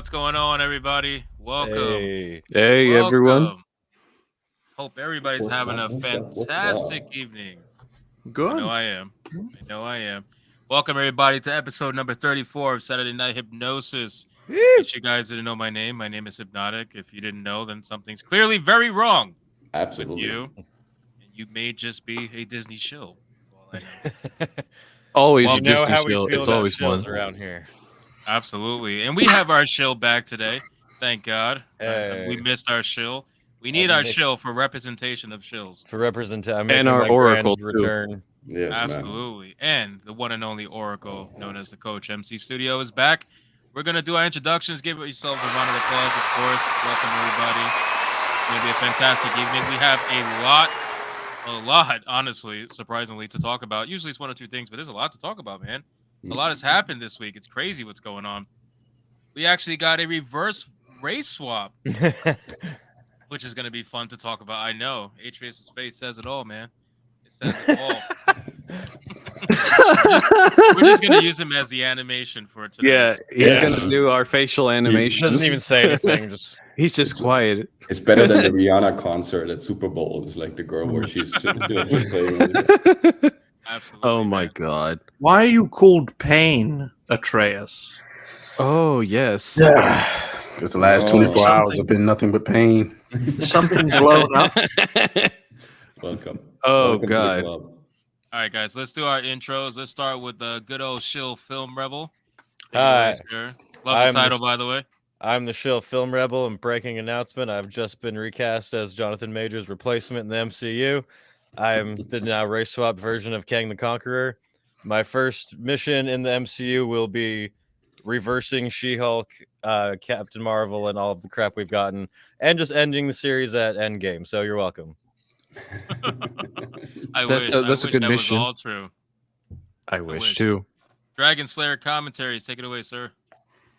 What's going on, everybody? Welcome. Hey, Welcome. everyone. Hope everybody's having a fantastic evening. Good. I know I am. Welcome, everybody, to episode number 34 of Saturday Night Hypnosis. If you guys didn't know my name is Hypnotic. If you didn't know, then something's clearly very wrong with you. And you may just be a Disney shill. All I know. Always well, a Disney how we shill. feel It's about always shills fun. around here. Absolutely. And we have our shill back today. Thank God. We missed our shill. We need our shill for representation of shills. For representation. And our Oracle, too. return. Yes, absolutely. Man. And the one and only Oracle, known as the Coach MC Studio, is back. We're going to do our introductions. Give yourselves a round of applause, of course. Welcome, everybody. It's going to be a fantastic evening. We have a lot, honestly, surprisingly, to talk about. Usually it's one or two things, but there's a lot to talk about, man. A lot has happened this week. It's crazy what's going on. We actually got a reverse race swap, which is going to be fun to talk about. I know. H-Face's face says it all, man. It says it all. We're just going to use him as the animation for today. Yeah, he's going to do our facial animation. He doesn't even say anything. He's just quiet. It's better than the Rihanna concert at Super Bowl. It's like the girl where she's just saying. Absolutely. Oh, my God. Why are you called Pain, Atreus? Oh, yes. Because the last 24 hours have been nothing but pain. Something blown up. Welcome. Oh, Welcome God. All right, guys, let's do our intros. Let's start with the good old shill film rebel. Hi. Love the title, by the way. I'm the shill film rebel, and breaking announcement, I've just been recast as Jonathan Major's replacement in the MCU. I'm the now race swap version of Kang the Conqueror. My first mission in the MCU will be reversing She-Hulk, Captain Marvel, and all of the crap we've gotten, and just ending the series at Endgame. So you're welcome. That's a good mission. Was all true. I wish too. Dragon Slayer commentaries, take it away, sir.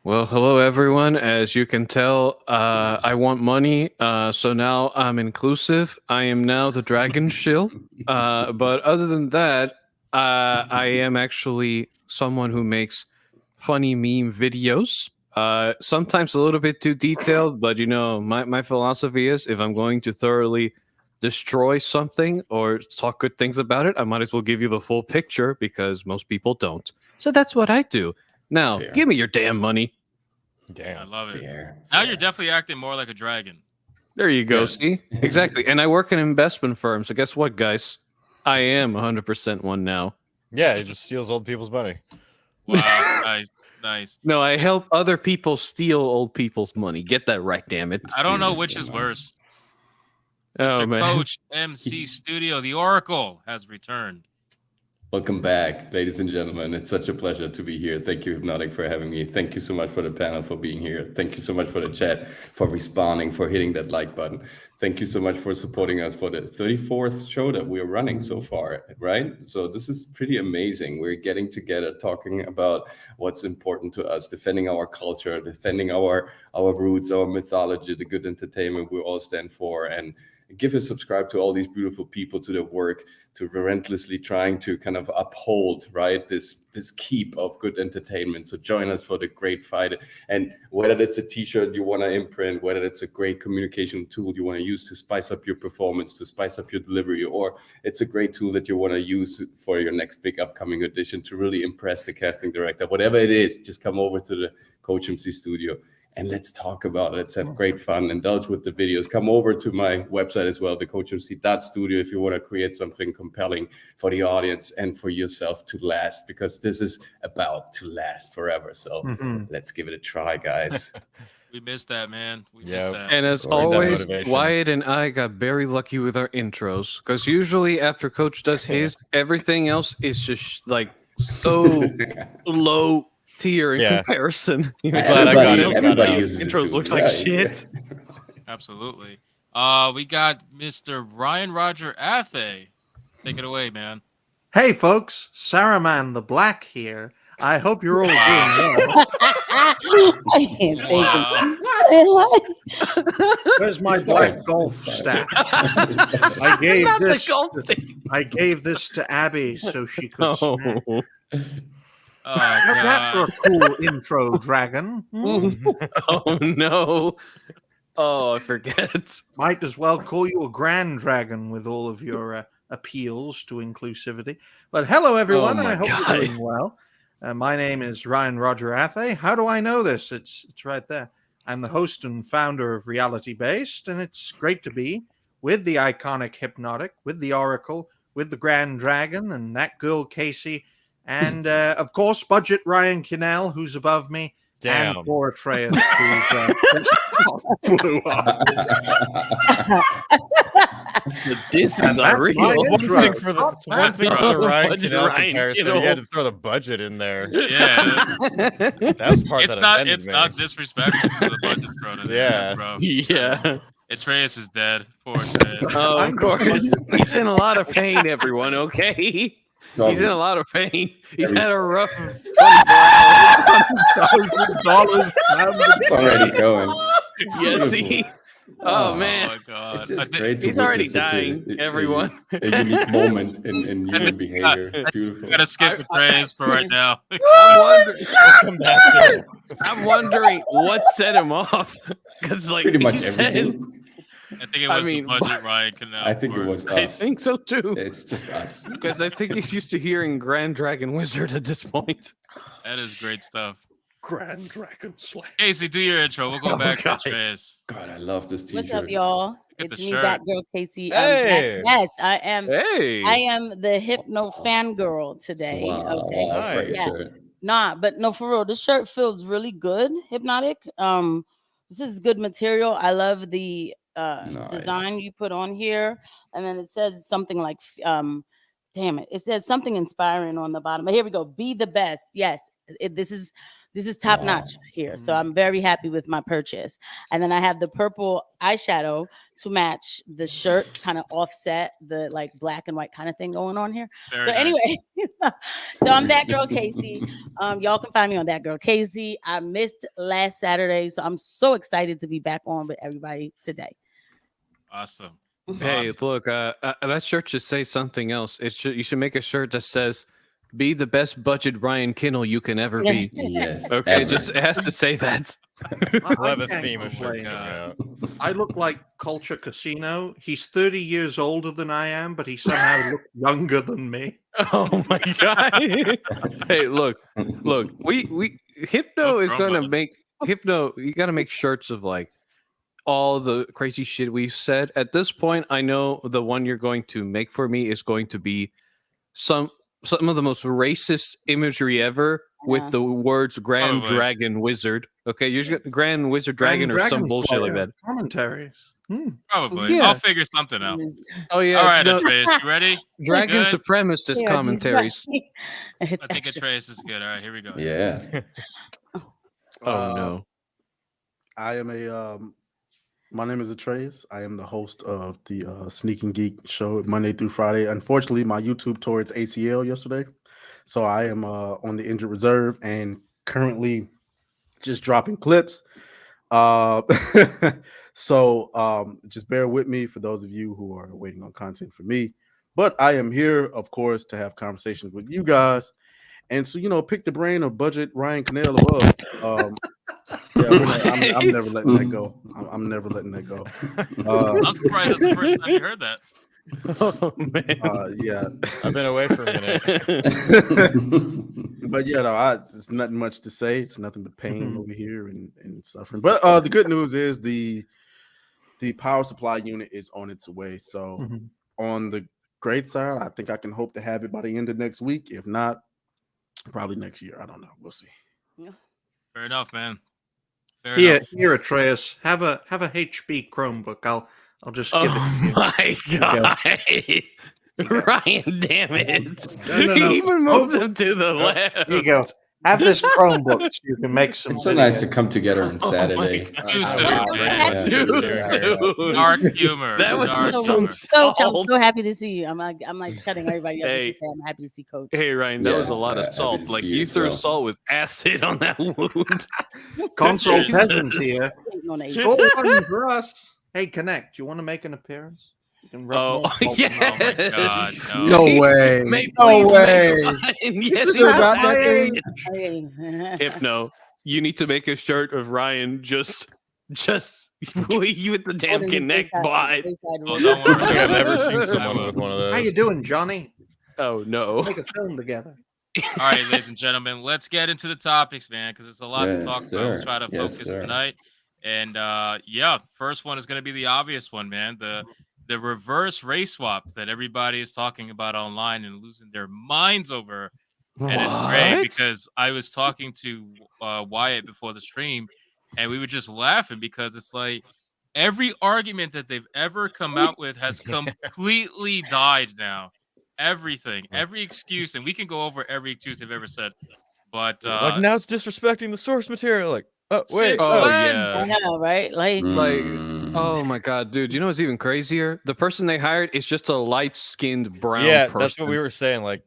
Well, hello everyone. As you can tell, I want money, so now I'm inclusive. I am now the Dragon Shill. But other than that, I am actually someone who makes funny meme videos. Sometimes a little bit too detailed, but you know, my philosophy is if I'm going to thoroughly destroy something or talk good things about it, I might as well give you the full picture because most people don't. So that's what I do. Now, give me your damn money. Damn. I love it. Now you're definitely acting more like a dragon. There you go. See? Exactly. And I work in an investment firm. So guess what, guys? I am 100% one now. Yeah, he just steals old people's money. Wow. Nice. No, I help other people steal old people's money. Get that right, damn it. I don't know which is worse. Oh, Mr. man. Coach MC Studio, the Oracle, has returned. Welcome back, ladies and gentlemen. It's such a pleasure to be here. Thank you, Hypnotic, for having me. Thank you so much for the panel, for being here. Thank you so much for the chat, for responding, for hitting that like button. Thank you so much for supporting us for the 34th show that we're running so far, right? So this is pretty amazing. We're getting together, talking about what's important to us, defending our culture, defending our roots, our mythology, the good entertainment we all stand for, and give a subscribe to all these beautiful people, to their work, to relentlessly trying to kind of uphold, right, this keep of good entertainment. So join us for the great fight. And whether it's a t-shirt you want to imprint, whether it's a great communication tool you want to use to spice up your performance, to spice up your delivery, or it's a great tool that you want to use for your next big upcoming audition to really impress the casting director, whatever it is, just come over to the Coach MC Studio. And let's talk about it. Let's have great fun. Indulge with the videos. Come over to my website as well, thecoachmc.studio, if you want to create something compelling for the audience and for yourself to last, because this is about to last forever. So let's give it a try, guys. We missed that, man. We missed that. And as always, Wyatt and I got very lucky with our intros, because usually after Coach does his, everything else is just like so low tier in comparison. Everybody uses intros looks like shit. Absolutely. We got Mr. Ryan Roger Athe. Take it away, man. Hey, folks. Saruman the Black here. I hope you're all doing well. I can't take it. Where's my black golf staff? I gave this to Abby so she could snap. Oh How's that for god. a cool intro, Dragon? Oh no. Oh, I forget. Might as well call you a Grand Dragon with all of your appeals to inclusivity. But hello, everyone. my I hope God. you're doing well. My name is Ryan Roger Athay. How do I know this? It's right there. I'm the host and founder of Reality Based, and it's great to be with the iconic Hypnotic, with the Oracle, with the Grand Dragon, and that girl Casey, and of course, Budget Ryan Kinnell, who's above me, Damn. and poor Atreus, who's blew up. The distance And are that's real. my One intro. thing for the Ryan Budget Kinnell Ryan comparison, Kinnell. you had to throw the budget in there. Yeah. That was part It's that not. offended It's me. not disrespectful for the budget thrown in Yeah. there, bro. Yeah. Atreus is dead. Poor Atreus. Oh, of course. He's in a lot of pain, everyone, okay? He's in a lot of pain. He's had a rough 24 hours. It's already going. Yes, he. Oh, Oh man. my god. It's I just think- great to He's already witness such dying, everyone. a unique moment in human behavior. It's beautiful. We gotta skip Atreus for right now. Come back to it. I'm wondering what set him off. Because, like, Pretty much he said, everything. I think it I was mean, the budget Ryan Canal. I think it was I us. think so too. It's just us. Because I think he's used to hearing Grand Dragon Wizard at this point. That is great stuff. Grand Dragon Slay. Casey, do your intro. We'll go Oh, back God. to Atreus. God, I love this t-shirt. What's up, y'all? Look at It's the me, shirt. that girl Casey. Hey. Yes, I am. Hey. I am the hypno fangirl today. Wow, Okay. wow, great Yeah. shirt. Nah, but no, for real, this shirt feels really good. Hypnotic. This is good material. I love the design you put on here, and then it says something like damn it, it says something inspiring on the bottom. But here we go. Be the best. Yes, this is top notch here. So I'm very happy with my purchase. And then I have the purple eyeshadow to match the shirt, kind of offset the like black and white kind of thing going on here. Very So nice. anyway, so I'm that girl Casey. Y'all can find me on That Girl Casey. I missed last Saturday, so I'm so excited to be back on with everybody today. Awesome. Hey, Awesome. look, that shirt should say something else. You should make a shirt that says, "Be the best budget Ryan Kinnell you can ever be." Yes. Okay, ever. just it has to say that. We'll have a can't theme of shirts complain. coming out. I look like Culture Casino. He's 30 years older than I am, but he somehow looks younger than me. Oh my god! Hey, look, we Hypno No is gonna promo. make Hypno. You gotta make shirts of like all the crazy shit we've said. At this point, I know the one you're going to make for me is going to be some of the most racist imagery ever with Yeah. the words Grand Probably. Dragon Wizard. Okay, you're just Grand Wizard Dragon or some Dragon bullshit like Slayer that. Commentaries. Probably. Yeah. I'll figure something out. Oh yeah, All right, no, Atreus, you ready? Dragon good? supremacist Yeah, commentaries. I think Atreus is good. All right, here we go. Yeah. Oh no. I am a. My name is Atreus. I am the host of the Sneaking Geek show Monday through Friday. Unfortunately, my YouTube tore its ACL yesterday, so I am on the injured reserve and currently just dropping clips. So just bear with me for those of you who are waiting on content for me. But I am here, of course, to have conversations with you guys. And so, pick the brain of Budget Ryan Kinnell above. Yeah, I'm never letting that go. I'm never letting that go. I'm surprised that's the first time you heard that. Oh man. Yeah. I've been away for a minute. But yeah, no, it's nothing much to say. It's nothing but pain over here and suffering. But the good news is the power supply unit is on its way. So on the great side, I think I can hope to have it by the end of next week. If not, probably next year. I don't know. We'll see. Fair enough, man. Fair Here, enough. here, Atreus, have a HP Chromebook. I'll just give Oh it to you. my god. Ryan, damn it. No. He even moved Oh, him to the left. Here you go. Have this Chromebook so you can make some. It's so nice to videos. come together on Oh my Saturday. God. Too soon, wow. man. Yeah. Too Yeah. soon. Dark humor. That was Dark just humor. some Coach, I'm salt. so happy to see you. I'm like shutting everybody up. Hey. To say I'm happy to see Coach. Hey Ryan, that was a Yes, lot of happy salt. to Like see you you as threw well. salt with acid on that wound. Console Jesus. peasant here. Waiting on a- Score one for us. Hey, Connect. You want to make an appearance? You can rub Oh, more salt on Oh my yes. God, no. No way. May No please make way. mine. Yes, still you got have that thing? it. Hypno, you need to make a shirt of Ryan just you with the damn connect bot. Oh, don't I don't think worry. I've ever seen I someone will. with one of How you those. doing, Johnny? Oh no. Make a film together. All right, ladies and gentlemen, let's get into the topics, man, because there's a lot to Yes, talk about. sir. Let's try to Yes, focus sir. tonight. And yeah, first one is going to be the obvious one, man. The reverse race swap that everybody is talking about online and losing their minds over. And it's great What? because I was talking to Wyatt before the stream, and we were just laughing because it's like every argument that they've ever come out with has completely died now. Everything, every excuse, and we can go over every excuse they've ever said. But Like now it's disrespecting the source material. Like, oh wait, Since Oh when? yeah. I know, right? Like, Mm. Oh my god, dude! You know what's even crazier? The person they hired is just a light-skinned brown yeah, person. that's what we were saying. Like,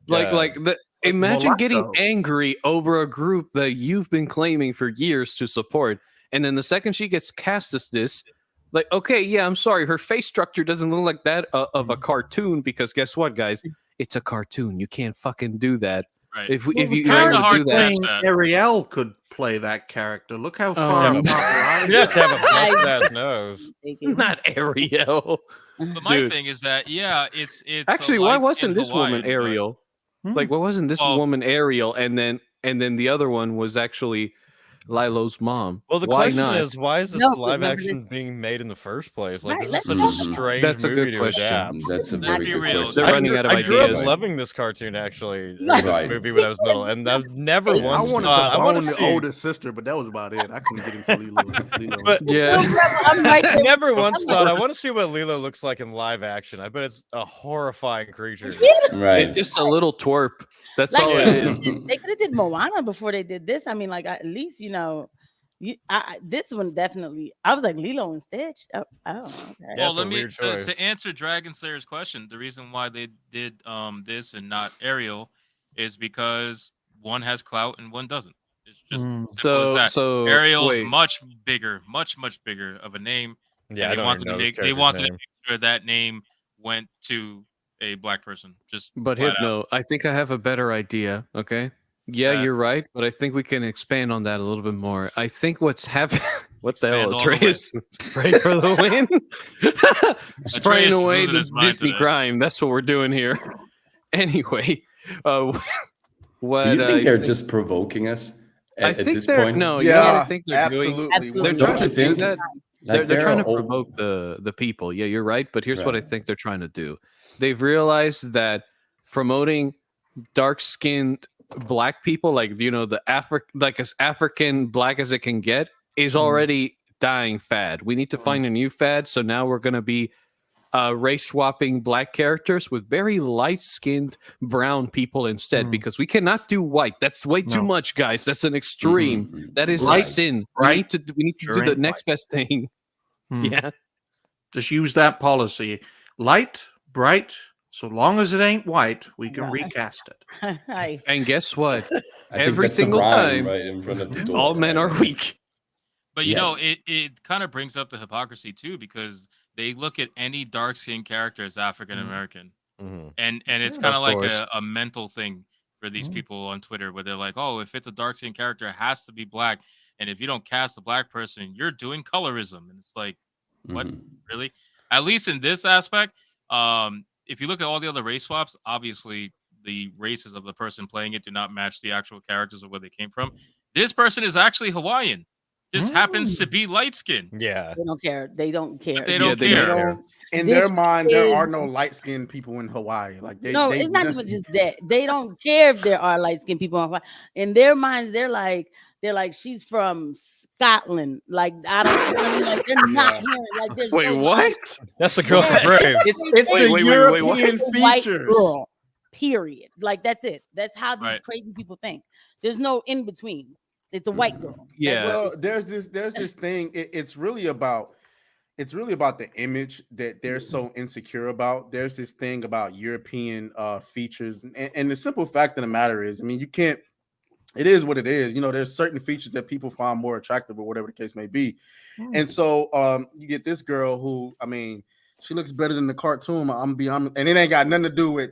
Imagine getting mulatto. angry over a group that you've been claiming for years to support, and then the second she gets cast as this, like, okay, yeah, I'm sorry, her face structure doesn't look like that of a cartoon because guess what, guys? It's a cartoon. You can't fucking do that. Right. If Well, you the were able kinda to hard do to that, catch playing that. Ariel could play that character. Look how far Um, up top Ryan you'd have to have a I- bust-ass nose. not Ariel. But my Dude. thing is that yeah, it's Actually, a why light-skinned wasn't this woman Hawaiian, but- Ariel? Like, why wasn't this Well- woman Ariel, and then the other one was actually Lilo's mom? Well, the why question not? is, why is this No, but live remember action being made in the first place? Like, Right, this let's is such talk a about it. strange That's a movie good to question. adapt. That's a Let's very be good real. question. They're running out of I grew up ideas. loving this cartoon actually, Right. this Right. movie when I was little, and I've never I I once wanted thought to I want bone to the see. older sister, but that was about it. I couldn't get into Lilo. But- Yeah. I'm right I there. never once I'm thought I like- want to see what Lilo looks like in live action. I bet it's a horrifying creature. Right. It's just a little twerp. That's Like, all Yeah. it is. They could have did Moana before they did this. I mean, like at least this one definitely. I was like Lilo and Stitch. Oh, okay. Yeah, Well, it's a let me weird choice. to answer Dragon Slayer's question. The reason why they did this and not Ariel is because one has clout and one doesn't. It's just simple as that. Ariel's wait. much bigger of a name. Yeah, and I don't even know this they character's wanted to name. make sure that name went to a black person. Just But flat out. Hypno, I think I have a better idea. Okay. Yeah, Yeah. you're right, but I think we can expand on that a little bit more. I think what's happening. What the Expand hell, all the way. Atreus? Spray for the win. Spraying Atreus is away losing the his mind Disney today. crime. That's what we're doing here. Anyway, what Do you think I they're just provoking us I at think this they're point? no. You know what I Yeah, think they're doing? absolutely. They're Absolutely. trying Don't you to do think? that. Like They're trying to all- provoke the people. Yeah, you're right. But here's what I Right. think they're trying to do. They've realized that promoting dark-skinned black people, like the like as African black as it can get, is already dying fad. We need to find a new fad. So now we're gonna be race swapping black characters with very light-skinned brown people instead, because we cannot do white. That's way too No. much, guys. That's an extreme. Mhm. That is a Light, sin. bright, We need to sure do the ain't next best thing. Yeah. Just use that policy. Light, bright, so long as it ain't white, we can Yeah. recast it. Hi. And guess what? I think Every that's the single rhyme time, right in front of the door. all men are weak. But you know, Yes. it kind of brings up the hypocrisy too, because they look at any dark skinned character as African American. Mhm. And it's Yeah, kind of of like course. a mental thing for these people on Twitter where they're like, oh, if it's a dark skinned character, it has to be black. And if you don't cast a black person, you're doing colorism. And it's like, what? Mhm. Really? At least in this aspect, if you look at all the other race swaps, obviously the races of the person playing it do not match the actual characters or where they came from. This person is actually Hawaiian. Just happens to be light skinned. Yeah. They don't care. They don't care. They Yeah, don't they They care. don't. In This their mind, there are is- no light skinned people in Hawaii. Like No, it's not even just that. They don't care if there are light skinned people on fire. In their minds, they're like, she's from Scotland. Like, I don't like they're not hearing like there's Wait, no what? That's the girl Yeah. from Brave. It's Wait, the wait, European white features. girl. Period. Like that's it. That's how these Right. crazy people think. There's no in between. It's a white girl. That's Yeah. what Well, there's this thing. It's really about the image that they're so insecure about. There's this thing about European features, and the simple fact of the matter is, I mean, you can't. It is what it is. You know, there's certain features that people find more attractive, or whatever the case may be. And so, you get this girl who, I mean, She looks better than the cartoon. I'm be honest, and it ain't got nothing to do with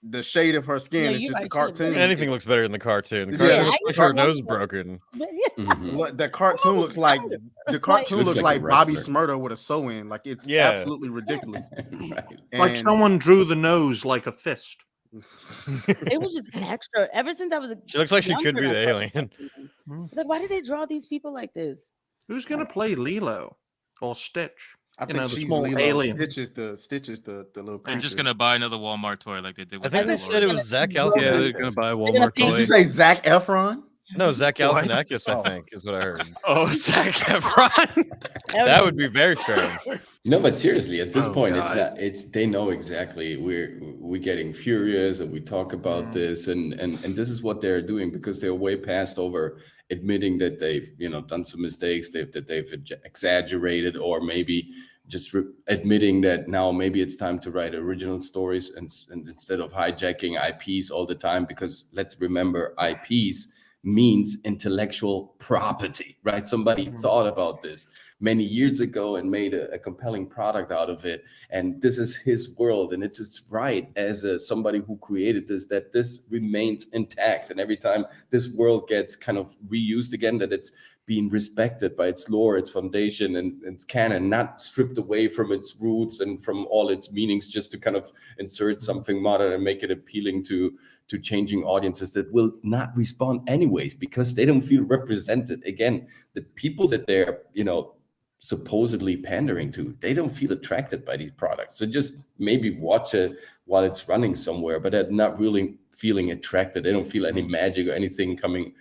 the shade of her skin. No, It's you're just the right, she looks better. cartoon. Anything looks better than the cartoon. The Yeah, cartoon I looks like used to her nose love is that. broken. But yeah, Mhm. The cartoon looks like Looks like a Bobby wrestler. Smurda with a sew-in. Like it's Yeah. absolutely ridiculous. Right. Like And someone drew the nose like a fist. it was just extra. Ever since I was a She looks like she could younger, be the I thought alien. it was like, why did they draw these people like this? Who's gonna play Lilo or Stitch? I You think know, the she's small Lilo. alien. Stitch is the little. I'm just creature. gonna buy another Walmart toy like they did I with think they Mandalorian. said it was Zach Yeah, Broken. they're Galifianakis. gonna buy a gonna Walmart pay- Did toy. you say Zach Efron? No, Zach What? Galifianakis, I Oh. think, is what I heard. Oh, Zac Efron. That would be very strange. No, but seriously, at this Oh, point, God. they know exactly we're getting furious and we talk about this and this is what they're doing because they're way past over admitting that they've done some mistakes, that they've exaggerated, or maybe just admitting that now maybe it's time to write original stories and instead of hijacking IPs all the time, because let's remember IPs means intellectual property, right? Somebody thought about this many years ago and made a compelling product out of it, and this is his world, and it's his right as somebody who created this that this remains intact, and every time this world gets kind of reused again, that it's being respected by its lore, its foundation, and its canon, not stripped away from its roots and from all its meanings just to kind of insert something modern and make it appealing to changing audiences that will not respond anyways because they don't feel represented. Again, the people that they're supposedly pandering to, they don't feel attracted by these products. So just maybe watch it while it's running somewhere, but they're not really feeling attracted. They don't feel any magic or anything coming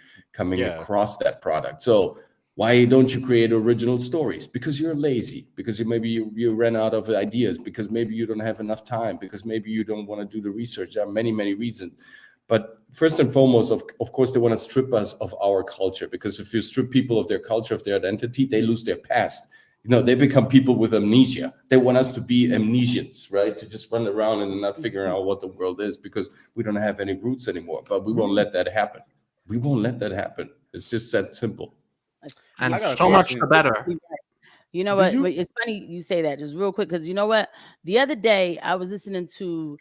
across that product. So why don't you create original stories? Because you're lazy, because you ran out of ideas, because maybe you don't have enough time, because maybe you don't want to do the research. There are many, many reasons. But first and foremost, of course, they want to strip us of our culture, because if you strip people of their culture, of their identity, they lose their past. They become people with amnesia. They want us to be amnesians, right? To just run around and not figuring out what the world is because we don't have any roots anymore. But we won't let that happen. We won't let that happen. It's just that simple. And I got a so much question. the better. You know Do what? you- But it's funny you say that just real quick because you know what? The other day I was listening to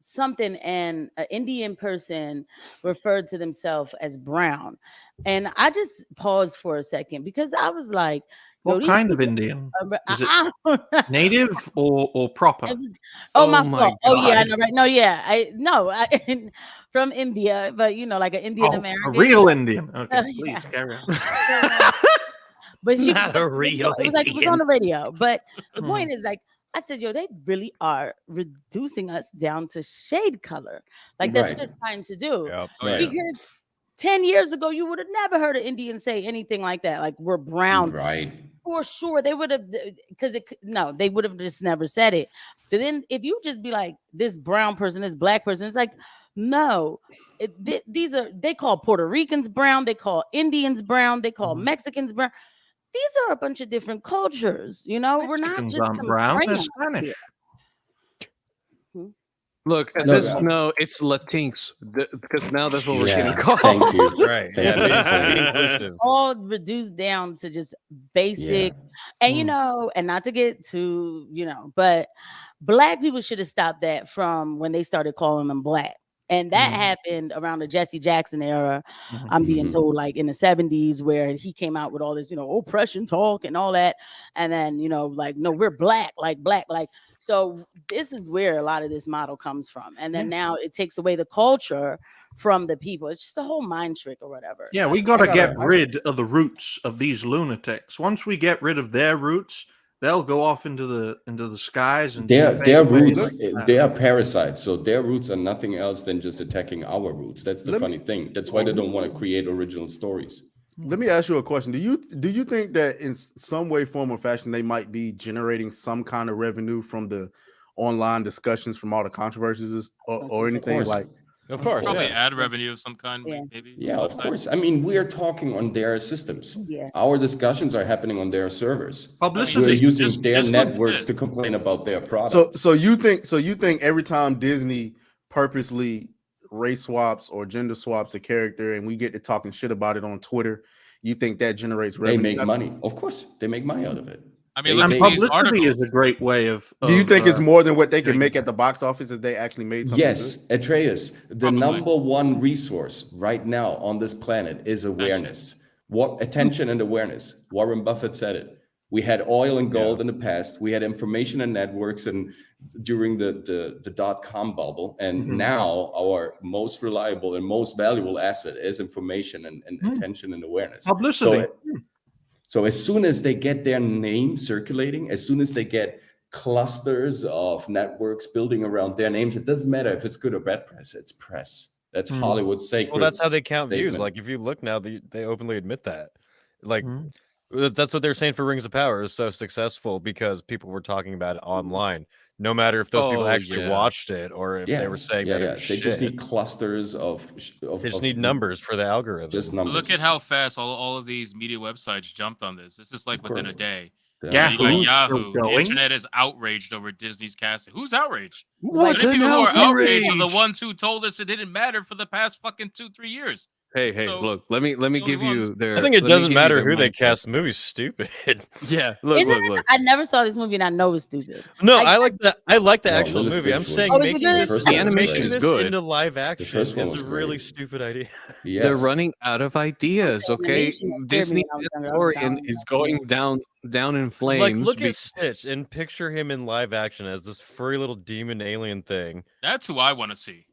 something and an Indian person referred to themselves as brown, and I just paused for a second because I was like, What these kind of people Indian? Is it are- native or proper? It was, Oh my my fault. Oh yeah, I God. know, right? No, I from India, but like an Indian Oh, American. a real Indian. Okay, Oh, please yeah. carry on. But she Not a real it was like it was Indian. on the radio. But the Hmm. point is, like, I said, yo, they really are reducing us down to shade color. Like that's what Right. they're trying to do. Yep. Oh, yeah. Because 10 years ago, you would have never heard an Indian say anything like that. Like we're brown. Right. For sure, they would have they would have just never said it. But then if you just be like this brown person, this black person, it's like no. These are they call Puerto Ricans brown, they call Indians brown, they call Mexicans brown. These are a bunch of different cultures, we're not Mexicans just aren't brown, they're comparing them. Spanish. Look, it's Latinx because now that's what we're Yeah, getting called. thank you. Right. Thank you. Yeah, be So, inclusive. All reduced down to just basic, and and not to get too, but black people should have stopped that from when they started calling them black. And that happened around the Jesse Jackson era. I'm being told, like in the 70s, where he came out with all this, oppression talk and all that. And then, like, no, we're black. So this is where a lot of this model comes from. And then now it takes away the culture from the people. It's just a whole mind trick or whatever. Yeah, we got to get rid of the roots of these lunatics. Once we get rid of their roots, they'll go off into the skies and their just fade away. roots, they are parasites. So their roots are nothing else than just attacking our roots. That's the funny thing. That's why they don't want to create original stories. Let me ask you a question. Do you think that in some way, form, or fashion they might be generating some kind of revenue from the online discussions from all the controversies or anything like? Of course, Probably yeah. ad revenue of some kind, Yeah. maybe. Yeah, of course. I mean, we are talking on their systems. Yeah. Our discussions are happening on their servers. Publicity. We're using Just their like networks this. to complain about their products. So you think every time Disney purposely race swaps or gender swaps a character and we get to talking shit about it on Twitter, you think that generates They revenue? make money. Of course, they make money out of it. I mean, They- look And at they- these publicity articles. is a great way of. Do you think it's uh, more than what they can getting make at the box office if they actually made something? Yes, Atreus, the Probably. number one resource right now on this planet is awareness. What attention and awareness. Warren Buffett said it. We had oil and gold in the past. We had information and networks and during the dot-com bubble. And now our most reliable and most valuable asset is information and attention and awareness. Publicity. So as soon as they get their name circulating, as soon as they get clusters of networks building around their names, it doesn't matter if it's good or bad press, it's press. That's Hollywood's sacred. Well, that's how they count views. statement. Like if you look now, they openly admit that. Like that's what they're saying for Rings of Power is so successful because people were talking about it online. No matter if those people Oh, actually yeah. watched it or if they were saying that it was They just shit. need clusters of They just need numbers for the algorithm. Just But numbers. look at how fast all of these media websites jumped on this. This is like within a course. day. Yeah, You got Yahoo's Yahoo. still The going. internet is outraged over Disney's casting. Who's outraged? What The an people who are outraged are outrage! the ones who told us it didn't matter for the past fucking 2-3 years. Hey, So, look. Let me only give you ones. their. I think it let me doesn't give you matter their who they mindset. cast. The movie's stupid. Yeah, look. I never saw this movie and I know it's stupid. No, I- I like the No, actual Lilo movie. I'm Stitch saying was- Oh, making the this, first one was animation great. is this good. into live action first one is a was really great. stupid idea. Yes. They're running out of ideas. Okay, Animation scared me Disney when I was younger. I was Mandalorian down. is going down in flames. Like, look be- at Stitch and picture him in live action as this furry little demon alien thing. That's who I want to see.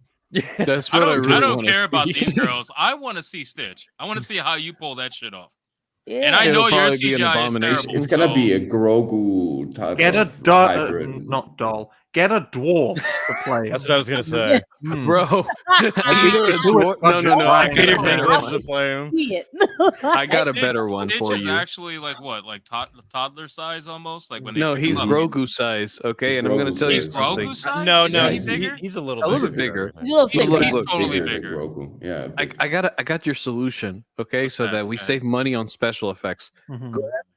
That's I what I, don't, really I don't want to care about see. these girls. I want to see Stitch. I want to see how you pull that shit off. Yeah. And I It'll know your probably be an CGI is abomination. terrible. It's gonna so- be a Grogu type Get a of hybrid. not doll. Get a dwarf to play. That's what I was gonna say. Bro, either a do it, dwarf- no, budget no, no. I line. got Peter a better Dinklage one. to play him. See it. I got a Stitch- better one Stitch for is you. actually like what, like toddler size almost, like when they No, pick him he's up. Grogu size. Okay, He's and I'm gonna Grogu tell you He's size. something. Grogu size. No, Is no, he he's- bigger? he's a little A little bigger. bigger. than He's a little He's, bigger. he's look, totally than bigger. Grogu. Yeah. bigger. I got your solution. Okay, so Okay, that we okay. save money on special effects. Mhm.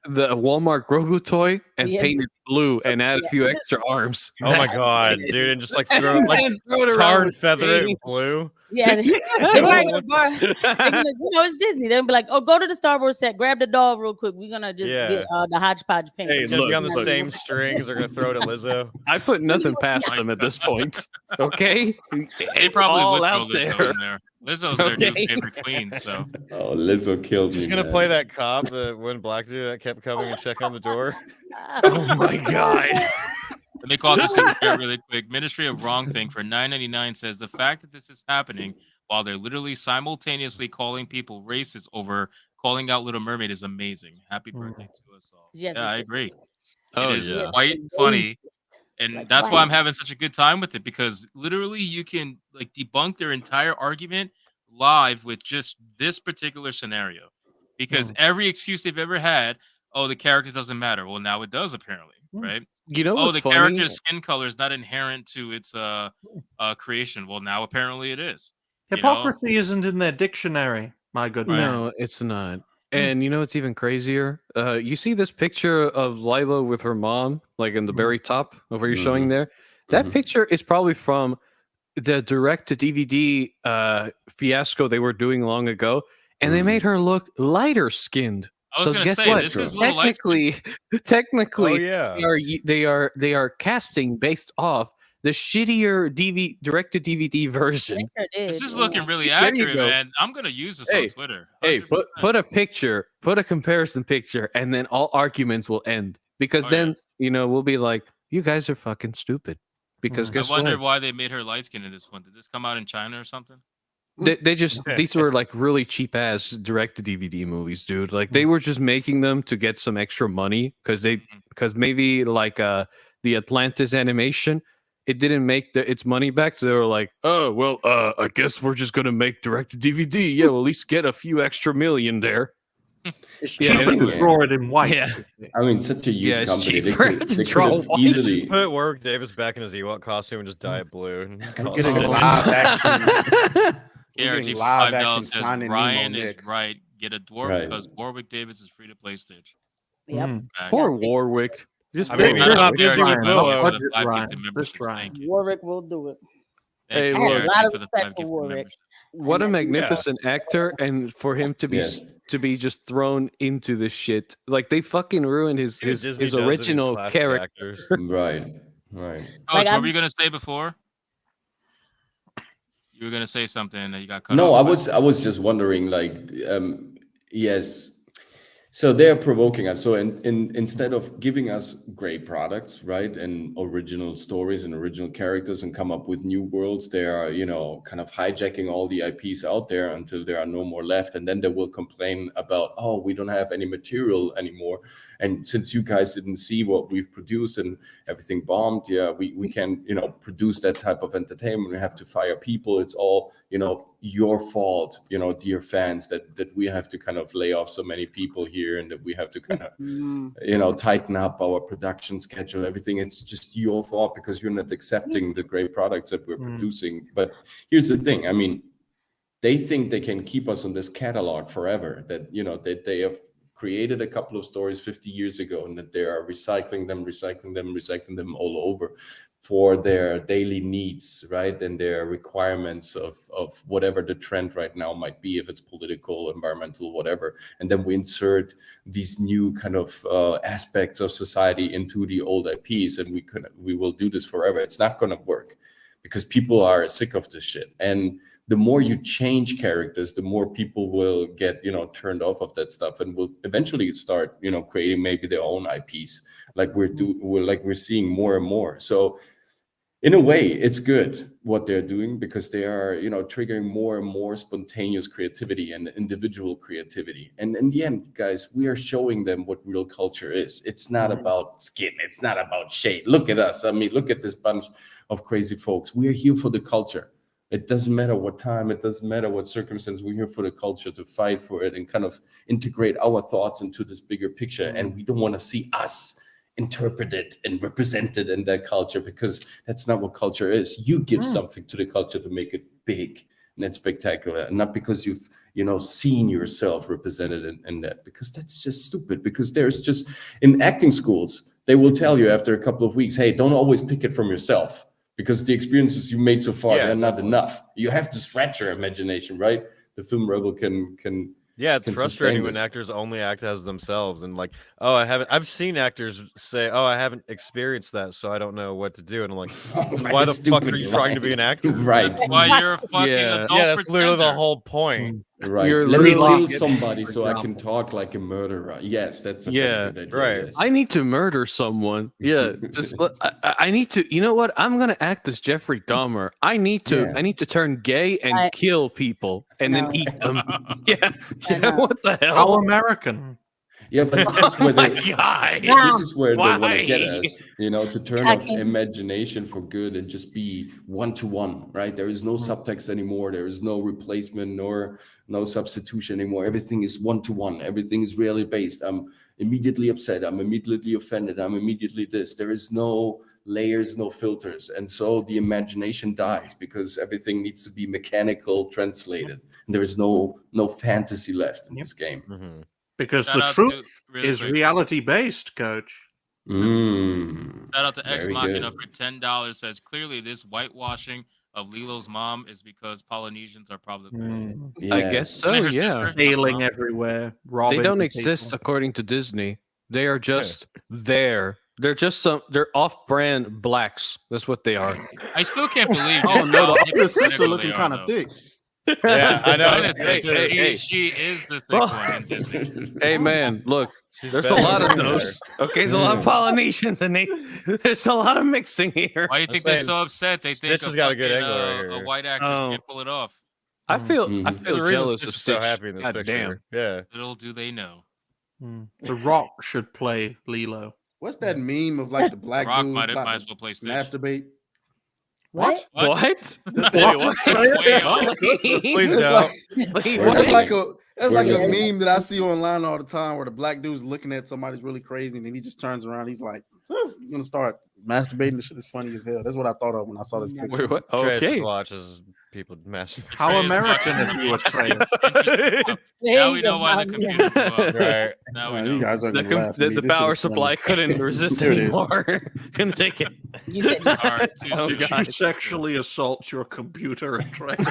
The Walmart Grogu toy and Yeah. paint it blue and add a few extra arms. Oh my god, dude, and just like throw like And throw it tar around and with feather it in paint. blue. Yeah. They might go to the bar. They be like, it's Disney. They'll be like, oh, go to the Star Wars set, grab the doll real quick. We're gonna just Yeah. get the hodgepodge paint. Hey, It's gonna be look, on the look. same strings. They're gonna throw it at Lizzo. I put nothing past them at this point. Okay, They it's probably all would throw out Lizzo there. in there. Lizzo's their new Okay. favorite queen, so Oh, Lizzo killed me. Just gonna man. play that cop that when black dude that kept coming and checking on the door. Oh my god! let me call this super chat really quick. Ministry of Wrong Thing for $9.99 says the fact that this is happening while they're literally simultaneously calling people racist over calling out Little Mermaid is amazing. Happy birthday to us all. Yes, Yeah, I it's- agree. Oh It is yeah. quite funny. And Like, that's why wow. I'm having such a good time with it because literally you can like debunk their entire argument live with just this particular scenario. Because every excuse they've ever had, oh, the character doesn't matter. Well, now it does apparently, right? You know Oh, what's the funny? character's skin color is not inherent to its creation. Well, now apparently it is. You know? Hypocrisy isn't in their dictionary, my good man. No, it's not. And you know what's even crazier? You see this picture of Lilo with her mom, like in the very top of what you're showing there. That Mhm. picture is probably from the direct to DVD fiasco they were doing long ago, and they made her look lighter skinned. I was So gonna guess say what? this is little light Technically, Oh yeah. they are casting based off the shittier direct to DVD version. Sure did. This is looking really There you accurate, go. man. I'm gonna use this Hey, on Twitter. Hey, 100%. put a picture, put a comparison picture, and then all arguments will end. Because Oh, then, we'll be like, you guys are fucking stupid. Because I guess wonder what? why they made her light skinned in this one. Did this come out in China or something? They just these were like really cheap ass direct to DVD movies, dude. Like they were just making them to get some extra money because maybe like the Atlantis animation, it didn't make its money back. So they were like, oh well, I guess we're just gonna make direct to DVD. Yeah, we'll at least get a few extra million there. It's Yeah, cheaper to yeah. draw it in white. Yeah. I mean, such a huge Yeah, it's company. They cheaper could, to they draw could have white. easily. Put Warwick Davis back in his Ewok costume and just dye it blue. And I'm call it getting Stitch. live action. KRG getting for live $5 action says Finding Nemo Ryan is next. right. Get a dwarf Right. because Warwick Davis is free to play Stitch. Yep. Fact. Poor Warwick. Just I mean, Shout you're out not to busy KRG with for Willow. the Budget 5 Ryan. gifted This memberships. Ryan. Thank you. Warwick will do it. Thank Hey, you, look. I have a KRG, lot of for the respect 5 for gifted Warwick. memberships. what a magnificent actor, and for him to be Yes. just thrown into this shit. Like they fucking ruined his Dude, Disney his does it, these original classic character. actors. Right. Coach, Like, what were you gonna say before? You were gonna say something that you got cut No, off. I was just wondering, like, yes. So they're provoking us. So instead of giving us great products, right, and original stories and original characters and come up with new worlds, they are, kind of hijacking all the IPs out there until there are no more left. And then they will complain about, oh, we don't have any material anymore. And since you guys didn't see what we've produced and everything bombed, yeah, we can, produce that type of entertainment. We have to fire people. It's all, your fault, dear fans, that we have to kind of lay off so many people here, and that we have to kind of tighten up our production schedule, everything. It's just your fault because you're not accepting the great products that we're producing. But here's the thing, I mean, they think they can keep us on this catalog forever, that that they have created a couple of stories 50 years ago, and that they are recycling them all over for their daily needs, right? And their requirements of whatever the trend right now might be, if it's political, environmental, whatever. And then we insert these new kind of aspects of society into the old IPs, and we will do this forever. It's not going to work because people are sick of this shit. And the more you change characters, the more people will get, turned off of that stuff, and will eventually start, creating maybe their own IPs, like we're seeing more and more. So in a way, it's good what they're doing, because they are, triggering more and more spontaneous creativity and individual creativity. And in the end, guys, we are showing them what real culture is. It's not about skin. It's not about shade. Look at us. I mean, look at this bunch of crazy folks. We are here for the culture. It doesn't matter what time, it doesn't matter what circumstance, we're here for the culture, to fight for it and kind of integrate our thoughts into this bigger picture. And we don't want to see us interpreted and represented in that culture, because that's not what culture is. You give something to the culture to make it big and spectacular, and not because you've seen yourself represented in that, because that's just stupid. Because there's just, in acting schools, they will tell you after a couple of weeks, hey, don't always pick it from yourself, because the experiences you made so far, they're not enough. You have to stretch your imagination, right? The film Rebel can Yeah, it's can frustrating sustain when this. actors only act as themselves, and like, oh, I've seen actors say, oh, I haven't experienced that, so I don't know what to do. And I'm like, why the fuck are you trying to be an actor? Right. That's why you're a fucking adult Yeah, that's literally the pretender. whole point. Right. You're Let me literally kill somebody so I can talk like a murderer. Yes, that's a Yeah, very good idea. right. Yes. I need to murder someone. Yeah, I need to. You know what? I'm gonna act as Jeffrey Dahmer. I need to turn gay and kill people and then eat them. Yeah, what the hell? How American. Yeah, but this is where My they guy. this is where they want to get Why? us, to turn off imagination for good and just be one-to-one, right? There is no subtext anymore. There is no replacement nor no substitution anymore. Everything is one-to-one. Everything is really based. I'm immediately upset. I'm immediately offended. I'm immediately this. There is no layers, no filters. And so the imagination dies, because everything needs to be mechanical, translated. And there is no fantasy left in this game. Mm-hmm. Because Shout the out truth to- really is quick. reality-based, Coach. Mm. Shout out to Ex Very Machina good. for $10. Says clearly this whitewashing of Lilo's mom is because Polynesians are probably I guess so. And her Yeah, sister? Stealing everywhere, robbing they don't people. exist according to Disney. They are just there. They're just they're off-brand blacks. That's what they are. I still can't believe. Oh just no, how the older hypocritical sister they looking are, kind of though. thick. Yeah, I know. She is the thick one in Disney. Hey man, look, She's there's a better lot of than her. those. Okay, there's a lot of Polynesians and there's a lot of mixing here. Why do you think they're so upset? They think Stitch has got a good angle right a here. white actress can't pull it off. I feel There's a reason jealous Stitch of is so Stitch. happy in this God picture. damn. Yeah. Little do they know. The Rock should play Lilo. What's that meme of like the black Rock dude might like, as well play Stitch. masturbate? What? What? That's Wait, what? way off. Please It's don't. like, Wait, that's what? like a that's Where like a is it? meme that I see online all the time, where the black dude's looking at somebody's really crazy, and then he just turns around. He's like, he's gonna start masturbating. The shit is funny as hell. That's what I thought of when I saw this picture. Wait, what? Trash Okay. watches people masturbate. How Atreus American watches of you, Interesting- Atreus. Now we know why the computer blew up. Right. Now we You know. guys are The, gonna laugh at me. the This shit power is funny. supply couldn't resist Here it is. anymore. Couldn't take it. You said All right, too Oh, soon. Did you God. sexually assault your computer, Atreus?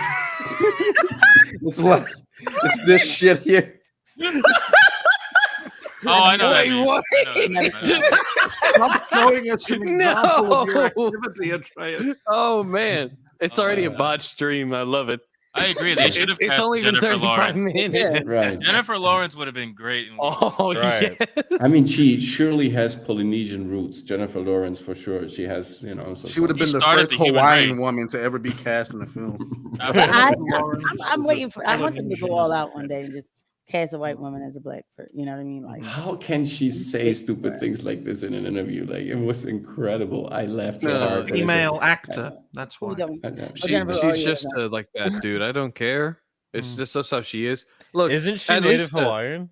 It's like it's this shit here. Oh, I know that. Wait, meme. what? I know that meme. Stop showing us an example of your No. activity, Atreus. Oh man, it's already a bot stream. I love it. I agree. They should have It's cast only been Jennifer 35 Lawrence. minutes. Right. Jennifer Lawrence would have been great. In Oh Right. yes. I mean, she surely has Polynesian roots. Jennifer Lawrence, for sure. She has, so She would have He been the started first the human Hawaiian race. woman to ever be cast in a film. I'm waiting for. I want them to go all out one day and just cast a white woman as a black person. You know what I mean? Like, How can she say stupid things like this in an interview? Like, it was incredible. I laughed so No, hard. that I said- Female actor. That's who why. don't? She's Lawrence, just yeah. like that, dude. I don't care. It's Mm. just that's how she is. Look, Isn't she at native least, Hawaiian?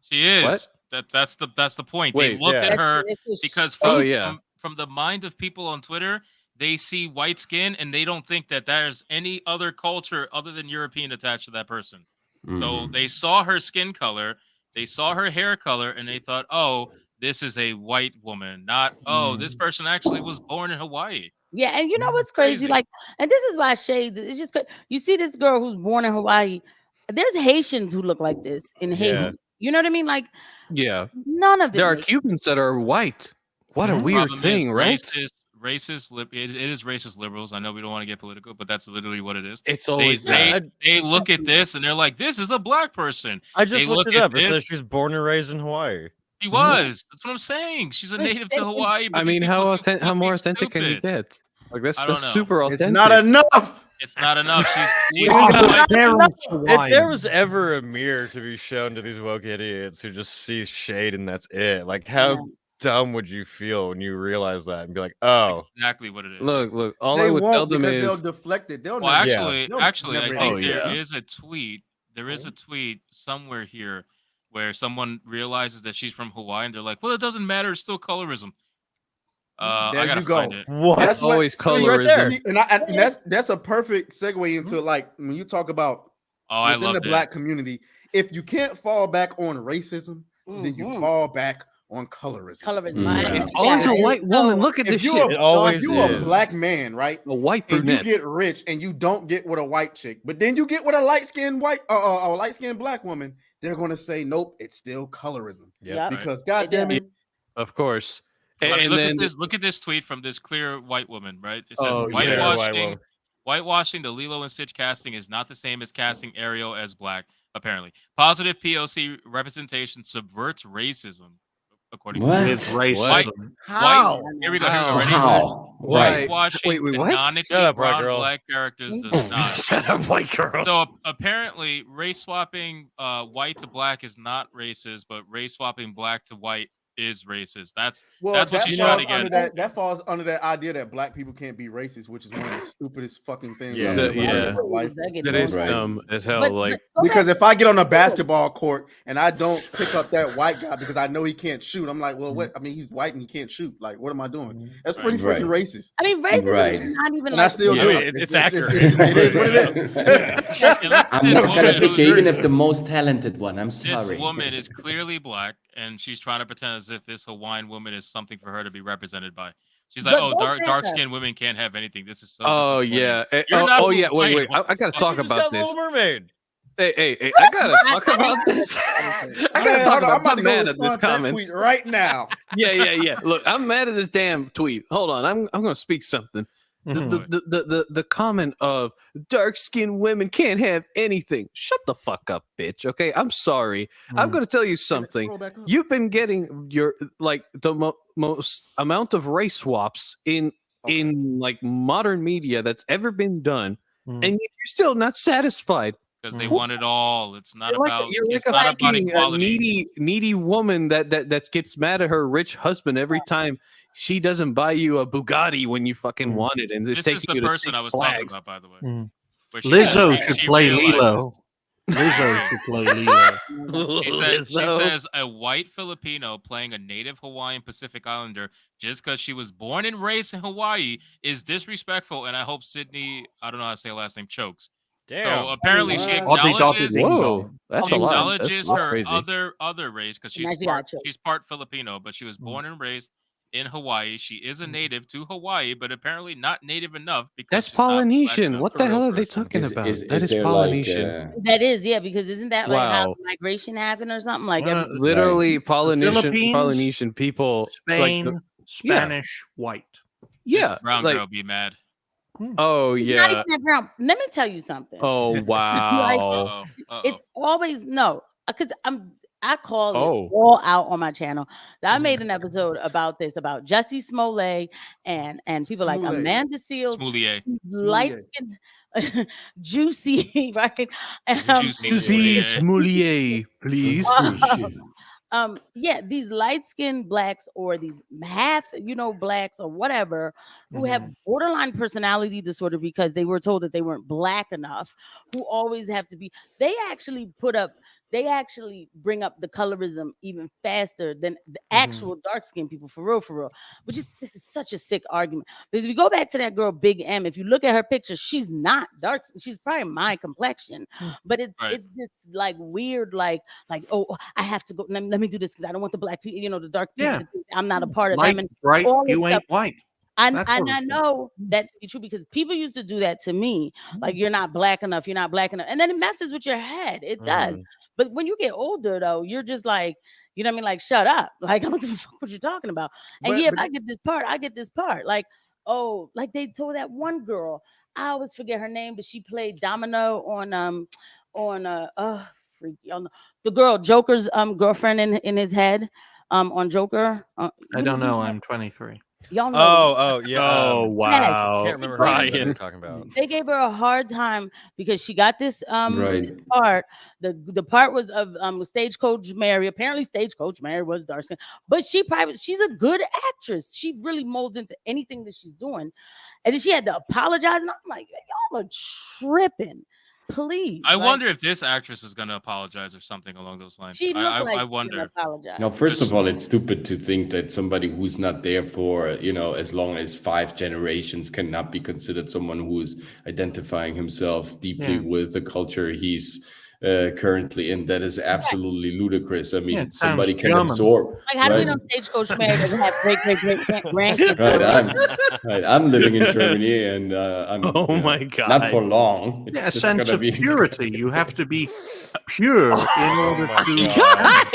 She is. What? That's the point. Wait, they looked yeah. at her It's because Oh, from, yeah. from the mind of people on Twitter, they see white skin and they don't think that there's any other culture other than European attached to that person. Mhm. So they saw her skin color, they saw her hair color, and they thought, oh, this is a white woman, not, oh, this person actually was born in Hawaii. Yeah, and you know what's crazy? Crazy. Like, and this is why shades. It's just you see this girl who's born in Hawaii. There's Haitians who look like this in Haiti. Yeah. You know what I mean? Like, yeah, none of it. there are makes- Cubans that are white. What a Mhm. weird Problem thing, is right? It is racist liberals. I know we don't want to get political, but that's literally what it is. It's They, always that. they look at this and they're like, this is a black person. I just They looked look it at up. It this- says she was born and raised in Hawaii. She was. That's what I'm saying. She's a native to Hawaii. But I these mean, people how look how more fucking authentic can you stupid. get? Like that's I don't know. super authentic. It's not enough. It's not enough. She's Parents If Hawaiian. there was ever a mirror to be shown to these woke idiots who just see shade and that's it, like how dumb would you feel when you realize that and be like, oh, exactly what it is. Look. All They I would tell won't them because is they'll deflect it. They'll Well, never- actually, they'll actually, I never think answer. there is a tweet. There is a tweet somewhere here where someone realizes that she's from Hawaii and they're like, well, it doesn't matter. It's still colorism. I There gotta you go. find it. what? That's always I mean, colorism. and that's a perfect segue into like when you talk about Oh, I within love the this. black community. If you can't fall back on racism, then you Mhm. fall back on colorism. Colorism. Mm. I- it's always a yeah, white it's woman. so- Look at If this you shit. It always if you a is. black man, right, A white and you brunette. get rich and you don't get with a white chick, but then you get with a light skinned black woman, they're gonna say nope, it's still colorism Yep. because goddamn it, Of course. Look, And look then at this. Look at this tweet from this clear white woman. Right? It says Oh, yeah. White whitewashing. woman. Whitewashing the Lilo and Stitch casting is not the same as casting Ariel as black. Apparently, positive POC representation subverts racism. According What? to With racism. how? Here we go. How? Ready? How? Right. Whitewashing Wait, what? canonically Shut up, white brown girl. black characters does not. Shut up, white girl. So apparently, race swapping white to black is not racist, but race swapping black to white is racist. That's what that she's falls trying to under get. that falls under that idea that black people can't be racist, which is one of the stupidest fucking things. Yeah. I've ever Yeah. heard in my life. That is Right. dumb as hell. But- Like but- Because if I get on a basketball court and I don't pick up that white guy because I know he can't shoot, I'm like, well, what? I mean, he's white and he can't shoot. Like, what am I doing? That's pretty Right. freaking racist. I mean, racism Right. is not even And like I still Yeah, do I it. mean, it's accurate. It is what it is. And look at I'm this not gonna woman pick who's- even if the most talented one. I'm This sorry. woman is clearly black, and she's trying to pretend as if this Hawaiian woman is something for her to be represented by. She's like, But "Oh, don't say dark that. skinned women can't have anything. This is so." oh disappointing." yeah. You're not Yeah. Wait. Hawaiian. I gotta She talk Just about got this. Little Mermaid. Hey, I gotta talk about this. I gotta talk about. I'm mad at this respond to that comment. tweet right now. Yeah. Look, I'm mad at this damn tweet. Hold on, I'm gonna speak something. The comment of dark skinned women can't have anything. Shut the fuck up, bitch. Okay, I'm sorry. I'm gonna tell you something. Scroll back up. You've been getting your like the most amount of race swaps in like modern media that's ever been done, and you're still not satisfied. because they want it all. It's not You're about. like, you're it's like not a about fucking equality. needy woman that gets mad at her rich husband every time she doesn't buy you a Bugatti when you fucking want it, and it's This is taking the you to person Six I was talking Flags. about, by the way. Mm. Where she- Lizzo she should play realized- Lilo. Lizzo should play Lilo. She Lizzo. says a white Filipino playing a native Hawaiian Pacific Islander just because she was born and raised in Hawaii is disrespectful, and I hope Sydney, I don't know how to say her last name, chokes. Damn. So apparently she Dotty dotty acknowledges ding Whoa, dong. that's she a lot. acknowledges That's her crazy. other race because And actually got choked. she's part Filipino, but she was born and raised in Hawaii. She is a native to Hawaii, but apparently not native enough because That's she's not black Polynesian. enough. What For the real hell are they person. talking about? That is there Polynesian. That is, yeah, because isn't that like how Wow. migration happened or something? Like Uh, every, Literally Philippines, Polynesian people. Spain, Like Spanish, white. yeah. This brown like, girl be mad. oh Not yeah. even that brown. Let me tell you something. Oh wow. It's always no, because I call Oh. it all out on my channel. I made an episode about this, about Jussie Smollett and people like Smollett. Amanda Seals, Smoulier. light skinned, juicy, right? Juicy Smoulier, please. Yeah, these light-skinned blacks or these half, blacks or whatever, who have borderline personality disorder because they were told that they weren't black enough, who always have to be, they actually bring up the colorism even faster than the actual dark-skinned people, for real. Which is, this is such a sick argument. Because if you go back to that girl, Big M, if you look at her picture, she's not dark. She's probably my complexion, but it's this like weird, like, oh, I have to go. Let me do this because I don't want the black people, the dark people. Yeah. to think I'm not a part of Light, them. And bright, all this you ain't stuff. white. And That I sort of thing. know that to be true because people used to do that to me. Like, you're not black enough. And then it messes with your head. It does. But when you get older, though, you're just like, you know what I mean? Like, shut up. Like, I don't give a fuck what you're talking about. And But- yeah, if but- I get this part, I get this part. Like, oh, like they told that one girl, I always forget her name, but she played Domino on the girl, Joker's girlfriend in his head, on Joker. I don't know. I'm 23. Y'all know. Oh, yeah. Oh wow. Can't remember her name that you're Ryan. talking about. They gave her a hard time because she got this Right. part. The part was of Stagecoach Mary. Apparently, Stagecoach Mary was dark skin, but she's a good actress. She really molds into anything that she's doing. And then she had to apologize, and I'm like, y'all are tripping. Please. I wonder if this actress is going to apologize or something along those lines. She looked like I she wonder. apologize. Now, first of all, it's stupid to think that somebody who's not there for, as long as 5 generations cannot be considered someone who is identifying himself deeply with the culture he's currently in. That is absolutely ludicrous. I mean, Yeah, it somebody sounds can German. absorb. Like, how do we right? know Stagecoach Mary doesn't have great grandkids? Right, I'm living in Germany, and I'm. Oh you know, my God. Not for long. It's Yeah, a just sense gonna of be. purity. You have to be pure in order my to. God.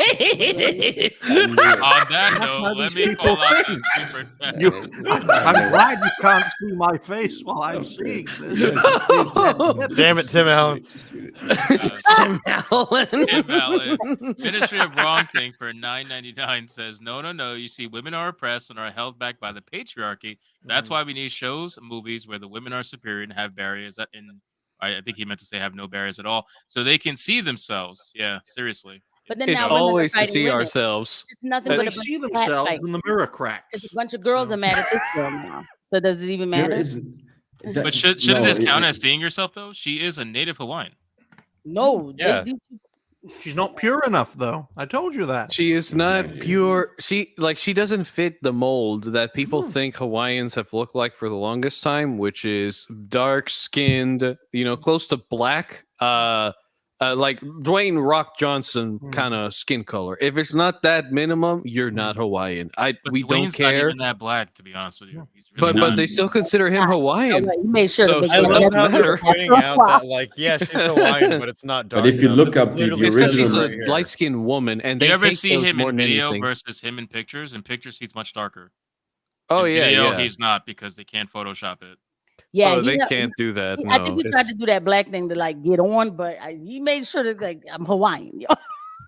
On that That's note, how let these me people call out think. this super chat. I'm glad you can't see my face while I'm seeing this. Damn it, Tim Allen. Tim Allen. Tim Allen. Ministry of Wrong Thing for $9.99 says, no. You see, women are oppressed and are held back by the patriarchy. That's why we need shows, movies where the women are superior and have barriers. I think he meant to say have no barriers at all, so they can see themselves. Yeah, seriously. But then It's now women are always to fighting see women. ourselves. It's nothing They but a see bunch of cat themselves fights. in the mirror Because cracks. a bunch of girls are mad at this girl now. So does it even There matter? isn't. But shouldn't this count as seeing yourself though? She is a native Hawaiian. No. Yeah. She's not pure enough, though. I told you that. She is not pure. She doesn't fit the mold that people think Hawaiians have looked like for the longest time, which is dark skinned, close to black, like Dwayne Rock Johnson kind of skin color. If it's not that minimum, you're not Hawaiian. But We don't Dwayne's not care. even that black, to be honest with you. He's really But not. they still consider him Hawaiian. You made sure So to make it I sure love doesn't how that- they're matter. pointing out that, like, yeah, she's Hawaiian, but it's not dark. But if you enough. look It's up the literally It's because he's original- a right here. light skinned woman, and Do they you ever hate see those him more in than video anything. versus him in pictures? In pictures, he's much darker. Oh In yeah, video, yeah. he's not because they can't Photoshop it. Yeah, Oh, he they got- can't do that. I think he No, tried to do that black thing to like get on, but he made sure that like I'm Hawaiian. Yo.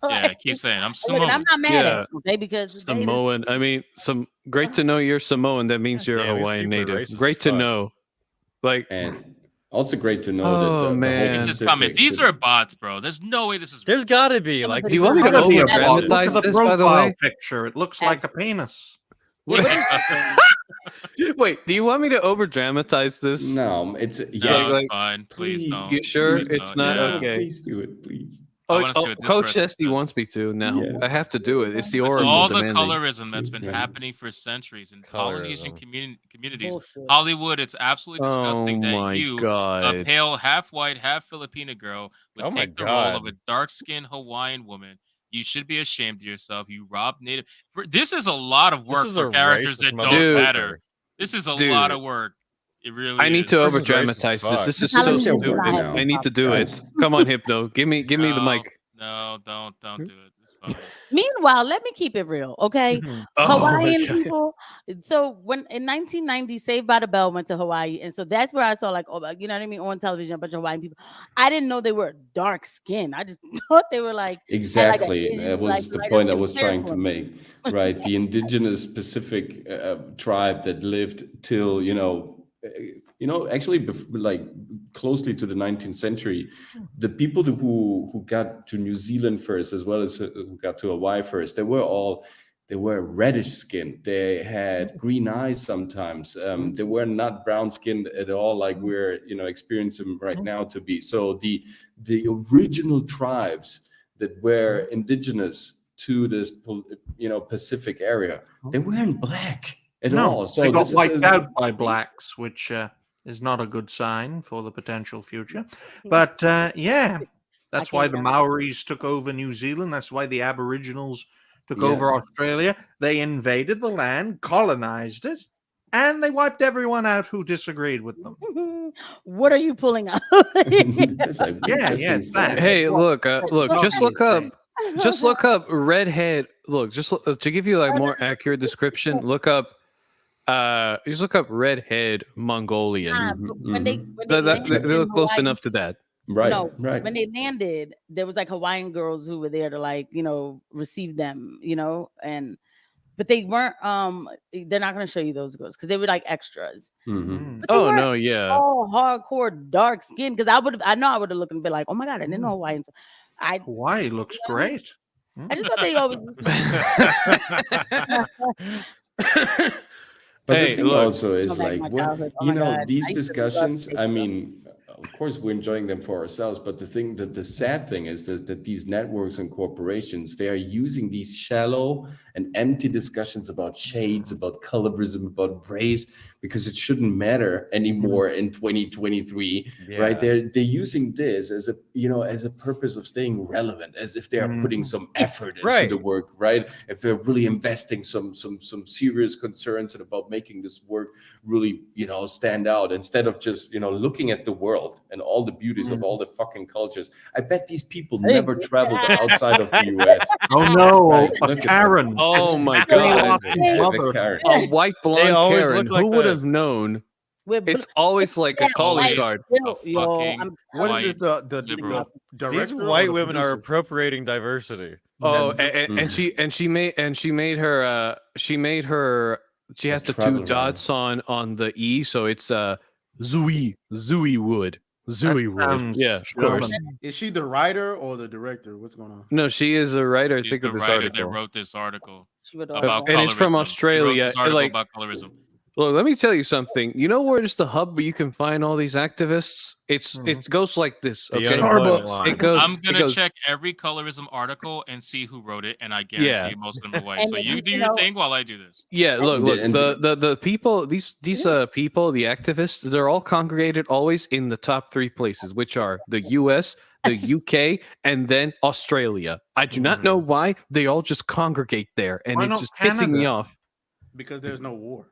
Yeah, I keep saying I'm Look, Samoan. and I'm not mad Yeah. at him, okay? Because they- Samoan. I mean, great to know you're Samoan. That means you're a Damn, these Hawaiian people are native. racist Great as to fuck. know. Like, And also great to know Oh, that the man. whole Just comment. Pacific- These are bots, bro. There's no way this is. There's got to be. Some Like, of do you want me to Gotta be a Over bot. Look over-dramatize at the this, by the profile way? picture. It looks like a penis. Yeah, what is Wait, do you want me to over dramatize this? No, it's No, yes. it's fine. Please don't. You sure Please it's don't. not Yeah. okay? Please do it, please. I Oh, want us to do it this Coach person Jesse says. wants me to now. I Yes. have to do it. It's the With Oracle all the demanding. colorism that's been Yes, happening for centuries in Polynesian communities, Bullshit. Hollywood, it's absolutely disgusting Oh that my you, a god. pale, half white, half Filipino girl, would Oh my take the role of God. a dark-skinned Hawaiian woman. You should be ashamed of yourself. You robbed Native. This is a lot of work is for a characters racist that don't Dude. matter. This is a lot of work. It really I need is. to over Person's racist as dramatize this. fuck. This is Telling so me you do stupid. not have I need to do Guys. it. Come on, Hypno. Give me the No, mic. No, don't do it. It's fine. Meanwhile, let me keep it real, okay? Oh, Hawaiian okay. people. So when in 1990, Saved by the Bell went to Hawaii, and so that's where I saw like, oh, you know what I mean, on television, a bunch of Hawaiian people. I didn't know they were dark skinned. I just thought they were like Exactly. Asian, That was like, the lighter point I skin was trying to territory. make. Right. The indigenous Pacific tribe that lived till, actually like closely to the 19th century, the people who got to New Zealand first, as well as who got to Hawaii first, they were reddish skinned. They had green eyes sometimes. They were not brown skinned at all, like we're experiencing right now to be. So the original tribes that were indigenous to this Pacific area, they weren't black at all. So they got this is wiped out by blacks, which is not a good sign for the potential future. But yeah, that's why the Maoris took over New Zealand. That's why the Aboriginals took over Australia. They invaded the land, colonized it, and they wiped everyone out who disagreed with them. What are you pulling up? It's that. Hey, look, just look up redhead. Look, to give you like more accurate description, look up just look up redhead Mongolian. When they They landed look in close Hawaii- enough to that. Right, No, right. when they landed, there was like Hawaiian girls who were there to like, receive them, but they weren't they're not going to show you those girls because they were like extras. But they Oh weren't no, yeah. all hardcore dark skin because I know I would have looked and been like, oh my god, I didn't know Hawaiians. Hawaii looks great. I just thought they always But Hey, the thing look. also is Come back, like, my childhood. Oh my God. these I used to love discussions, Facebook. I mean, of course, we're enjoying them for ourselves. But the sad thing is that these networks and corporations, they are using these shallow and empty discussions about shades, about colorism, about race, because it shouldn't matter anymore in 2023, right? They're using this as a purpose of staying relevant, as if they are putting some effort into the work, right? If they're really investing some serious concerns and about making this work really, stand out, instead of just, looking at the world and all the beauties of all the fucking cultures. I bet these people never traveled outside of the US. Oh no, Right, a look at Karen. Oh my Exactly god. mother. Karen. A white blonde always Karen. look like Who would that. have known? With It's always like a Yeah, calling always. card. fucking What is this? white The liberal. director These or white the women are producer? appropriating diversity. Oh, and she made her she has the travel two around. dots on the E, so it's Zooey Wood. Zooey Wood. sounds Yeah, of German. course. Is she the writer or the director? What's going on? No, she is a writer. I She's think the of this writer article. that wrote this article she would about and it's from colorism. He wrote Australia. this article Like, about colorism. look, let me tell you something. You know where it's the hub where you can find all these activists? It goes like this. The Okay, unemployment line. it goes. I'm it gonna goes- check every colorism article and see who wrote it, and I guarantee Yeah. you most of them are white. And So then, you do you your know- thing while I do this. Yeah, look, And- the people, these people, the activists, they're all congregated always in the top 3 places, which are the U.S., the UK, and then Australia. I do not know why they all just congregate there, and Why it's not just pissing me Canada? off. Because there's no war.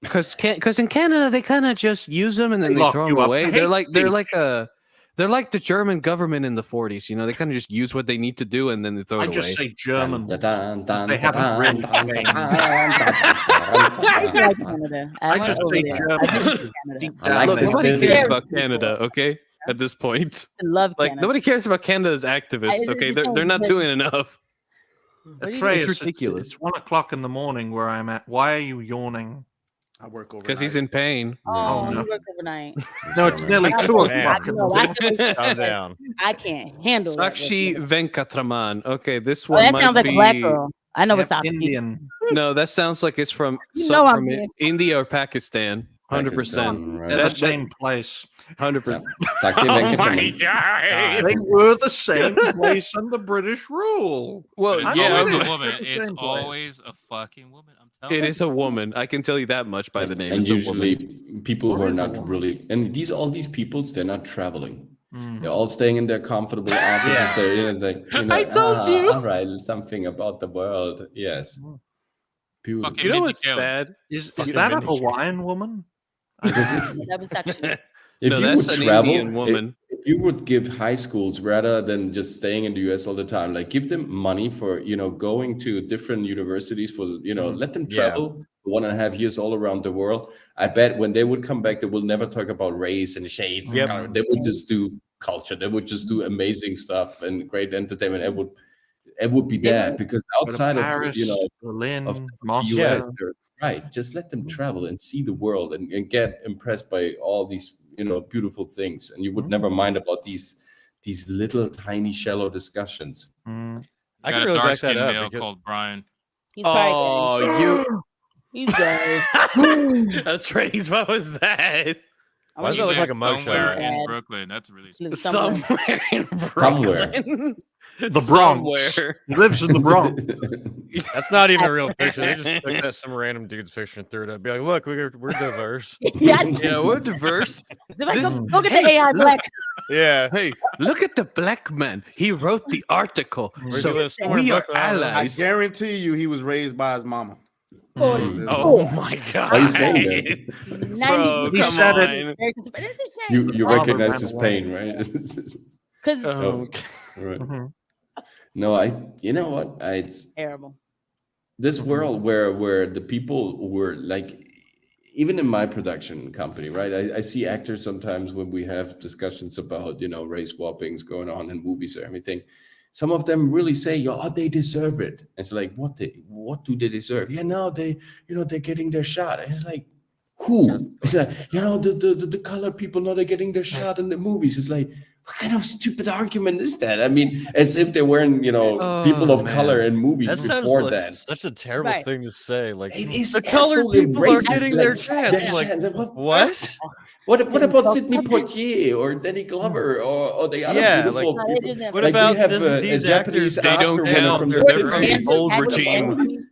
Because in Canada they kind of just use them and then They they lock throw you them up away. for They're hate like the German government in the 40s. They kind of just use what they need to do and then they throw it I away. just say German. Dun, dun, dun, They dun, haven't really dun, dun, changed. dun, I dun, like dun. Canada. I went just over say there. German. I visit Canada. Deep I like down. Look, this nobody visit. cares about Canada, okay? At this point, I love like Canada. nobody cares about Canada's activists. It's Okay, just they're not because- doing enough. Atreus, It's ridiculous. It's 1 o'clock in the morning where I'm at. Why are you yawning? I work over Because he's in pain. Oh, no. he works overnight. No, it's nearly I 2 can't- o'clock. in the no, morning. Calm down. I can't handle that. Sakshi Venkatraman. Okay, this Oh, one that might sounds like be... a black girl. I know Yep, it's Sakshi. Indian. No, that sounds like it's from You know I'm from being- India or Pakistan. 100%. Pakistan, right? They're the same place. 100%. Sakshi Oh Venkatraman. my god! They were the same place under British rule. Well, But it's yeah, always I mean, a woman. Same It's place. always a fucking woman. I'm telling it you. is a woman. I can tell you that much by the name. And It's a usually woman. people who What are is a not woman? really, and all these peoples, they're not traveling. Mhm. They're all staying in their comfortable offices. Yeah. They're I told you. All right, something about the world. Yes. Beautiful. Fucking You know Mindy what's Kaling. sad? Is Fucking that a Mindy Kaling. Hawaiian woman? Because That was actually if No, you that's would an travel, Indian woman. if you would give high schools rather than just staying in the US all the time, like give them money for, going to different universities for, let them Yeah. travel 1.5 years all around the world. I bet when they would come back, they will never talk about race and shades. and Yep. color. They would just do culture. They would just do amazing stuff and great entertainment. It would be there because Go to outside of, Paris, Berlin, of the Moscow. US, right. Just let them travel and see the world and get impressed by all these, beautiful things. And you would never mind about these little tiny shallow discussions. Mm. I Got can a really dark back that skinned up male because called Brian. he's probably Oh, you. gay. He's gay. That's right. What was that? I Why mean, does that look He like a lives somewhere mugshot? in Bad. Brooklyn. That's really he lives somewhere. Somewhere in Somewhere. Brooklyn. The Bronx. Somewhere. He lives in the Bronx. That's not even a real picture. They just took that some random dude's picture and threw it up. Be like, look, we're diverse. Yeah, Yeah, we're diverse. they're like, This- go get Hey, the AI look. black. Yeah. Hey, look at the black man. He wrote the article. Where So he lives somewhere in we are Brooklyn, I don't know. I allies. guarantee you, he was raised by his mama. Mm. Oh my god. Why are you saying that? Bro, He come said on. it. It's a shame. You Father recognize ran his away. pain, right? Because Oh, Right. Mhm. No, you know what? It's terrible. this world where the people were like, even in my production company, right? I see actors sometimes when we have discussions about race swappings going on in movies or everything. Some of them really say, "Oh, they deserve it." It's like, what do they deserve? Yeah, no, they're getting their shot. And it's like, who? It's like, the colored people, no, they're getting their shot in the movies. It's like, what kind of stupid argument is that? I mean, as if there weren't, people of man. color in movies That sounds before like that. such a terrible Right. thing to say. Like, It is the colored absolutely people are racist, getting like, their chance. their Like, chance. what? What about Sidney Poitier or Danny Glover or the other Yeah, beautiful like- people? What Like about we have these a Japanese actors? They don't Oscar winner count. from the They're from the 50s. old Hattie regime.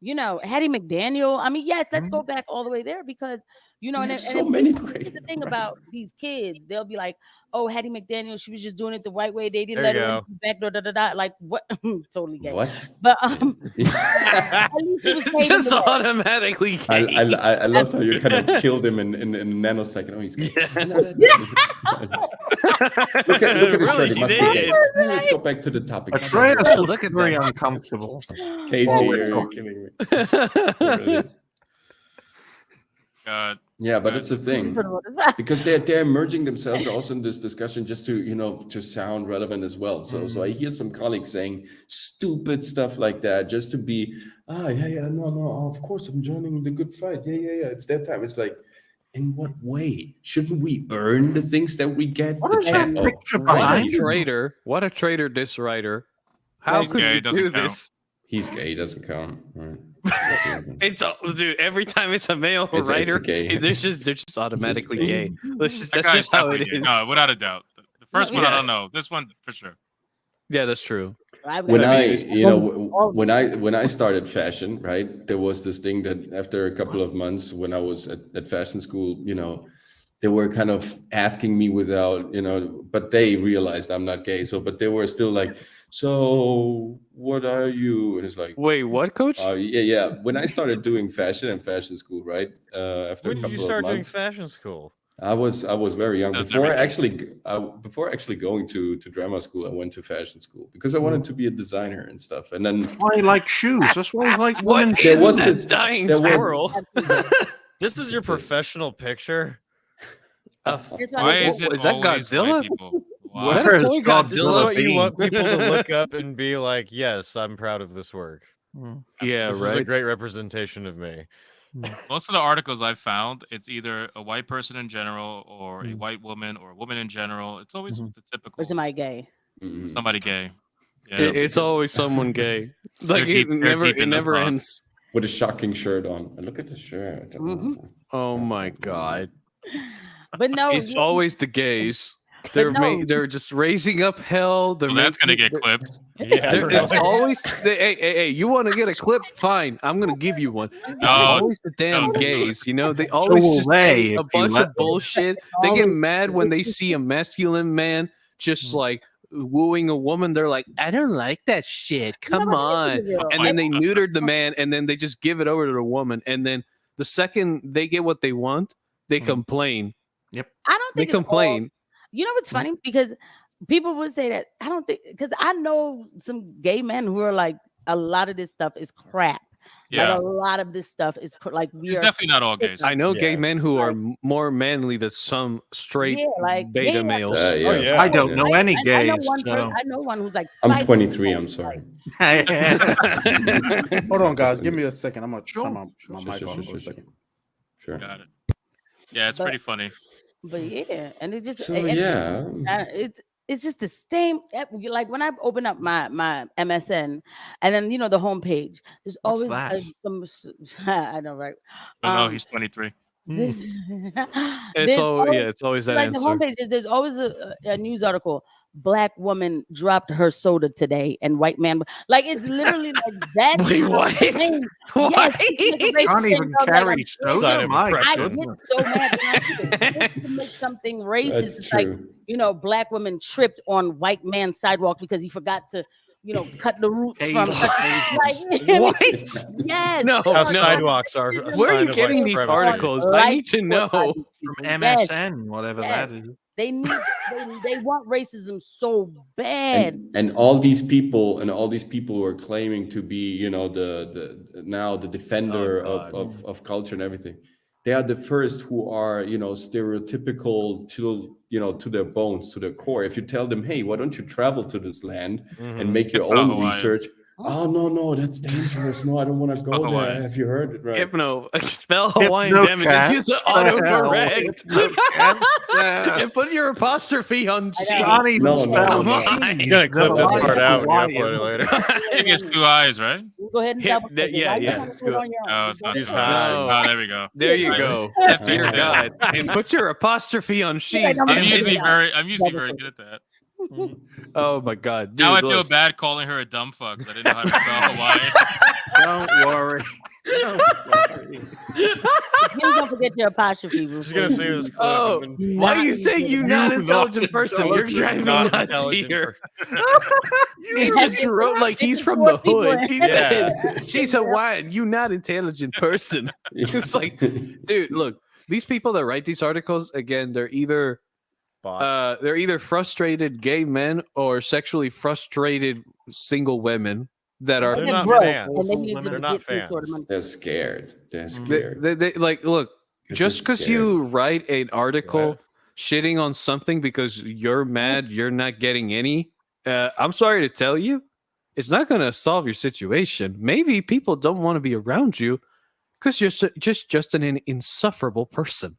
McDaniel, Hattie McDaniel. I mean, yes, let's go back all the way there because and There's and so and many here's great. the thing about these kids, they'll be like, "Oh, Hattie McDaniel, she was just doing it the right way. They didn't There let you her in back door, da da da." Like what? Totally gay. What? But at least she was It's paving just the way. automatically I gay. loved how you kind of killed him in a nanosecond. Oh, he's gay. Look at his Really, shirt. He she must be did. gay. Let's go back to the topic. Atreus Oh, looked look at very that. uncomfortable. Casey, Oh, we're you're talking. kidding me. Really. God. Yeah, but it's a thing. Because they're merging themselves also in this discussion just to to sound relevant as well. So I hear some colleagues saying stupid stuff like that just to be no, of course I'm joining the good fight. Yeah, it's that time. It's like, in what way? Shouldn't we earn the things that we get? What The is that chat- picture What a behind you? traitor. What a traitor, this writer. How He's could gay, you doesn't do count. this? He's gay, doesn't count. Right. It's dude. Every time it's a male It's a writer, gay. they're just automatically gay. gay. That's That just guy is how it definitely gay. is. No, without a doubt. The first one, Yeah. I don't know. This one, for sure. Yeah, that's true. When But when I started fashion, right, there was this thing that after a couple of months when I was at fashion school, they were kind of asking me without, but they realized I'm not gay. So, but they were still like, so what are you? And it's like, Wait, what, coach? yeah. When I started doing fashion and fashion school, right, after When a did you couple start of doing months, fashion school? I was very young. Does Before everything. actually going to drama school, I went to fashion school because I wanted to be a designer and stuff. And then Why he likes shoes? That's why he like What women's There is shoes. was that this- dying there was- squirrel? This is your professional picture. Why is it Is that always Godzilla? white people? Why? What? Where is Toy Godzilla This is Godzilla what you being? want people to look up and be like, yes, I'm proud of this work. Yeah, This is a right. great representation of me. Most of the articles I've found, it's either a white person in general or a white woman or a woman in general. It's always the typical Or somebody gay. Mhm. somebody gay. Yeah. It's always someone gay. Like deep- they're never, deep it in this never sauce. ends. With a shocking shirt on. And look at the shirt. Mhm. Oh my god! But no, It's always the gays. no. They're just raising up hell. They're Well, that's gonna making- get they're- clipped. Yeah, It's really. always hey, you want to get a clip? Fine, I'm gonna give you one. It's No, always the damn no. gays, you know. They always will just they say if a you bunch let of them. bullshit. They get Always- mad when they see a masculine man just like wooing a woman. They're like, I don't like that shit. Come on. And then they neutered the man, and then they just give it over to the woman. And then the second they get what they want, they complain. I don't They think it's all- complain. You know what's funny? Because people would say that I don't think because I know some gay men who are like a lot of this stuff is crap. Yeah. Like a lot of this stuff is like we It's are definitely not all gays. I know gay Yeah. men who are more manly than some straight like beta yeah. males. Yeah. Oh, yeah. I don't know any I know gays. one. So. I know one who's like. I'm fighting 23. like- I'm sorry. Hold on, guys. Give me a second. I'm gonna turn my Sure, mic sure, off sure, for a sure, sure. second. Sure. Got it. Yeah, it's But- pretty funny. But yeah, and it just So and- yeah. it's just the same. Like when I open up my MSN, and then the homepage. There's What's always that? some. I know, right? But no, Um, he's 23. This, It's there's it's always that like answer. the homepage. There's always a news article. Black woman dropped her soda today, and white man. Like it's literally like that. Wait, what? Insane. Why? Yes, it's like Can't even saying, carry Sign soda. of My I oppression. get goodness. so mad when I see it. Just to make something racist. That's It's like true. black woman tripped on white man's sidewalk because he forgot to, cut the roots from. Asian. What? Yes. No, How no. sidewalks are. a Where are sign you of getting white these supremacy. articles? I need to know. From Yes. MSN, whatever Yes. that is. They need. They want racism so bad. And all these people who are claiming to be, the now the defender Oh, God. of culture and everything, they are the first who are, stereotypical to their bones, to their core. If you tell them, hey, why don't you travel to this land and make your own Hawaii. research? Oh no, that's dangerous. No, I don't want to go there. Hawaii. Have you heard it right? Hypno, spell Hawaiian Hypno damage. Just use the cats. What the hell? autocorrect. Hypno cats? Yeah. And put your apostrophe on G. Can't even No, spell no. cheese. He's gonna clip this Never part mind out when Hawaiian. you upload it later. I think it's 2 eyes, right? You go ahead and Hip- double that- click it. yeah, Why you yeah, trying to it's do it good. on your own? Oh, it's not He's 2 high. eyes. Oh, there we go. There you go. Yeah. Dear God. And put your apostrophe on she's. I'm I'm damn it. usually Yeah. very good at that. Oh my God. Dude, Now I feel look. bad calling her a dumb fuck 'cause I didn't know how to spell Hawaiian. Don't worry. Don't worry. Please don't forget your apostrophe. Just gonna say this clip. Oh, and then- why you say you not intelligent person? You're intelligent. driving me Not nuts intelligent here. person. He just wrote like he's from the hood. He Yeah. said, she's Hawaiian. You not intelligent person. It's like, dude, look, these people that write these articles, again, they're either Bots. frustrated gay men or sexually frustrated single women that are They're They're not broke, fans. and they need to They're get not some sort of fans. money. They're scared. They're they, scared. they like look They're just because scared. you write an article shitting on something because you're mad you're not getting any I'm sorry to tell you it's not going to solve your situation. Maybe people don't want to be around you because you're just an insufferable person.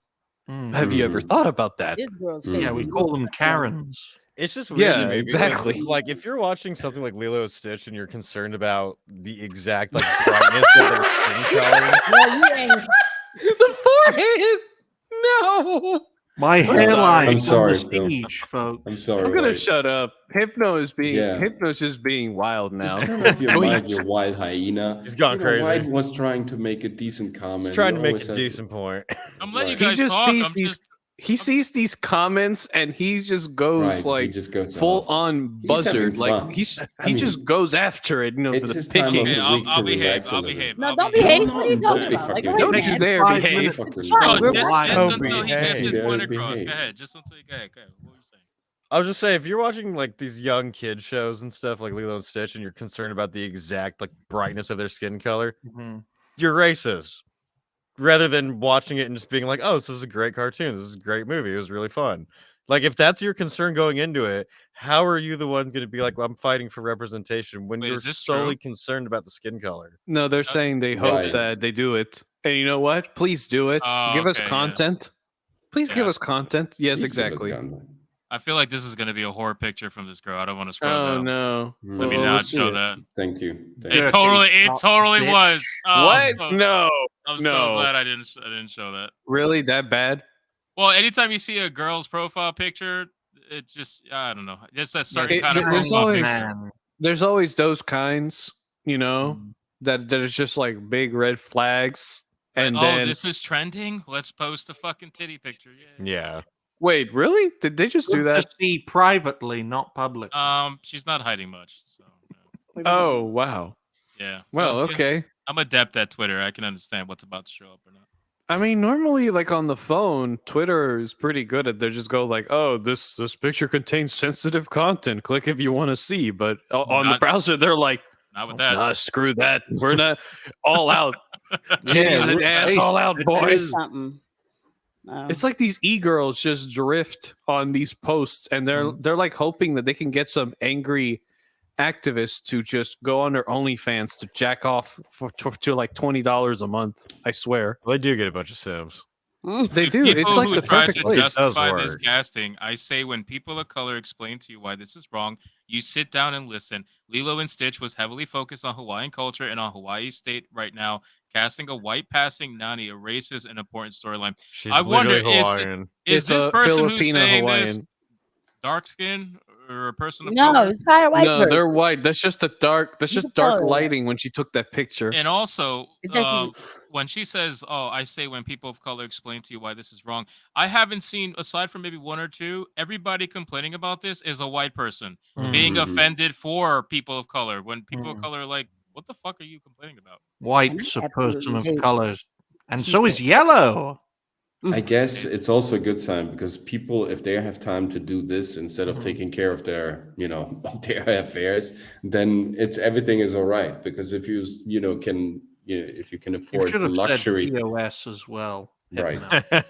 Have you ever thought about that? This girl's Yeah, face Yeah, we is call them Karens. It's just weird to Yeah, me because, exactly. Like if you're watching something like Lilo Stitch and you're concerned about the exact like brightness of their skin color, No, you ain't. The forehead. No. My sorry. hairline I'm is sorry, on the Phil. stage, folks. I'm sorry. I'm gonna White. shut up. Hypno's Yeah. just being wild now. Just turn off your mic, Tweets. you wild hyena. he's gone crazy. White was trying to make a decent comment. He's trying You to make always a have to- decent point. I'm letting Right. you He guys just talk. sees I'm these. just He sees these comments and he just goes Right, like he just goes full off. on He's buzzard. having Like fun. he I he mean, just goes after it. You know, for it's the his time of picking. the okay. week I'll to behave. relax a I'll little behave. bit. No, I'll don't behave. behave. What are you Don't talking be about? Like, fucking- go Don't ahead. you dare 5 behave. minutes. Fucking Bro, No, we're just lying. until he Behave. gets his You point gotta across. Go behave. ahead. Just until you go ahead. What were you saying? I was just saying, if you're watching like these young kid shows and stuff like Lilo and Stitch, and you're concerned about the exact like brightness of their skin color, Mhm. you're racist. Rather than watching it and just being like, "Oh, this is a great cartoon. This is a great movie. It was really fun." Like, if that's your concern going into it, how are you the one going to be like, well, "I'm fighting for representation" when Wait, you're is this solely true? concerned about the skin color? No, they're saying they hope Right. that they do it. And you know what? Please do it. Oh, Give us okay, yeah. content. Please give Yeah. us content. Yes, Please give us exactly. content. I feel like this is gonna be a horror picture from this girl. I don't want to scroll Oh down. no. Let me Well, not let's see show it. that. Thank you. Thank It you. totally bitch. was. Oh, What? No. I'm No. so glad I didn't show that. Really? That bad? Well, anytime you see a girl's profile picture, it just I don't know. Just a certain kind of there's profile always picture. there's always those kinds, you know, Mm. that is just like big red flags. And oh, then this is trending. Let's post a fucking titty picture. Yeah. wait, really? Did they just do Good that? to see privately, not public. She's not hiding much. So no. Oh wow. Yeah. Well, So, yeah, okay. I'm adept at Twitter. I can understand what's about to show up or not. I mean, normally, like on the phone, Twitter is pretty good at. They just go like, "Oh, this picture contains sensitive content. Click if you want to see." But on the Not- browser, they're like, Not with that. "Nah, screw that. We're not all out. Yeah, Titties and we're ass based- all out, it boys." is. Something. It's like these e-girls just drift on these posts, and they're like hoping that they can get some angry activists to just go on their OnlyFans to jack off to like $20 a month. I swear Well, they do get a bunch of sims. they do. People It's like who the try perfect to place. justify this work. casting, I say when people of color explain to you why this is wrong, you sit down and listen. Lilo and Stitch was heavily focused on Hawaiian culture and on Hawaii state right now. Casting a white passing Nani, a racist and important storyline. She's I wonder, literally Hawaiian. is It's this a person who's Filipino saying Hawaiian. this dark skin or a person of No, color? it's probably a white No, person. they're white. That's just a dark. That's You just can dark tell it. lighting when she took that picture. And also, It doesn't- when she says, "Oh, I say when people of color explain to you why this is wrong," I haven't seen, aside from maybe one or two, everybody complaining about this is a white person being Mhm. offended for people of color. When people of Mm. color are like, "What the fuck are you complaining about?" White's a person absolutely of hate colors, and so is yellow. I guess it's also a good sign because people, if they have time to do this instead of taking care of their, of their affairs, then everything is all right. Because if you, if you can You afford should the have luxury, said POS as well. Right.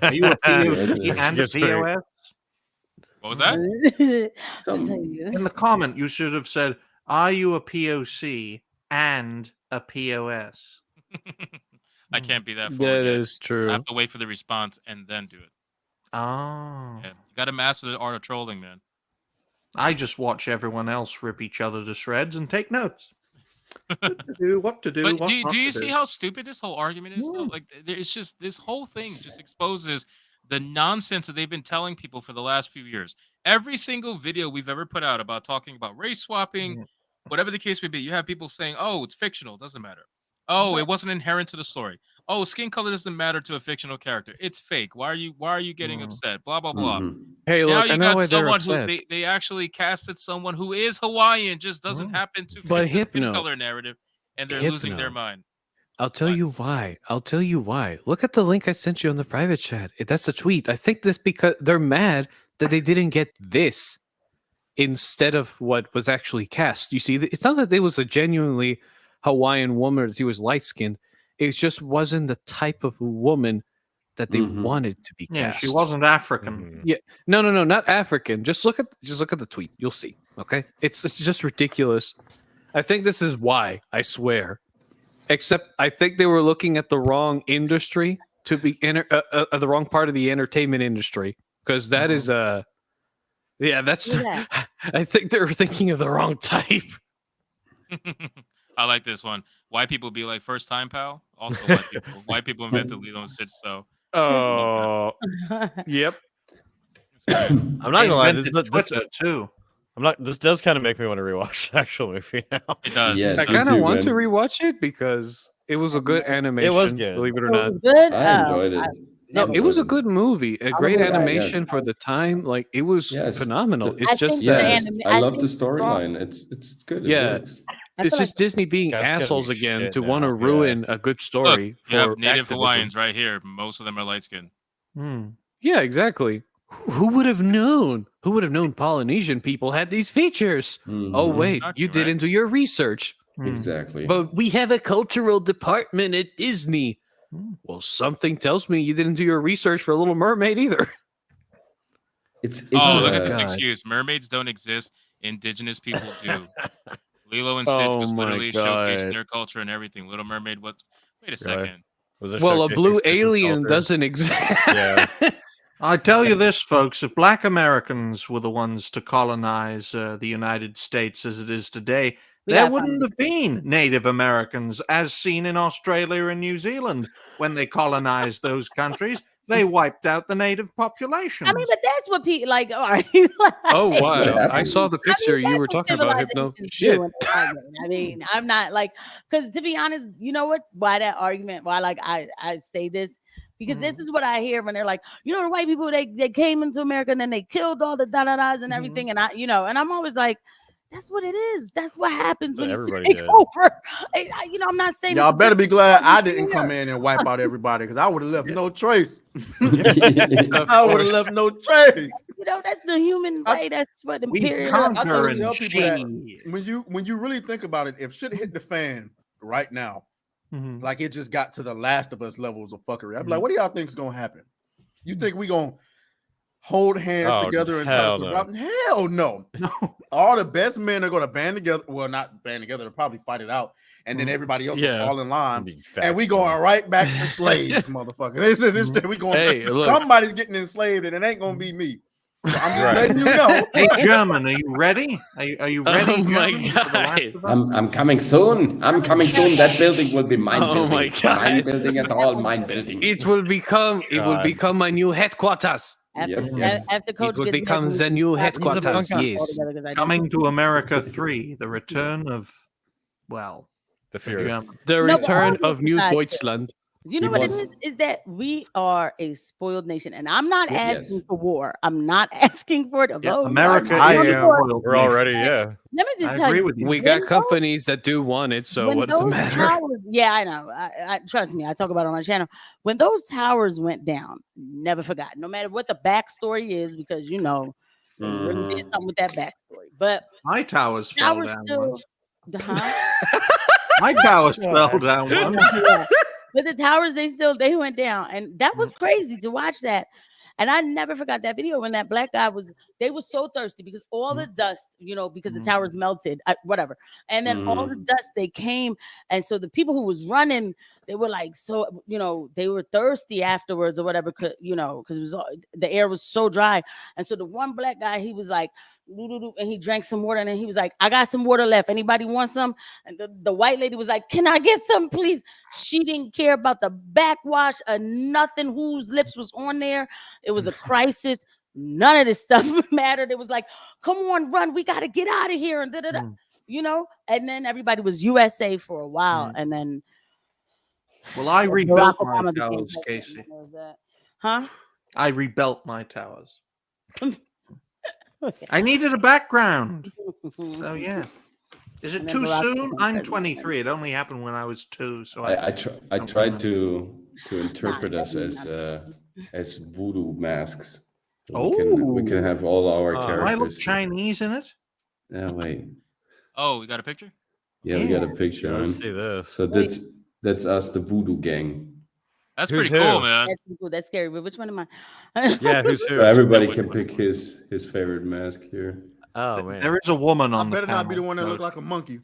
Are you a POC Yeah, and a excuse me. POS? What was that? Some- In the comment, you should have said, "Are you a POC and a POS?" I can't be that That forward yet. is true. I have to wait for the response and then do it. Oh, Yeah. You got to master the art of trolling, man. I just watch everyone else rip each other to shreds and take notes. What to do, But what do not you to see do. how stupid this whole argument is? Though? Like, it's just this whole thing just exposes the nonsense that they've been telling people for the last few years. Every single video we've ever put out about talking about race swapping, whatever the case may be, you have people saying, "Oh, it's fictional, doesn't matter. Oh, it wasn't inherent to the story. Oh, skin color doesn't matter to a fictional character. It's fake. Why are you getting upset? Blah blah blah." Mhm. Hey, Now look, I you know got why they're someone who upset. they actually casted someone who is Hawaiian, just doesn't happen to But fit the skin Hypno- color narrative, and they're losing their Hypno. mind. I'll tell What? you why. I'll tell you why. Look at the link I sent you on the private chat. That's a tweet. I think this because they're mad that they didn't get this instead of what was actually cast. You see, it's not that there was a genuinely Hawaiian woman that he was light skinned. It just wasn't the type of woman that they Mhm. wanted to be cast. Yeah, she wasn't African. Mhm. No, not African. Just look at the tweet. You'll see. Okay, it's just ridiculous. I think this is why. I swear. Except I think they were looking at the wrong industry to be the wrong part of the entertainment industry because that is yeah, that's. Yeah. I think they were thinking of the wrong type. I like this one. White people be like first time pal. Also white people. White people invented Lilo and Stitch. So Oh, yep. I'm not gonna lie. This, Twitter too. This does kind of make me want to rewatch the actual movie now. it does. Yeah, it I does. kind of too, want to man. rewatch it because it was a good animation. It was good. Believe it or It not. was good. I enjoyed it. No, never it was a enjoyed good movie. A great right, animation yes. for the time. Like it was Yes. phenomenal. The- It's I just think the that Yes, anime- I I love the think it's wrong. storyline. It's good. It Yeah. works. I it's feel just Disney being That's gonna be assholes again shit to want to now, yeah. ruin a good Look, story you have for native activism. Hawaiians right here. Most of them are light skinned. Hmm. Yeah, exactly. Who would have known? Who would have known Polynesian people had these features? Oh Mhm. wait, Exactly, you right? didn't do your research. Exactly. But we have a cultural department at Disney. Well, something tells me you didn't do your research for Little Mermaid either. it's Oh, look at this God. excuse. Mermaids don't exist. Indigenous people do. Lilo and Stitch Oh was my literally showcasing God. their culture and everything. Little Mermaid was. Wait a Really? second. Was it Well, a showcasing blue Stitch's alien culture? doesn't exist. Yeah. I tell you this, folks, if black Americans were the ones to colonize the United States as it is today, there wouldn't have been Native Americans as seen in Australia and New Zealand when they colonized those countries. They wiped out the native populations. I mean, but that's what people like. All right. Oh That's what wow! I happened. saw the picture you that's were what talking about. Hypno. civilizations Shit. do in the argument. I mean, I'm not like, because to be honest, you know what? Why that argument? Why like I say this? Because this is what I hear when they're like, you know, the white people they came into America and then they killed all the da-da-das and everything, and and I'm always like, that's what it is. That's what happens when you take over. I'm not saying y'all better be glad I didn't come in and wipe out everybody because I would have left no trace. I would have left no trace. That's the human way. That's what imperial. I try to tell people that when you really think about it, if shit hit the fan right now, like it just got to the Last of Us levels of fuckery, I'd be like, what do y'all think is gonna happen? You think we gonna hold hands together and try to survive? Hell no. All the best men are gonna band together. Well, not band together, they'll probably fight it out, and then everybody else will fall in line, and we going right back to slaves, motherfucker. We going. Somebody's getting enslaved, and it ain't gonna be me. So I'm just letting you know. Hey, German, are you ready? Are you ready? Oh my German, god! I'm coming soon. I'm coming soon. That building will be mine. Oh building. my god! Mine building at all. Mine building. It will become my new headquarters. After Coach it will become the new headquarters. Yes. Coming to America 3, the return of, well, the return of New Deutschland. You know what it is? Is that we are a spoiled nation, and I'm not asking for war. I'm not asking for it. America, we're already, Let me just tell you, we got companies that do want it, so what does it matter? I know. I trust me. I talk about it on my channel. When those towers went down, never forgot. No matter what the backstory is, because they really did something with that backstory. But my towers fell down once. My towers fell down once. But the towers, they went down, and that was crazy to watch that. And I never forgot that video when that black guy they were so thirsty because all the dust, because the towers melted, whatever. And then all the dust, they came. And so the people who was running, they were like, they were thirsty afterwards or whatever, because it was the air was so dry. And so the one black guy, he was like, and he drank some water, and then he was like, I got some water left. Anybody want some? And the white lady was like, can I get some, please? She didn't care about the backwash or nothing, whose lips was on there. It was a crisis. None of this stuff mattered. It was like, come on, run. We got to get out of here. And and then everybody was USA for a while. And then. Well, I rebuilt my towers, Casey. I rebuilt my towers. I needed a background. So yeah. Is it too soon? I'm 23. It only happened when I was 2. So I tried to interpret us as voodoo masks. We can have all our characters. I look Chinese in it? Yeah, wait. Oh, we got a picture? Yeah, we got a picture. Let's see this. So that's us, the voodoo gang. That's pretty cool, man. That's cool. That's scary. But which one am I? Yeah, who's who? So everybody can pick his favorite mask here. Oh man, there is a woman on. I better not be the one that look like a monkey.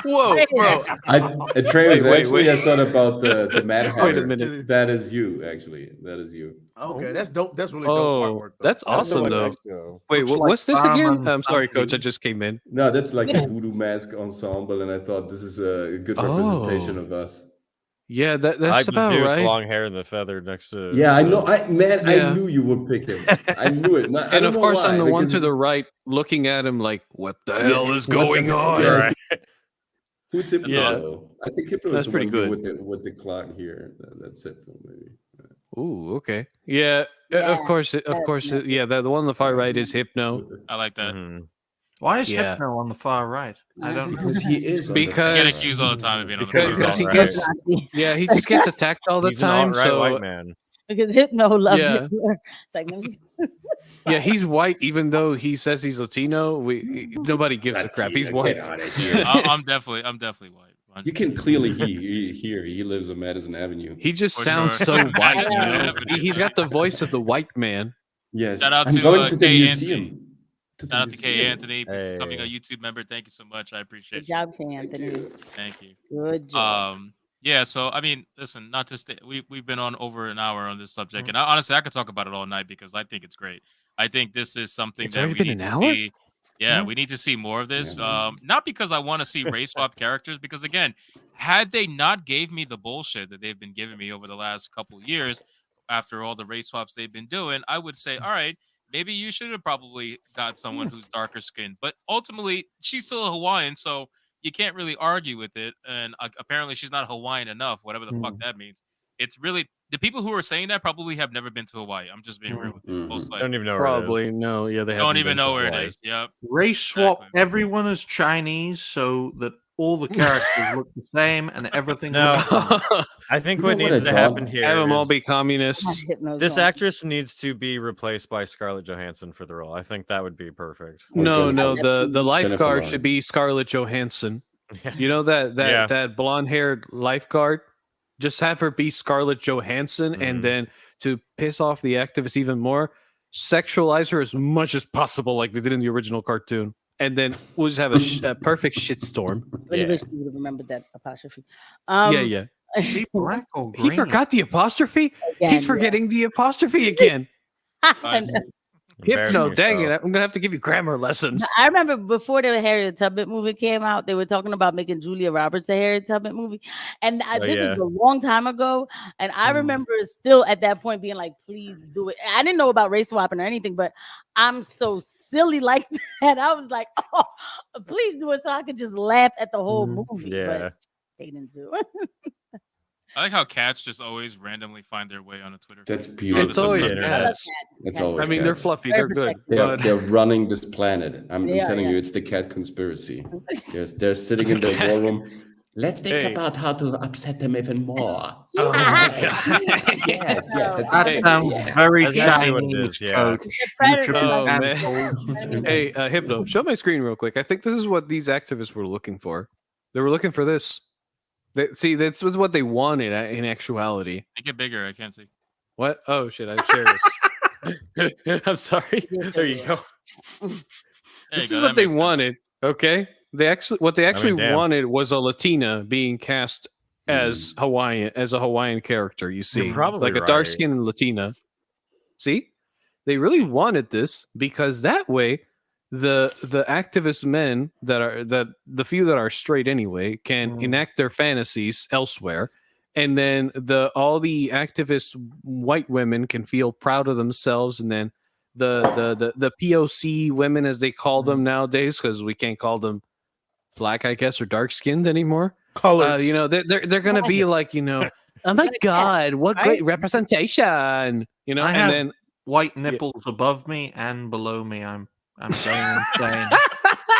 Whoa, bro! I thought about the madhouse. That is you, actually. That is you. Okay, that's dope. That's really dope artwork. That's awesome, though. Wait, what's this again? I'm sorry, Coach. I just came in. No, that's like a voodoo mask ensemble, and I thought this is a good representation of us. Yeah, that's about right. Long hair and the feather next to. Yeah, I know. I knew you would pick him. I knew it. And of course, I'm the one to the right, looking at him like, "What the hell is going on?" Right. Who's Hypnosis? Yeah. I think Hypnosis That's pretty good with the clock here. That's it, maybe. Ooh, okay. Yeah, of course. Yeah, the one on the far right is Hypno. I like that. Why is Hypno on the far right? I don't know. Because he is. Because I get accused all the time of being on the far right. he gets. Yeah, he just gets attacked all the time. He's an white man. Because Hypno loves Hitler. It's like, yeah, he's white, even though he says he's Latino. Nobody gives a crap. He's white. I'm definitely white. You can clearly hear he lives on Madison Avenue. He just sounds so white. He's got the voice of the white man. Yes. Shout out I'm to going to the K. museum. Anthony. Shout out to K. Anthony becoming a YouTube member. Thank you so much. I appreciate Good job, K. Anthony. Thank you. Good job. Yeah, so I mean, listen, not to stay. We've been on over an hour on this subject, Mhm. and honestly, I could talk about it all night because I think it's great. I think this is something It's that already we been need an to hour? see. Yeah, Yeah. we need to see more of this. Yeah. Not because I want to see race swapped characters, because again, had they not gave me the bullshit that they've been giving me over the last couple years, after all the race swaps they've been doing, I would say, all right, maybe you should have probably got someone who's darker skinned. But ultimately, she's still a Hawaiian, so you can't really argue with it. And apparently, she's not Hawaiian enough, whatever the fuck Mm. that means. It's really the people who are saying that probably have never been to Hawaii. I'm just being real Mhm. with you. Most Mhm. likely, Don't even know where it is. Probably no. Yeah, they don't haven't even been to know where it Hawaii. is. Yep. Race swap Exactly. everyone as Chinese so that all the characters look the same and everything. No. looks fine. I think You know what what needs I to happen thought? here Have them all is be communists. this actress needs to be replaced by Scarlett Johansson for the role. I think that would be perfect. Or No, Jennifer- no. The Jennifer lifeguard should Lawrence. be Scarlett Johansson. You know that Yeah. that blonde haired lifeguard. Just have her be Scarlett Johansson, Mhm. and then to piss off the activists even more, sexualize her as much as possible, like they did in the original cartoon, and then we'll just have a perfect shitstorm. Really Yeah. wish you would have remembered that apostrophe. Yeah. Is she black or green? He forgot the apostrophe. Again, He's yeah. forgetting the apostrophe again. Nice. Hypno, Embarrassing dang it! yourself. I'm gonna have to give you grammar lessons. I remember before the Harriet Tubman movie came out, they were talking about making Julia Roberts a Harriet Tubman movie, and this yeah. is a long time ago. And I Mm. remember still at that point being like, "Please do it." I didn't know about race swapping or anything, but I'm so silly like that. I was like, "Oh, please do it," so I could just laugh at the whole Mm. movie. Yeah. But they didn't do it. I like how cats just always randomly find their way on a Twitter. That's feed. beautiful. It's always internet. I love cats. cats. It's Cats always I mean, they're cats. fluffy. Very They're good. They're, But they're running this planet. I'm They are, telling yeah. you, it's the cat conspiracy. They're sitting in their war room. Let's think Hey. about how to upset them even more. oh my god. Yes, that's That exactly sounds yeah. very That's exactly what it Chinese, is, yeah. Coach. It's a You predator, should be Oh, man. cancelled. Hey, Hypno, show my screen real quick. I think this is what these activists were looking for. They were looking for this. See, this was what they wanted in actuality. Make it bigger. I can't see. What? Oh shit! I shared this. I'm sorry. There you go. There This you is go, what that they makes sense. wanted. Okay, what they actually damn. wanted was a Latina being cast as a Hawaiian character. You see, probably like a dark right. skinned Latina. See, they really wanted this because that way, the activist men that the few that are straight anyway can Mm. enact their fantasies elsewhere, and then all the activist white women can feel proud of themselves, and then the POC women, as they call them nowadays, because we can't call them black, I guess, or dark skinned anymore. Colors. You know, they're gonna be like, you know, oh my god, what right? great representation, you know, I and have then white nipples above me and below me. I'm going insane.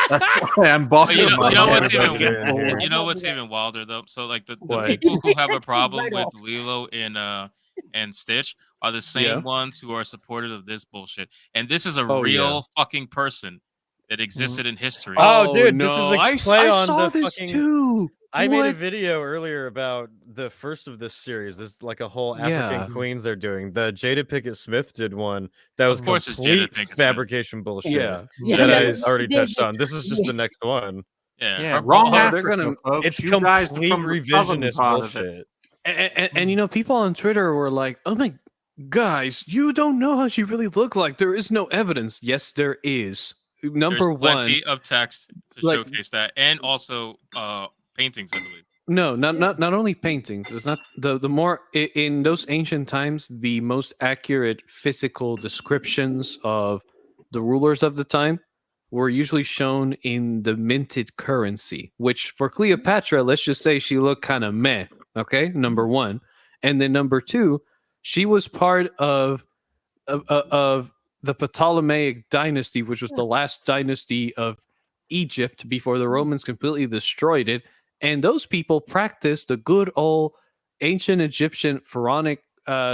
That's why I'm But bothering you know what's everybody even in here. you know what's even wilder though. So like the What? people who have a problem Right with off. Lilo and Stitch are the same Yeah. ones who are supportive of this bullshit. And this is a Oh, real fucking person that existed in history. Oh, dude, this no, is a play I on saw the this fucking- too. I made a What? video earlier about the first of this series. This is like a whole Yeah. African queens they're doing. The Jada Pinkett Smith did one that was Of course it's Jada complete Pinkett Smith. fabrication bullshit. Yeah, that that I is- already Did- touched on. This is just the next one. Yeah, Yeah, her- wrong her- they're Africa, gonna- folks. It's You guys are complete from the southern revisionist part of it. bullshit. And you know, people on Twitter were like, "Oh my guys, you don't know how she really looked like. There is no evidence." Yes, there is. Number there's one, plenty of text to like- showcase that, and also paintings, I believe. no, not only paintings. It's not the more in those ancient times, the most accurate physical descriptions of the rulers of the time were usually shown in the minted currency, which for Cleopatra, let's just say she looked kind of meh. Okay, number one, and then number two, she was part of the Ptolemaic dynasty, which was the last dynasty of Egypt before the Romans completely destroyed it. And those people practiced the good old ancient Egyptian pharaonic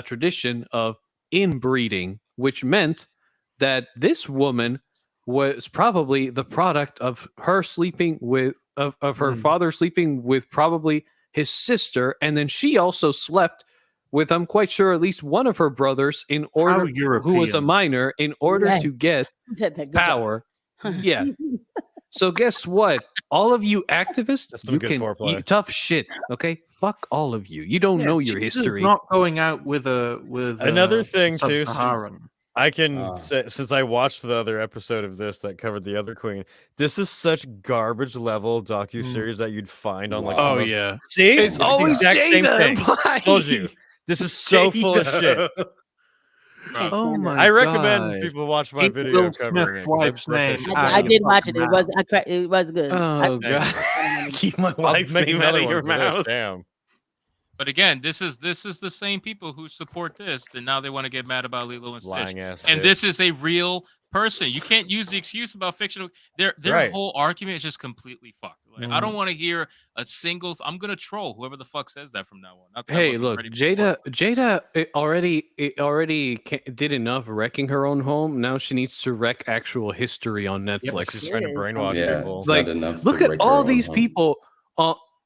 tradition of inbreeding, which meant that this woman was probably the product of her sleeping with of her father sleeping with probably his sister, and then she also slept with, I'm quite sure, at least one of her brothers in order who was a European. minor in order Right. to get Said that. Good job. power. Yeah. So guess what? All of you activists, That's some you good can foreplay. tough shit. Okay, fuck all of you. You don't know your Cheetah's history. not going out with Another thing, a too, since Sub-Saharan. I can say, since I watched the other episode of this that covered the other queen, this is such garbage level docu-series that you'd find on like Wow. Oh the most- yeah, See, it's the always exact same Jada. thing. Why? Told you. This is so full of shit. Bro, Oh my I recommend God. people watch my Keep video Will covering it. Smith's 'cause I wife's broke that name shit out down. I of did watch it. fucking It was good. Oh Thank God, keep my I'll wife's make name out another of one your for this, mouth. damn. but again, this is the same people who support this, and now they want to get mad about Lilo and Stitch. Lying ass. And bitch. this is a real person. You can't use the excuse about fictional. Their Right. whole argument is just completely fucked. Like, I don't want to hear a single. I'm gonna troll whoever the fuck says that from now on. Not that I Hey, wasn't look, ready before. Jada it already did enough wrecking her own home. Now she needs to wreck actual history on Yep, Netflix. she's trying to brainwash Yeah, people. it's Like, not enough. Look to at wreck all her these own home. people.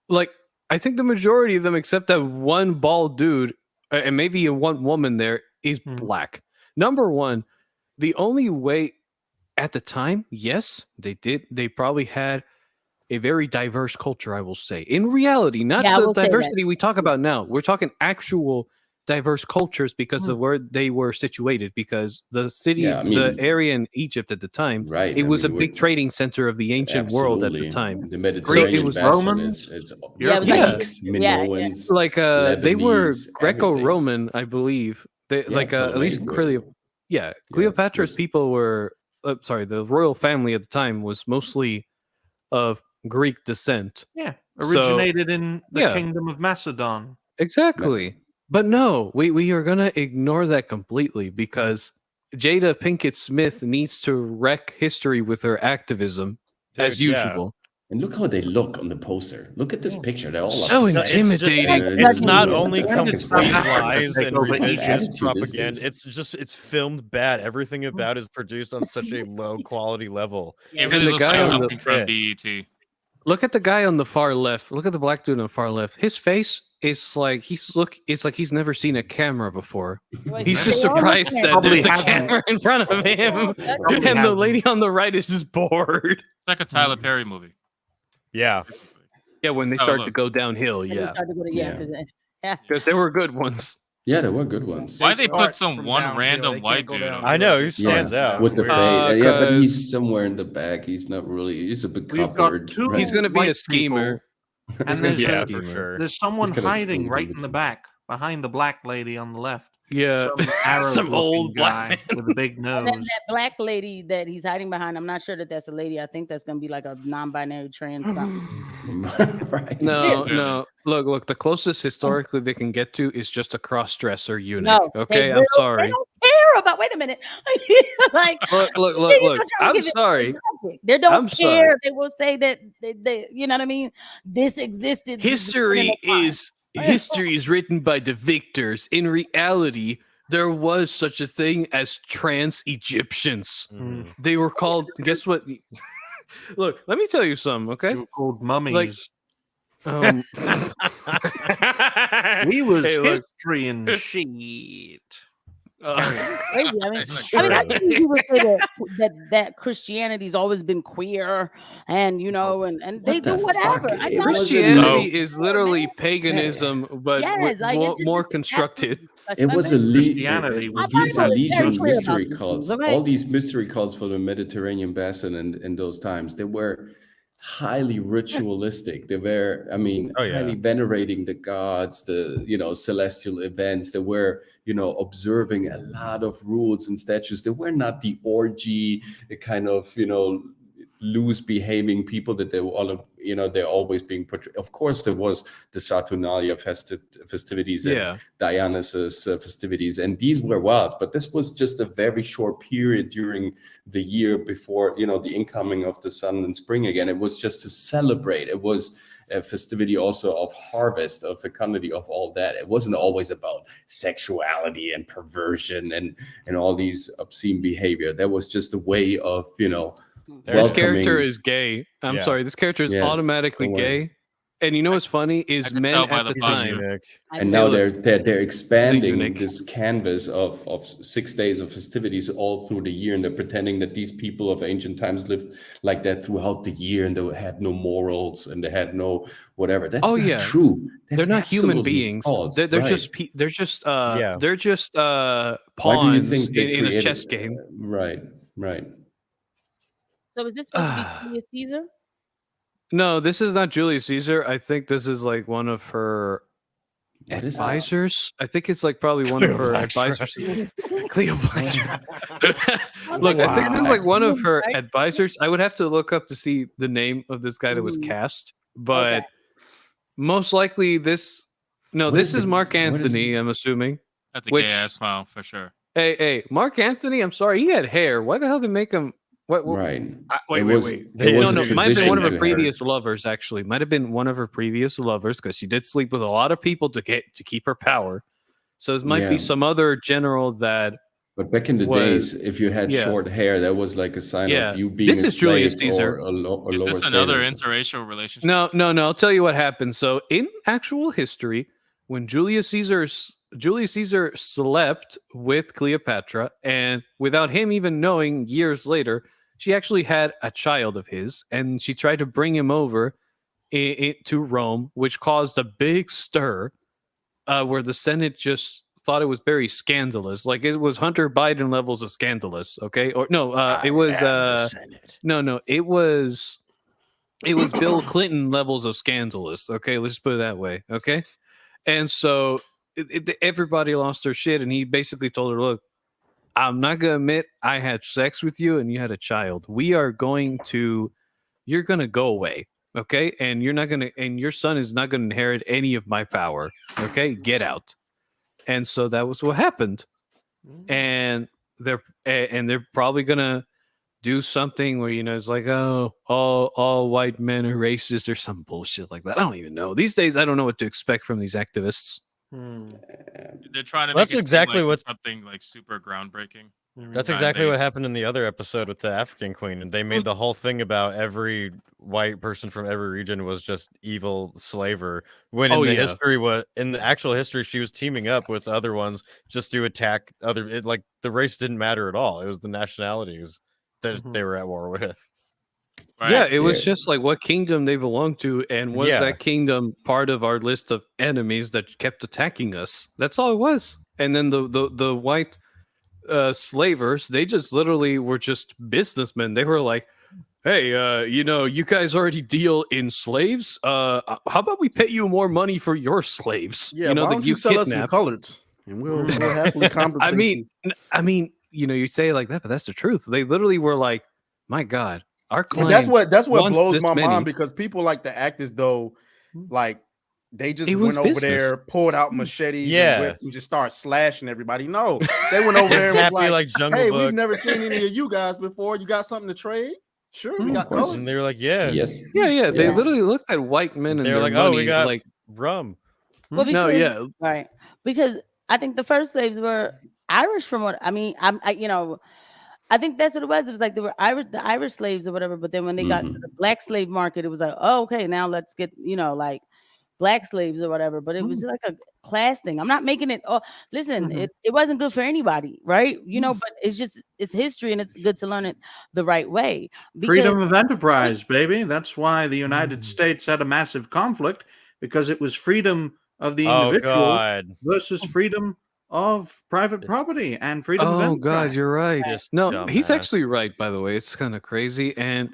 Like I think the majority of them, except that one bald dude and maybe one woman there, is black. Number one, the only way at the time, yes, they did. They probably had a very diverse culture, I will say. In reality, not Yeah, I the will say that. diversity we talk about now. We're talking actual diverse cultures because of where they were situated. Because the city, Yeah, I mean- the area in Egypt at the time, Right. it I was mean, a we're- big trading center of the ancient world at the Absolutely. time. The Mediterranean it was basin Romans? is Yeah, it was like- Greeks, yeah, Minoans, Like they were Lebanese, Greco-Roman, I believe. They Yeah, at least Ptolemaic were. Cleopatra's was- people were the royal family at the time was mostly of Greek descent. Yeah, So- originated in the yeah. kingdom of Macedon. Exactly. But no, we are gonna ignore that completely because Jada Pinkett Smith needs to wreck history with her activism as Dude, yeah. usual. And look how they look on the poster. Look at this picture. They're all So upset. intimidating. It's not Yeah. only Yeah. complete Yeah. lies Take and over revisionist Egypt. Attitude is propaganda. this. It's filmed bad. Everything about it is produced on such a low quality level. It And really the looks guy like on the- something from Yeah. BET. Look at the guy on the far left. Look at the black dude on the far left. His face is like it's like he's never seen a camera before. He's just They all surprised looking at that Probably there's a haven't. camera in front of him, Probably and the haven't. lady on the right is just bored. It's like a Tyler Perry movie. Yeah. Yeah, when they Oh, start to look. go downhill, And they yeah, started to go to- Yeah. 'cause yeah. because there were good ones. Yeah, there were good ones. Why they start put some from one downhill, random they white can't go dude? down. on I it? know, he stands out. with the Weird. fade. Yeah, but 'cause- he's somewhere in the back. He's not really. He's a bit We've got covered. two- right? He's gonna be a White schemer. And gonna there's, be a Yeah, schemer. for sure. there's someone He's gonna hiding exclude right him. in the back, behind the black lady on the left. Yeah, Some Arab some old guy black man. with a big And nose. then that black lady that he's hiding behind, I'm not sure that that's a lady. I think that's gonna be like a non-binary trans something. right. No, Yeah. no. Look. The closest historically they can get to is just a cross-dresser eunuch. No, Okay, they I'm They sorry. don't care about. Wait a minute. Like, Look. they're not trying to I'm give it sorry. logic. They don't I'm care. sorry. They will say that they, you know what I mean. This existed. this is History criminal crime. history is written by the victors. In reality, there was such a thing as trans Egyptians. Mhm. They were called. Guess what? Look, let me tell you something. Okay. They were called mummies. Um, We was Hey, look. history and shit. Crazy. I mean, That's I mean, I true. think you would say that Christianity's always been queer, and you know, and they What do the whatever. fuck? I It know. wasn't- Christianity No. is literally paganism, but Yes, like, more, it's just more this constructed. absolute It was a disgusting. Christianity was these very legion clear about mystery these cults, things, okay? all these mystery cults for the Mediterranean basin in those times, they were highly ritualistic. They were, I mean, Oh, yeah. highly venerating the gods, the celestial events. They were, observing a lot of rules and statutes. They were not the orgy, the kind of, loose behaving people that they were all, they're always being portrayed. Of course, there was the Saturnalia festivities and Yeah. Dionysus festivities, and these were wild. But this was just a very short period during the year before, the incoming of the sun and spring again. It was just to celebrate. It was a festivity also of harvest, of fecundity, of all that. It wasn't always about sexuality and perversion and all these obscene behavior. That was just a way of, This character welcoming- is gay. I'm Yeah. sorry. This character is Yes, automatically don't worry. gay, And you know what's funny I is can men tell by at the the time. buzzer. And now look, they're expanding eunuch. this canvas of 6 days of festivities all through the year, and they're pretending that these people of ancient times lived like that throughout the year, and they had no morals and they had no whatever. That's Oh, not yeah. true. That's They're not human absolutely beings. false, They're right. just Yeah. they're just Why do you pawns think they in a created? chess game. Right. So is this supposed to be Julius Caesar? No, this is not Julius Caesar. I think this is like one of her What is this? advisors. I think it's like probably one of her advisors. Cleopatra. Look, I think this is like one of her advisors. I would have to look up to see the name of this guy that was cast, but most likely this. No, What this is is the- Mark what is Anthony. I'm assuming. That's a Which- gay ass smile for sure. Hey, Mark Anthony. I'm sorry, he had hair. Why the hell did they make him? What? Right. Wait. It was No, a might have been one of her tradition to previous lovers. Actually, might have been one of her previous lovers because she did sleep with a lot of people to keep her power. So it might be Yeah. some other general that. But back in the was- days, if you had yeah. short hair, that was like a sign Yeah. of you being This a is Julius slave Caesar. or a lower Is this another status. interracial relationship? No. I'll tell you what happened. So in actual history, when Julius Caesar slept with Cleopatra, and without him even knowing, years later, she actually had a child of his, and she tried to bring him over to Rome, which caused a big stir, where the Senate just thought it was very scandalous. Like it was Hunter Biden levels of scandalous. Okay, or no, it was no, it was Bill Clinton levels of scandalous. Okay, let's just put it that way. Okay, and so everybody lost their shit, and he basically told her, "Look, I'm not gonna admit I had sex with you and you had a child. You're gonna go away, okay? And your son is not gonna inherit any of my power, okay? Get out." And so that was what happened. And they're probably gonna do something where it's like, oh, all white men are racist or some bullshit like that. I don't even know. These days, I don't know what to expect from these activists. They're trying to That's make it exactly seem like what's- something like super groundbreaking. That's Right, exactly they- what happened in the other episode with the African queen, and they made the whole thing about every white person from every region was just evil slaver. When in the actual history, she was teaming up with other ones just to attack other. Like the race didn't matter at all; it was the nationalities that they were at war with. Right. Yeah, it was just like what kingdom they belonged to, and was Yeah. that kingdom part of our list of enemies that kept attacking us? That's all it was. And then the white slavers, they just literally were just businessmen. They were like, "Hey, you guys already deal in slaves. How about we pay you more money for your slaves? Yeah, you know why that don't you sell us some kidnapped." coloreds and we'll happily compensate I mean, you say it like that, but that's the truth. They literally were like, "My God, our And client." that's what wants blows this my many. mind, because people like to act as though like they just It was went over business. there, pulled out machetes Yeah. and whips and just started slashing everybody. No, they went over there and Happy was like Jungle "Hey, Book. we've never seen any of you guys before. You got something to trade? Sure, we Of got course. colors." And they were like, "Yeah, Yes. Yeah. They Yeah. literally looked at white men and They were their like, money, oh, we got like, rum." Well, no, because, yeah. right. Because I think the first slaves were Irish, from what I mean. I think that's what it was. It was like they were the Irish slaves or whatever. But then when they got to the black slave market, it was like, oh, okay, now let's get like black slaves or whatever. But it was like a class thing. I'm not making it. Oh, listen, it wasn't good for anybody, right? But it's history, and it's good to learn it the right way. Freedom of enterprise, baby. That's why the United States had a massive conflict, because it was freedom of the Oh individual God! versus freedom of private property and freedom of Oh enterprise. God, you're right. This No, he's dumbass. actually right. By the way, it's kind of crazy. And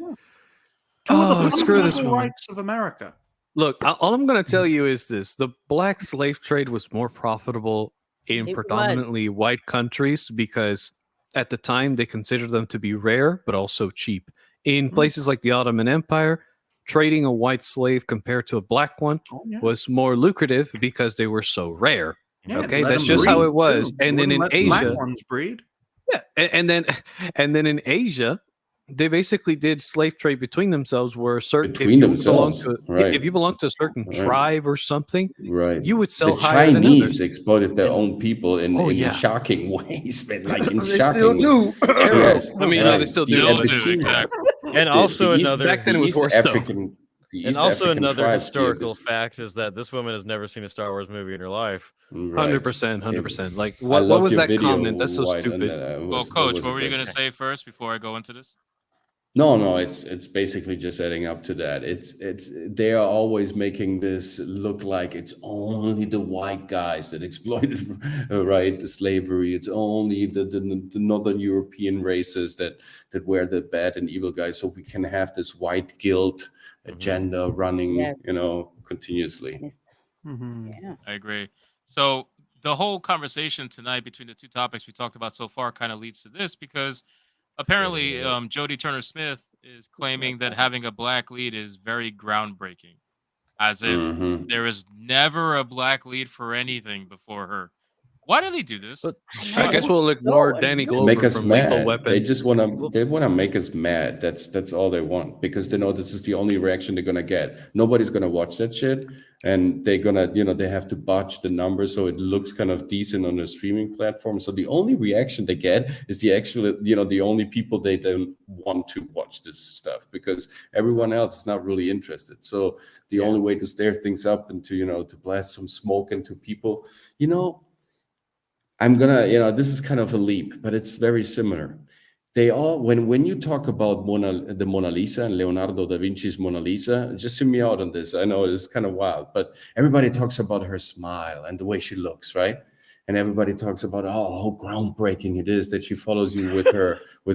Two of the screw this fundamental one. rights of America. Look, all I'm going to tell you is this: the black slave trade was more profitable in It was. predominantly white countries because at the time they considered them to be rare but also cheap. In places like the Ottoman Empire, trading a white slave compared to a black one Oh, yeah. was more lucrative because they were so rare. Yeah, Okay, let that's them just how breed, it was. too. And They then in wouldn't let black Asia, ones breed. yeah, and then in Asia, they basically did slave trade between themselves. Where certain Between if you belong themselves, to right. if you belong to a certain Right. tribe or something, Right. you would sell The higher than Chinese others. exploited their own people in yeah. shocking ways, man. Like in They shocking still do. Yes. I mean, no, they still do. Still but- do, exactly. And also the East- another. back then it was East worse, though. African the And East also African another tribes deal historical this. fact is that this woman has never seen a Star Wars movie in her life. Right. 100%, 100%. Like, I what love was your that video, comment? That's so White, and stupid. Well, that Coach, was what a were you great. gonna say first before I go into this? No, it's basically just adding up to that. It's they are always making this look like it's only the white guys that exploited right slavery. It's only the northern European races that were the bad and evil guys. So we can have this white guilt agenda running, Yes. continuously. Yeah. I agree. So the whole conversation tonight between the two topics we talked about so far kind of leads to this because apparently Jodie Turner-Smith is claiming that having a black lead is very groundbreaking, as if Mhm. there was never a black lead for anything before her. Why do they do this? But I I know. guess we'll ignore So Danny annoying. Make Glover us from Lethal mad. Weapon. They just wanna make us mad. That's all they want, because they know this is the only reaction they're gonna get. Nobody's gonna watch that shit, and they're gonna they have to botch the numbers so it looks kind of decent on the streaming platform. So the only reaction they get is the actual the only people they don't want to watch this stuff, because everyone else is not really interested. So the only way to stir things up and to to blast some smoke into people, I'm gonna, this is kind of a leap, but it's very similar. They all, when you talk about the Mona Lisa and Leonardo da Vinci's Mona Lisa, just hear me out on this. I know it's kind of wild, but everybody talks about her smile and the way she looks, right? And everybody talks about how groundbreaking it is that she follows you with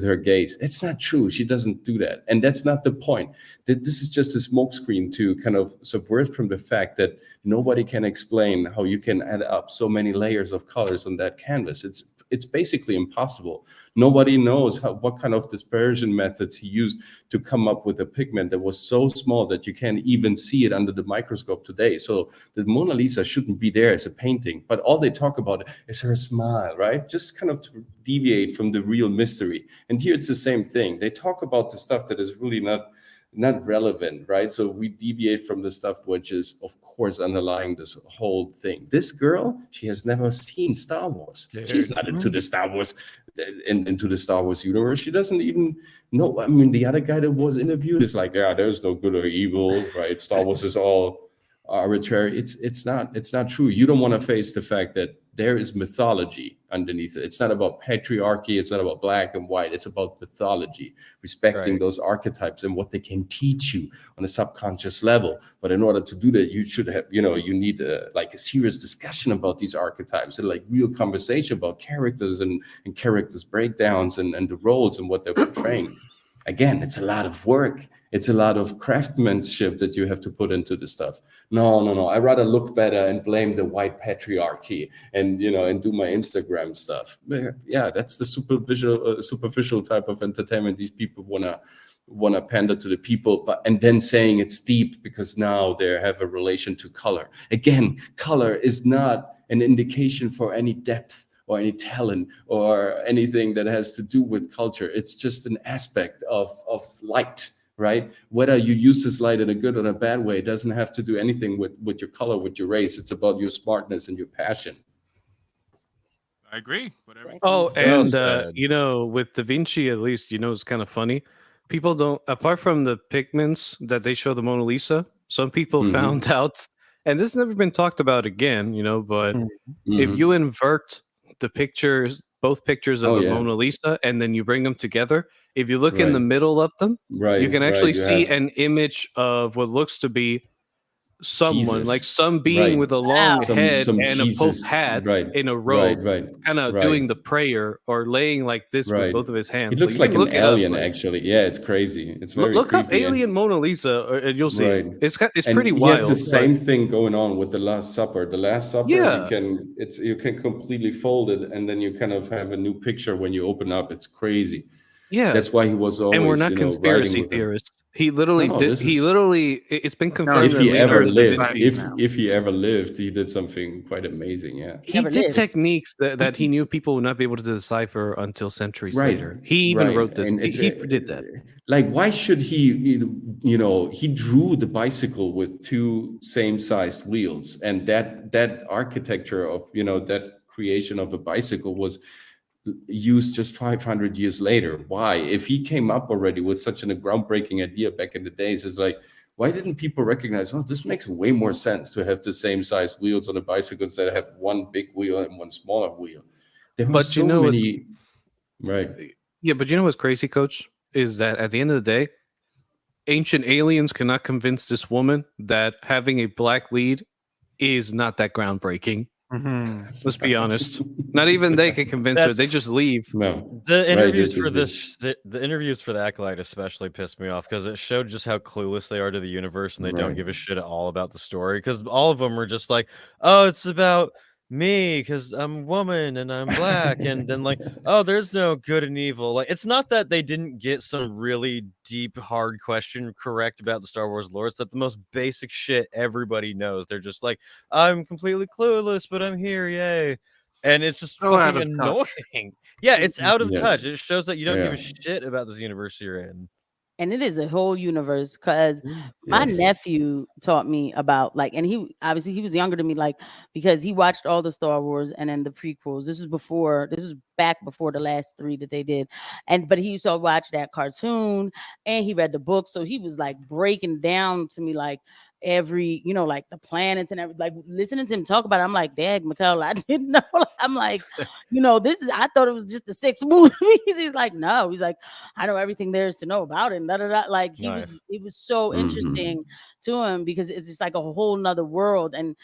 her gaze. It's not true. She doesn't do that, and that's not the point. This is just a smokescreen to kind of subvert from the fact that nobody can explain how you can add up so many layers of colors on that canvas. It's basically impossible. Nobody knows what kind of dispersion methods he used to come up with a pigment that was so small that you can't even see it under the microscope today. So the Mona Lisa shouldn't be there as a painting, but all they talk about is her smile, right? Just kind of to deviate from the real mystery. And here it's the same thing. They talk about the stuff that is really not relevant, right? So we deviate from the stuff which is, of course, underlying this whole thing. This girl, she has never seen Star Wars. She's not into the Star Wars, into the Star Wars universe. She doesn't even know. I mean, the other guy that was interviewed is like, yeah, there's no good or evil, right? Star Wars is all arbitrary. It's not true. You don't want to face the fact that there is mythology underneath it. It's not about patriarchy. It's not about black and white. It's about mythology, respecting those archetypes and what they can teach you on a subconscious level. But in order to do that, you should have, you need a serious discussion about these archetypes and real conversation about characters and characters breakdowns and the roles and what they're portraying. Again, it's a lot of work. It's a lot of craftsmanship that you have to put into the stuff. No. I'd rather look better and blame the white patriarchy and do my Instagram stuff. Yeah, that's the superficial type of entertainment these people wanna pander to the people, and then saying it's deep because now they have a relation to color. Again, color is not an indication for any depth or any talent or anything that has to do with culture. It's just an aspect of light, right? Whether you use this light in a good or a bad way, it doesn't have to do anything with your color, with your race. It's about your smartness and your passion. I agree. Whatever. Oh, Well and said. with Da Vinci, at least, it's kind of funny. People don't, apart from the pigments that they show the Mona Lisa, some people found out, and this has never been talked about again, but if you invert the pictures, both pictures of the Mona Lisa, and then you bring them together, if you look in the middle of them, you can actually see an image of what looks to be someone, Jesus. like some being with a long head Some and Jesus, a pope hat in a robe, kind of doing the prayer or laying like this with both of his hands. He looks So like an alien, up, actually. Yeah, it's crazy. It's very look up creepy. Alien Mona Lisa, and you'll see. It's And pretty he wild. has the same thing going on with the Last Supper. The Last Supper, you can completely fold it, and then you kind of have a new picture when you open up. It's crazy. Yeah, that's why he was always. And we're not conspiracy theorists. He literally did. He literally. It's been confirmed. If he ever lived, if he ever lived, he did something quite amazing. Yeah, he did techniques that he knew people would not be able to decipher until centuries later. He even wrote this. He did that. Like, why should he? He drew the bicycle with two same-sized wheels, and that architecture of that creation of a bicycle was used just 500 years later. Why? If he came up already with such a groundbreaking idea back in the days, it's like, why didn't people recognize, oh, this makes way more sense to have the same size wheels on a bicycle instead of have one big wheel and one smaller wheel. There were But so you know, many, right? yeah, but you know what's crazy, Coach, is that at the end of the day, ancient aliens cannot convince this woman that having a black lead is not that groundbreaking. Let's be honest. Not even they can convince her. They just leave. No. The interviews Right, for this, the interviews for the Acolyte especially pissed me off because it showed just how clueless they are to the universe and they don't Right. give a shit at all about the story. Because all of them are just like, oh, it's about me because I'm a woman and I'm black, and then like, oh, there's no good and evil. Like, it's not that they didn't get some really deep, hard question correct about the Star Wars lore. It's that the most basic shit everybody knows. They're just like, I'm completely clueless, but I'm here, yay. And it's just So out fucking of touch. annoying. Yeah, it's out of Yes. touch. It shows that you don't give Yeah. a shit about this universe you're in. And it is a whole universe because my Yes. nephew taught me about like, and he obviously he was younger than me, like because he watched all the Star Wars and then the prequels. This was back before the last 3 that they did, but he used to watch that cartoon and he read the book, so he was like breaking down to me like every, like the planets and everything, like listening to him talk about it. I'm like, Dad, Mikhail, I didn't know. I'm like, I thought it was just the 6 movies. He's like, no, he's like, I know everything there is to know about it. And like Nice. it was so Mhm. interesting to him because it's just like a whole nother world. And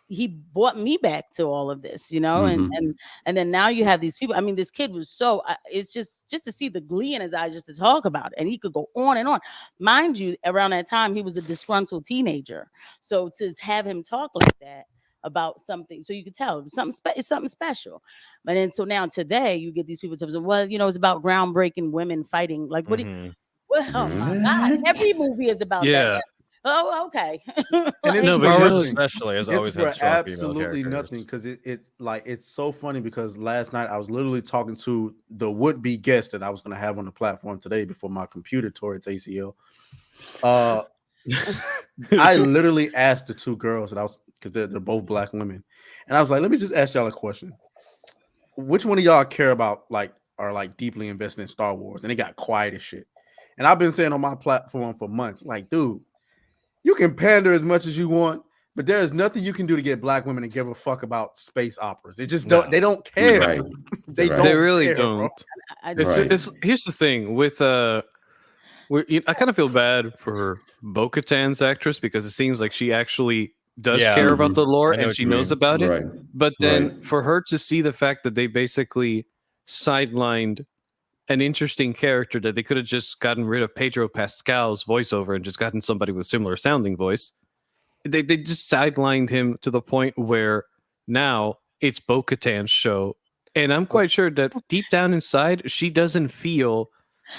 he brought me back to all of this, Mhm. and then now you have these people. I mean, this kid was so it's just to see the glee in his eyes just to talk about it, and he could go on and on. Mind you, around that time he was a disgruntled teenager, so to have him talk like that about something, so you could tell it's something special. But then so now today you get these people telling, well, it's about groundbreaking women fighting. Like what? Mhm. Well, oh my God, What? every movie is about that. Yeah. Oh, okay. And Like, it's No, for but Star you Wars know, nothing. especially has It's always for had strong female absolutely characters. nothing because it's so funny because last night I was literally talking to the would-be guest that I was going to have on the platform today before my computer tore its ACL. I literally asked the 2 girls that I was, because they're both black women, and I was like, let me just ask y'all a question. Which one of y'all care about are deeply invested in Star Wars? And it got quiet as shit. And I've been saying on my platform for months, like, dude, you can pander as much as you want, but there is nothing you can do to get black women to give a fuck about space operas. It just No. they don't care. Right. They Right. don't They really care, don't. bro. I Right. Here's the thing with I kind of feel bad for Bo-Katan's actress because it seems like she actually does Yeah. care about the lore I know and what she you knows mean. about it. Right. But then Right. for her to see the fact that they basically sidelined an interesting character that they could have just gotten rid of Pedro Pascal's voiceover and just gotten somebody with similar sounding voice. They just sidelined him to the point where now it's Bo-Katan's show. And I'm quite sure that deep down inside, she doesn't feel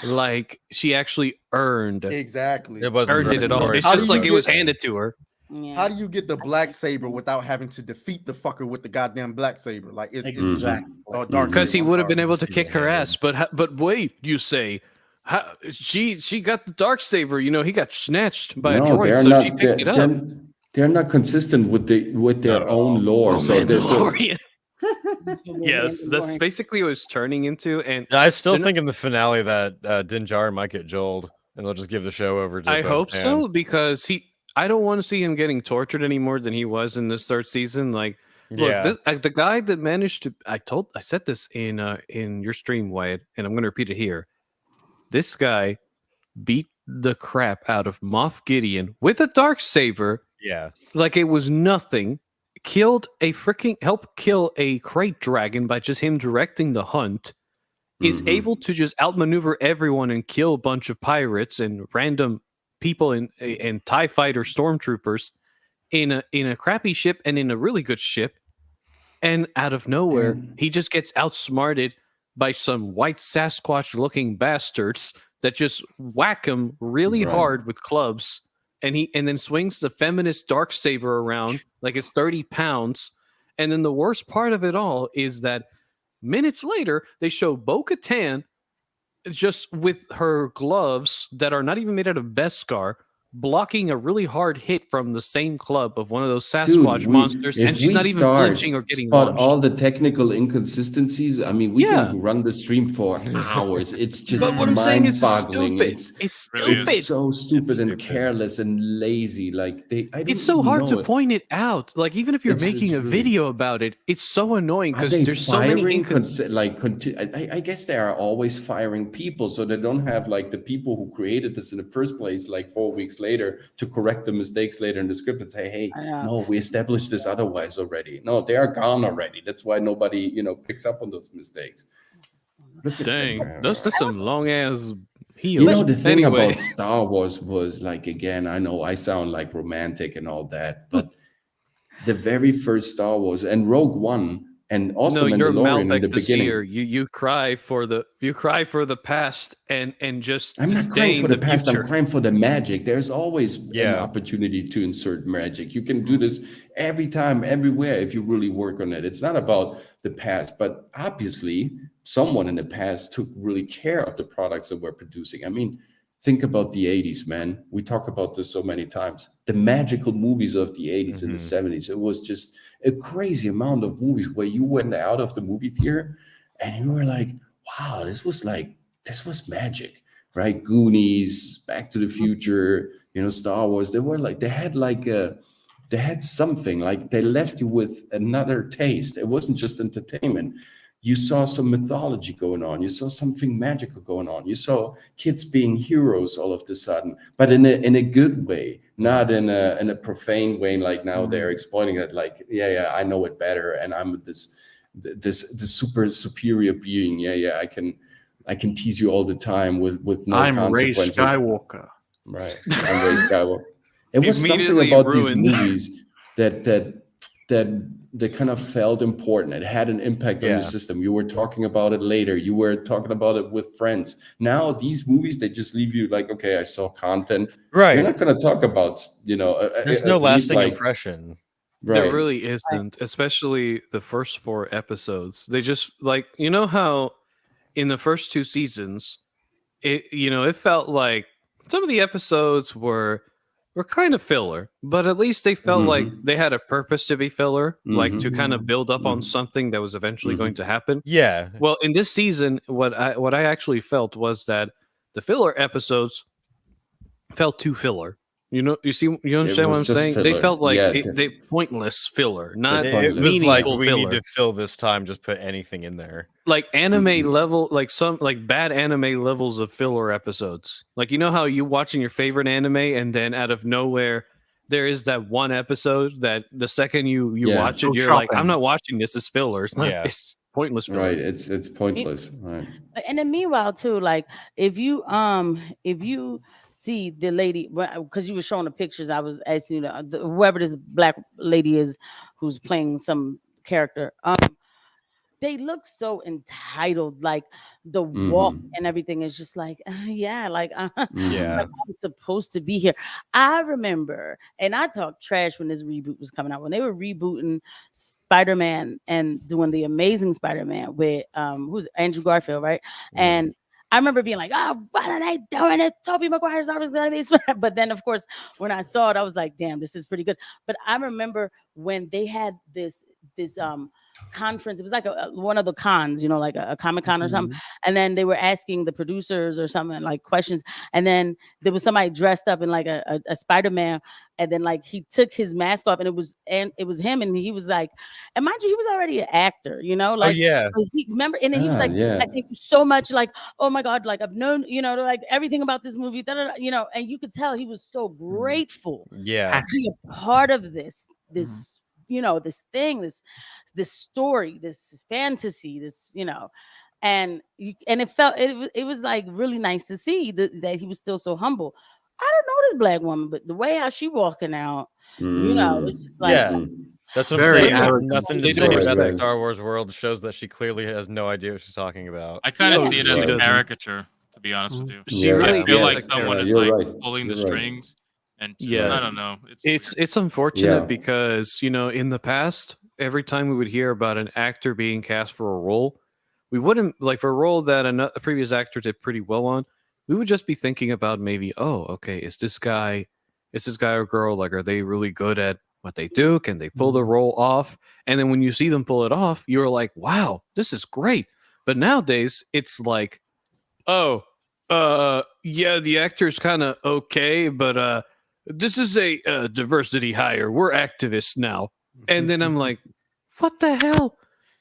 like she actually earned Exactly. It wasn't it at all. story It's How just do like you it was get- handed to her. Yeah. How do you get the black saber without having to defeat the fucker with the goddamn black saber? Like it's Exactly. oh, dark Because he saber, I'm would have sorry. been able to Just kick her handed. ass. But wait, you say, she got the dark saber. He got snatched by a No, they're droid, so not. she picked it up. They're not consistent with their Not at own all. lore. So there's a, Mandalorian. Yes, that's basically what it was turning into. And I still They're not- think in the finale that Din Djarin might get Joeled, and they'll just give the show over to I hope Bo-Katan. so because I don't want to see him getting tortured any more than he was in this 3rd season. Like, look, Yeah. the guy that managed to I said this in your stream, Wyatt, and I'm going to repeat it here. This guy beat the crap out of Moff Gideon with a dark saber Yeah. like it was nothing. Helped kill a crate dragon by just him directing the hunt. Is Mhm. able to just outmaneuver everyone and kill a bunch of pirates and random people and TIE fighter stormtroopers in a crappy ship and in a really good ship. And out of nowhere, Damn. he just gets outsmarted by some white Sasquatch looking bastards that just whack him really Right. hard with clubs. And then swings the feminist dark saber around like it's 30 pounds. And then the worst part of it all is that minutes later, they show Bo-Katan just with her gloves that are not even made out of Beskar, blocking a really hard hit from the same club of one of those Dude, Sasquatch monsters, and she's not even flinching or getting spot launched. all the technical inconsistencies. I mean, we Yeah. can run the stream for hours. It's just But what I'm saying is mind-boggling. stupid. It's Really stupid. is. so stupid It's and stupid. careless and lazy. Like I don't It's so even hard know to it. point it out. Like even if you're It's making a really- video about it, it's so annoying Are because they there's so many firing? inconsistencies. I guess they are always firing people, so they don't have like the people who created this in the first place, like 4 weeks later, to correct the mistakes later in the script and say, "Hey, I know. no, we established this otherwise already." No, they are gone already. That's why nobody, picks up on those mistakes. Look at Dang, them. that's some long ass heels. You know, the thing Anyway. about Star Wars was like, again, I know I sound like romantic and all that, but the very first Star Wars and Rogue One and also No, you're Mandalorian in the Malbec the beginning. seer. You cry for the past and just I'm not crying disdain for the the past. I'm future. crying for the magic. There's always an Yeah. opportunity to insert magic. You can do this every time, everywhere, if you really work on it. It's not about the past, but obviously, someone in the past took really care of the products that we're producing. I mean, think about the 80s, man. We talk about this so many times. The magical movies of the 80s and the 70s. It was just a crazy amount of movies where you went out of the movie theater and you were like, wow, this was magic, right? Goonies, Back to the Future, Star Wars. They had something, like they left you with another taste. It wasn't just entertainment. You saw some mythology going on. You saw something magical going on. You saw kids being heroes all of a sudden, but in a good way, not in a profane way. Like now they're exploiting it. Like, yeah, I know it better, and I'm this super superior being. Yeah, I can tease you all the time with no I'm Ray consequences. Skywalker. Right, I'm Ray Skywalker. It was something Immediately about ruined. these movies that kind of felt important. It had an impact on Yeah. the system. You were talking about it later. You were talking about it with friends. Now these movies, they just leave you like, okay, I saw content. Right. You're not going to talk about, There's at no least, lasting like, impression. right. There really isn't, especially the first 4 episodes. They just how in the first 2 seasons, it felt like some of the episodes were kind of filler, but at least they felt like they had a purpose to be filler, like to kind of build up on something that was eventually going to happen. Yeah. Well, in this season, what I actually felt was that the filler episodes felt too filler. You understand what was I'm just saying? They filler. felt like Yeah, they pointless filler, not It was meaningful like we filler. need to fill this time, just put anything in there. Like anime level, like some like bad anime levels of filler episodes. Like how you watching your favorite anime and then out of nowhere there is that one episode that the second you Yeah. watch it, Go you're like, shopping. I'm not watching this. It's filler. It's not. Yeah. It's pointless filler. Right. It's pointless. Right. And then meanwhile too, like if you see the lady, because you were showing the pictures, I was asking whoever this black lady is who's playing some character, they look so entitled, like the walk and everything is just like, yeah, like, Yeah. like I'm supposed to be here. I remember, and I talked trash when this reboot was coming out, when they were rebooting Spider-Man and doing the Amazing Spider-Man with who's Andrew Garfield, right? And I remember being like, oh, what are they doing? It's Tobey Maguire's always gonna be Spider-Man. But then of course when I saw it, I was like, damn, this is pretty good. But I remember when they had this conference, it was like one of the cons, like a Comic-Con or something, and then they were asking the producers or something like questions, and then there was somebody dressed up in like a Spider-Man, and then like he took his mask off and it was him, and he was like, and mind you, he was already an actor, like, yeah. he remember, and then he was like, I thank you so much, like, oh my god, like I've known, like everything about this movie, and you could tell he was so grateful Yeah. to be a part of this this thing, this story, this fantasy, and it was like really nice to see that he was still so humble. I don't know this black woman, but the way how she walking out, it's just like, Yeah. That's what I'm Very saying. It has arrogant. nothing to They do don't with respect- the Star Wars world. Shows that she clearly has no idea what she's talking about. I kind of Yeah. see it She as a doesn't. caricature, to be honest with you. She Yeah. really I feel is like a someone character. is You're like right. pulling the You're right. strings, and just, Yeah. I don't know. It's unfortunate Yeah. because in the past, every time we would hear about an actor being cast for a role, we wouldn't like for a role that a previous actor did pretty well on. We would just be thinking about maybe, oh, okay, is this guy is this guy or girl, like, are they really good at what they do? Can they pull the role off? And then when you see them pull it off, you're like, wow, this is great. But nowadays, it's like, oh, yeah, the actor's kind of okay, but this is a diversity hire. We're activists now. And then I'm like, what the hell?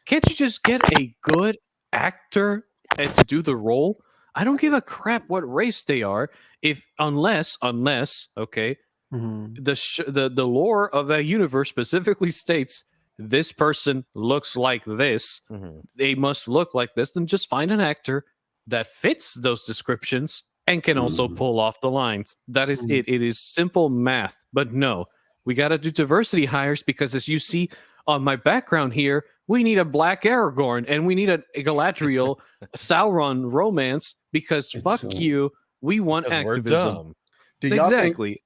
Can't you just get a good actor to do the role? I don't give a crap what race they are, unless, okay, the lore of that universe specifically states this person looks like this. They must look like this. Then just find an actor that fits those descriptions and can also pull off the lines. That is it. It is simple math. But no, we got to do diversity hires because, as you see on my background here, we need a black Aragorn and we need a Galadriel Sauron romance because fuck you, we want activism. Do y'all exactly.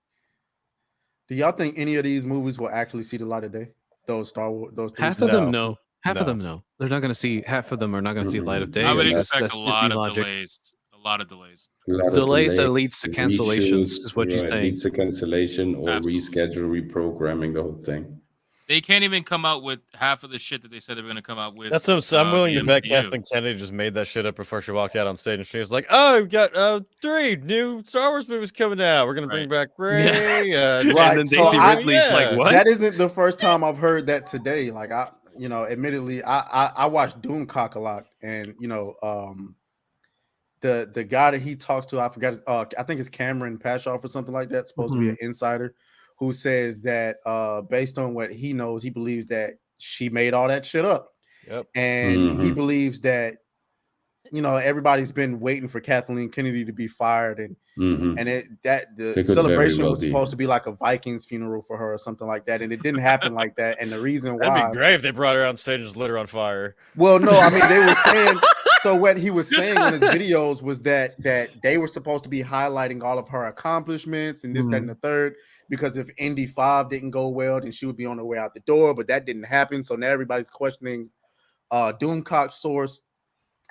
Do y'all think any of these movies will actually see the light of day? Those Star Wars, those half of them, no. Half of them, no. They're not going to see. Half of them are not going to see light of day. I would expect a lot of delays. A lot of delays. Delays that leads to cancellations is what you're saying. Leads to cancellation or reschedule, reprogramming the whole thing. They can't even come out with half of the shit that they said they were going to come out with. That's what I'm willing to bet Kathleen Kennedy just made that shit up before she walked out on stage, and she was like, "Oh, we've got 3 new Star Wars movies coming out. We're going to bring back Rey." Right. And then Daisy Ridley's like, "What?" That isn't the first time I've heard that today. Like, admittedly, I watch Doomcock a lot, and the guy that he talks to, I forgot. I think it's Cameron Pashoff or something like that. Supposed to be an insider, who says that based on what he knows, he believes that she made all that shit up. Yep. And he believes that, everybody's been waiting for Kathleen Kennedy to be fired. And the celebration was supposed to be like a Vikings funeral for her or something like that. And it didn't happen like that. And the reason why. That'd be great if they brought her on stage and just lit her on fire. Well, no, I mean, they were saying. So what he was saying on his videos was that they were supposed to be highlighting all of her accomplishments and this, that, and the third. Because if Indy 5 didn't go well, then she would be on her way out the door. But that didn't happen. So now everybody's questioning Doomcock's source.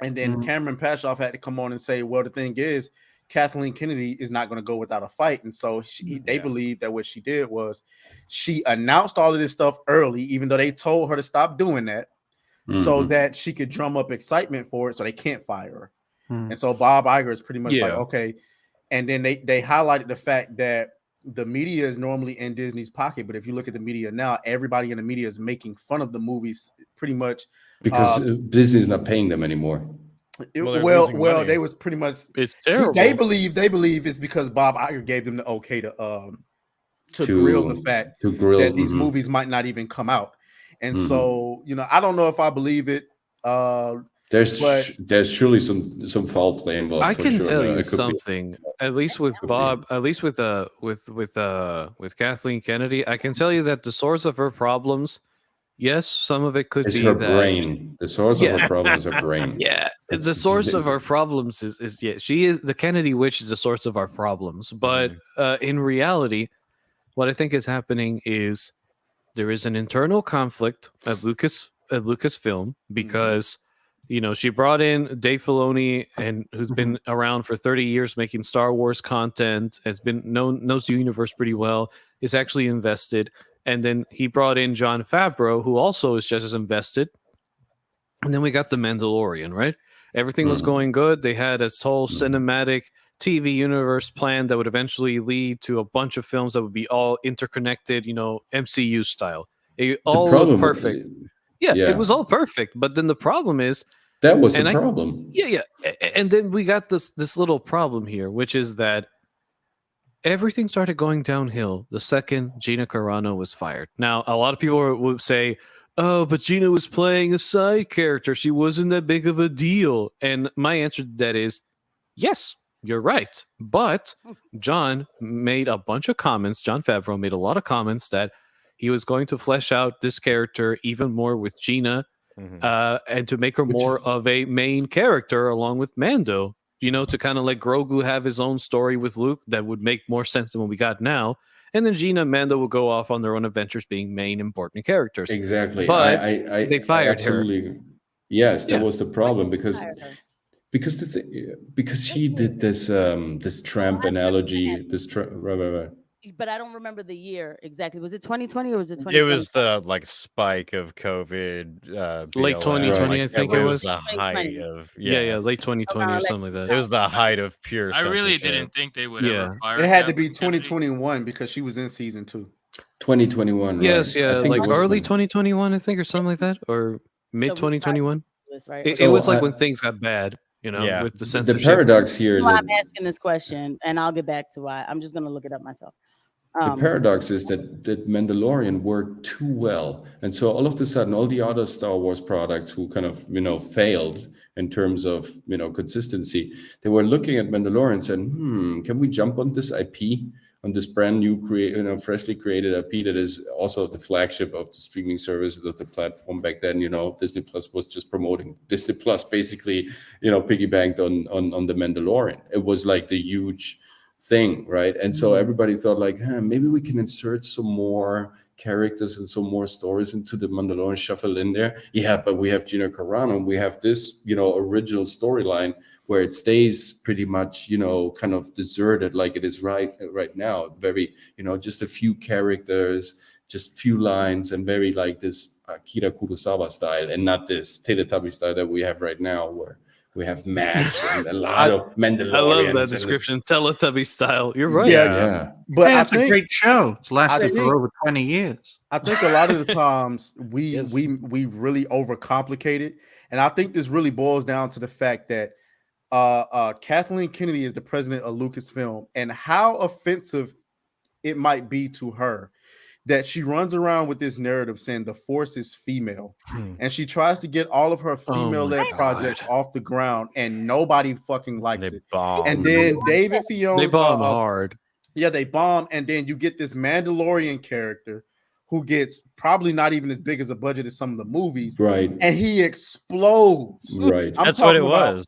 And then Cameron Pashoff had to come on and say, well, the thing is, Kathleen Kennedy is not going to go without a fight. And so they believe that what she did was she announced all of this stuff early, even though they told her to stop doing that, so that she could drum up excitement for it so they can't fire her. And so Bob Iger is pretty much like, okay. And then they highlighted the fact that the media is normally in Disney's pocket, but if you look at the media now, everybody in the media is making fun of the movies pretty much because Disney's not paying them anymore. Well, they was pretty much. It's terrible. They believe it's because Bob Iger gave them the okay to grill the fact that these movies might not even come out, and so I don't know if I believe it. There's surely some foul play involved. I can tell you something. At least with Bob, at least with Kathleen Kennedy, I can tell you that the source of her problems, yes, some of it could be her that brain. The source of her problems is her brain. Yeah, the source of our problems is she is the Kennedy witch is the source of our problems. But in reality, what I think is happening is there is an internal conflict at Lucasfilm because. She brought in Dave Filoni, and who's been around for 30 years making Star Wars content, knows the universe pretty well, is actually invested. And then he brought in Jon Favreau, who also is just as invested. And then we got The Mandalorian, right? Everything was going good. They had this whole cinematic TV universe plan that would eventually lead to a bunch of films that would be all interconnected, MCU style. It all looked perfect. Yeah, it was all perfect. But then the problem is that was the problem. Yeah. And then we got this little problem here, which is that everything started going downhill the second Gina Carano was fired. Now, a lot of people would say, "Oh, but Gina was playing a side character. She wasn't that big of a deal." And my answer to that is, yes, you're right. But Jon made a bunch of comments. Jon Favreau made a lot of comments that he was going to flesh out this character even more with Gina and to make her more of a main character along with Mando, to kind of let Grogu have his own story with Luke that would make more sense than what we got now. And then Gina and Mando will go off on their own adventures being main important characters. Exactly. But they fired her. Yes, that was the problem because she did this this tramp analogy, but I don't remember the year exactly. Was it 2020 or was it It 2020? was the like spike of COVID. Late BLM. 2020, Like, I think it it was was. the height of Yeah, late 2020 or something like It that. was the height of pure. I really censorship. didn't think they would Yeah. ever fire It had to Kathleen be Kennedy. 2021 because she was in season 2. 2021. Yes, right. yeah, I think like it was early 20. 2021, I think, or something like that, or mid 2021. Right? It So was like I- when things got bad, you know, Yeah. with the The censorship. paradox here That's why that I'm asking this question, and I'll get back to why. I'm just gonna look it up myself. the paradox is that Mandalorian worked too well, and so all of a sudden, all the other Star Wars products who kind of failed in terms of consistency, they were looking at Mandalorian and said, can we jump on this IP, on this brand new freshly created IP that is also the flagship of the streaming service of the platform back then. Disney Plus was just promoting. Disney Plus basically piggybacked on the Mandalorian. It was like the huge thing, right? And so everybody thought like, maybe we can insert some more characters and some more stories into the Mandalorian, shuffle in there. Yeah, but we have Gina Carano, we have this original storyline where it stays pretty much kind of deserted like it is right now. Very just a few characters, just few lines, and very like this Akira Kurosawa style, and not this Teletubby style that we have right now, where we have mass and a lot of Mandalorians. I love that description, Teletubby style. You're right. Yeah. But Hey, I it's a think great show. It's lasted think- for over 20 years. I think a lot of the times we Yes. we really overcomplicate it, and I think this really boils down to the fact that Kathleen Kennedy is the president of Lucasfilm, and how offensive it might be to her that she runs around with this narrative saying the Force is female, and she tries to get all of her female-led projects off the ground, and nobody fucking likes They it. bombed. And then David Fiona, They bomb hard. yeah, they bomb, and then you get this Mandalorian character who gets probably not even as big as a budget as some of the movies, Right. and he explodes. Right. I'm That's what it talking about- was.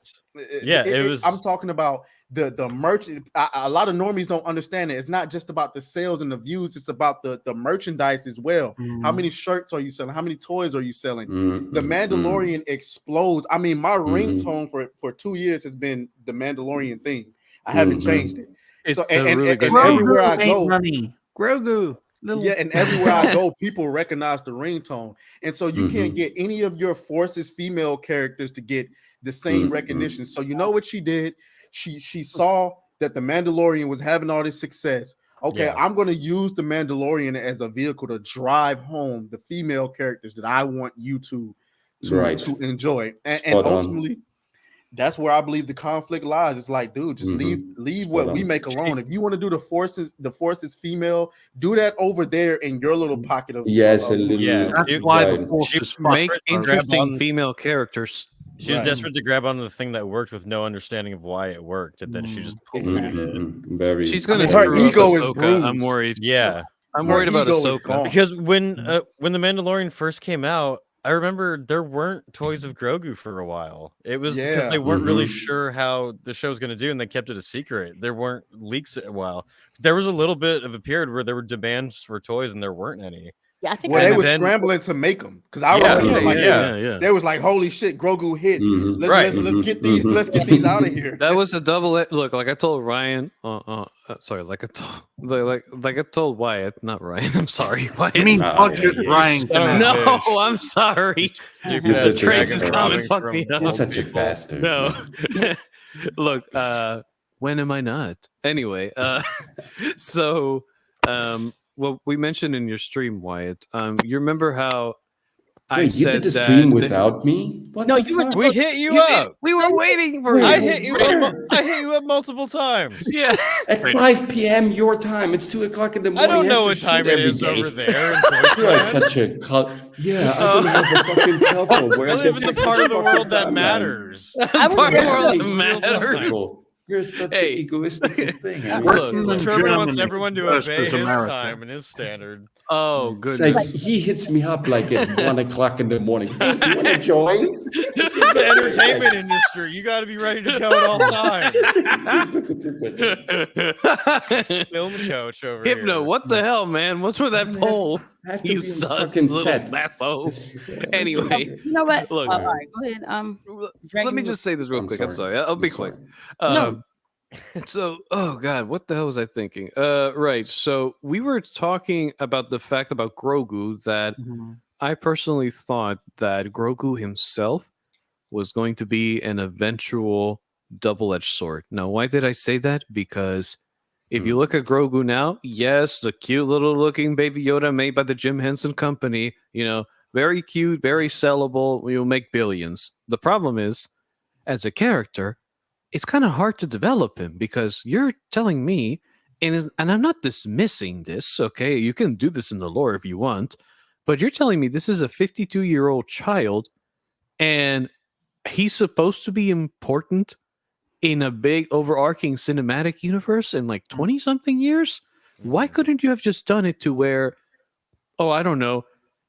Yeah, it was. I'm talking about the merchant. A lot of normies don't understand it. It's not just about the sales and the views. It's about the merchandise as well. How many shirts are you selling? How many toys are you selling? The Mandalorian explodes. I mean, my ringtone for 2 years has been the Mandalorian theme. I haven't changed it. It's So a really good and everywhere I Ain't go, money. Grogu. Little- yeah, and everywhere I go, people recognize the ringtone, and so you can't get any of your Force's female characters to get the same recognition. So you know what she did? She saw that the Mandalorian was having all this success. Okay, Yeah. I'm going to use the Mandalorian as a vehicle to drive home the female characters that I want you to enjoy, and Spot on. ultimately. That's where I believe the conflict lies. It's like, dude, just leave what we make alone. If you want to do the forces female, do that over there in your little pocket of Yes, a little. Yeah. That's why the Right. Force She is Make frustrating. interesting female characters. She was Right. desperate to grab onto the thing that worked with no understanding of why it worked, and then she just pulled Exactly. it. Very. She's gonna I mean, her screw up ego is Ahsoka. I'm bruised. worried. Yeah, I'm Her worried about ego is Ahsoka. gone. because when the Mandalorian first came out, I remember there weren't toys of Grogu for a while. It was because Yeah. they weren't really sure how the show was going to do, and they kept it a secret. There weren't leaks a while. There was a little bit of a period where there were demands for toys, and there weren't any. Yeah, I think Well, I they And were then- scrambling to make them because I Yeah, remember like yeah. they was like, "Holy shit, Grogu hit! Mhm. Let's Right. get these let's get these out of here." That was a double look. Like I told Ryan. Sorry. Like I told Wyatt, not Ryan. I'm sorry, Wyatt. You mean budget yeah. Ryan? Son of a Command. no, bitch. I'm sorry. Stupid Yeah, ass Trace's dragon comment robbing fucked from me up. You're old such a people. bastard. No. Look, when am I not? Anyway, so what we mentioned in your stream, Wyatt. You remember how I Wait, you said did the that stream without me? What No, the you were fuck? We hit you You did- up. we were waiting for I you. hit you up. I hit you up multiple times. Yeah. At 5 p.m. your time. It's 2 o'clock in the I morning. don't You know have what to shoot time it every is day. over there. in You are Toy such a yeah. I don't have a fucking cell phone. Where I I live can in the check part of the fucking world that timeline. matters. I was Part of the there. world that Real matters. people. You're such Hey. an egoistical thing. I mean, Look, Working in Sherman wants Germany everyone to versus obey his America. time and his standard. Oh, it's like goodness. he hits me up like at 1 o'clock in the morning. Hey, you want to join? This is the entertainment industry. You got to be ready to go at all times. Look at this. Film coach over Hypno, here. what the hell, man? What's with that poll? I have to You be on the sus fucking little set. lasso. Anyway, You know what? Look. All right, go ahead. let Dragon me was- just say this real I'm quick. I'm sorry. sorry. I'll be I'm quick. sorry. No. So, oh god, what the hell was I thinking? Right. So we were talking about the fact about Grogu that Mhm. I personally thought that Grogu himself was going to be an eventual double-edged sword. Now, why did I say that? Because if you look at Grogu now, yes, the cute little looking baby Yoda made by the Jim Henson Company, very cute, very sellable, will make billions. The problem is, as a character, it's kind of hard to develop him because you're telling me, and I'm not dismissing this, okay? You can do this in the lore if you want, but you're telling me this is a 52-year-old child and he's supposed to be important in a big overarching cinematic universe in like 20 something years. Why couldn't you have just done it to where, oh, I don't know,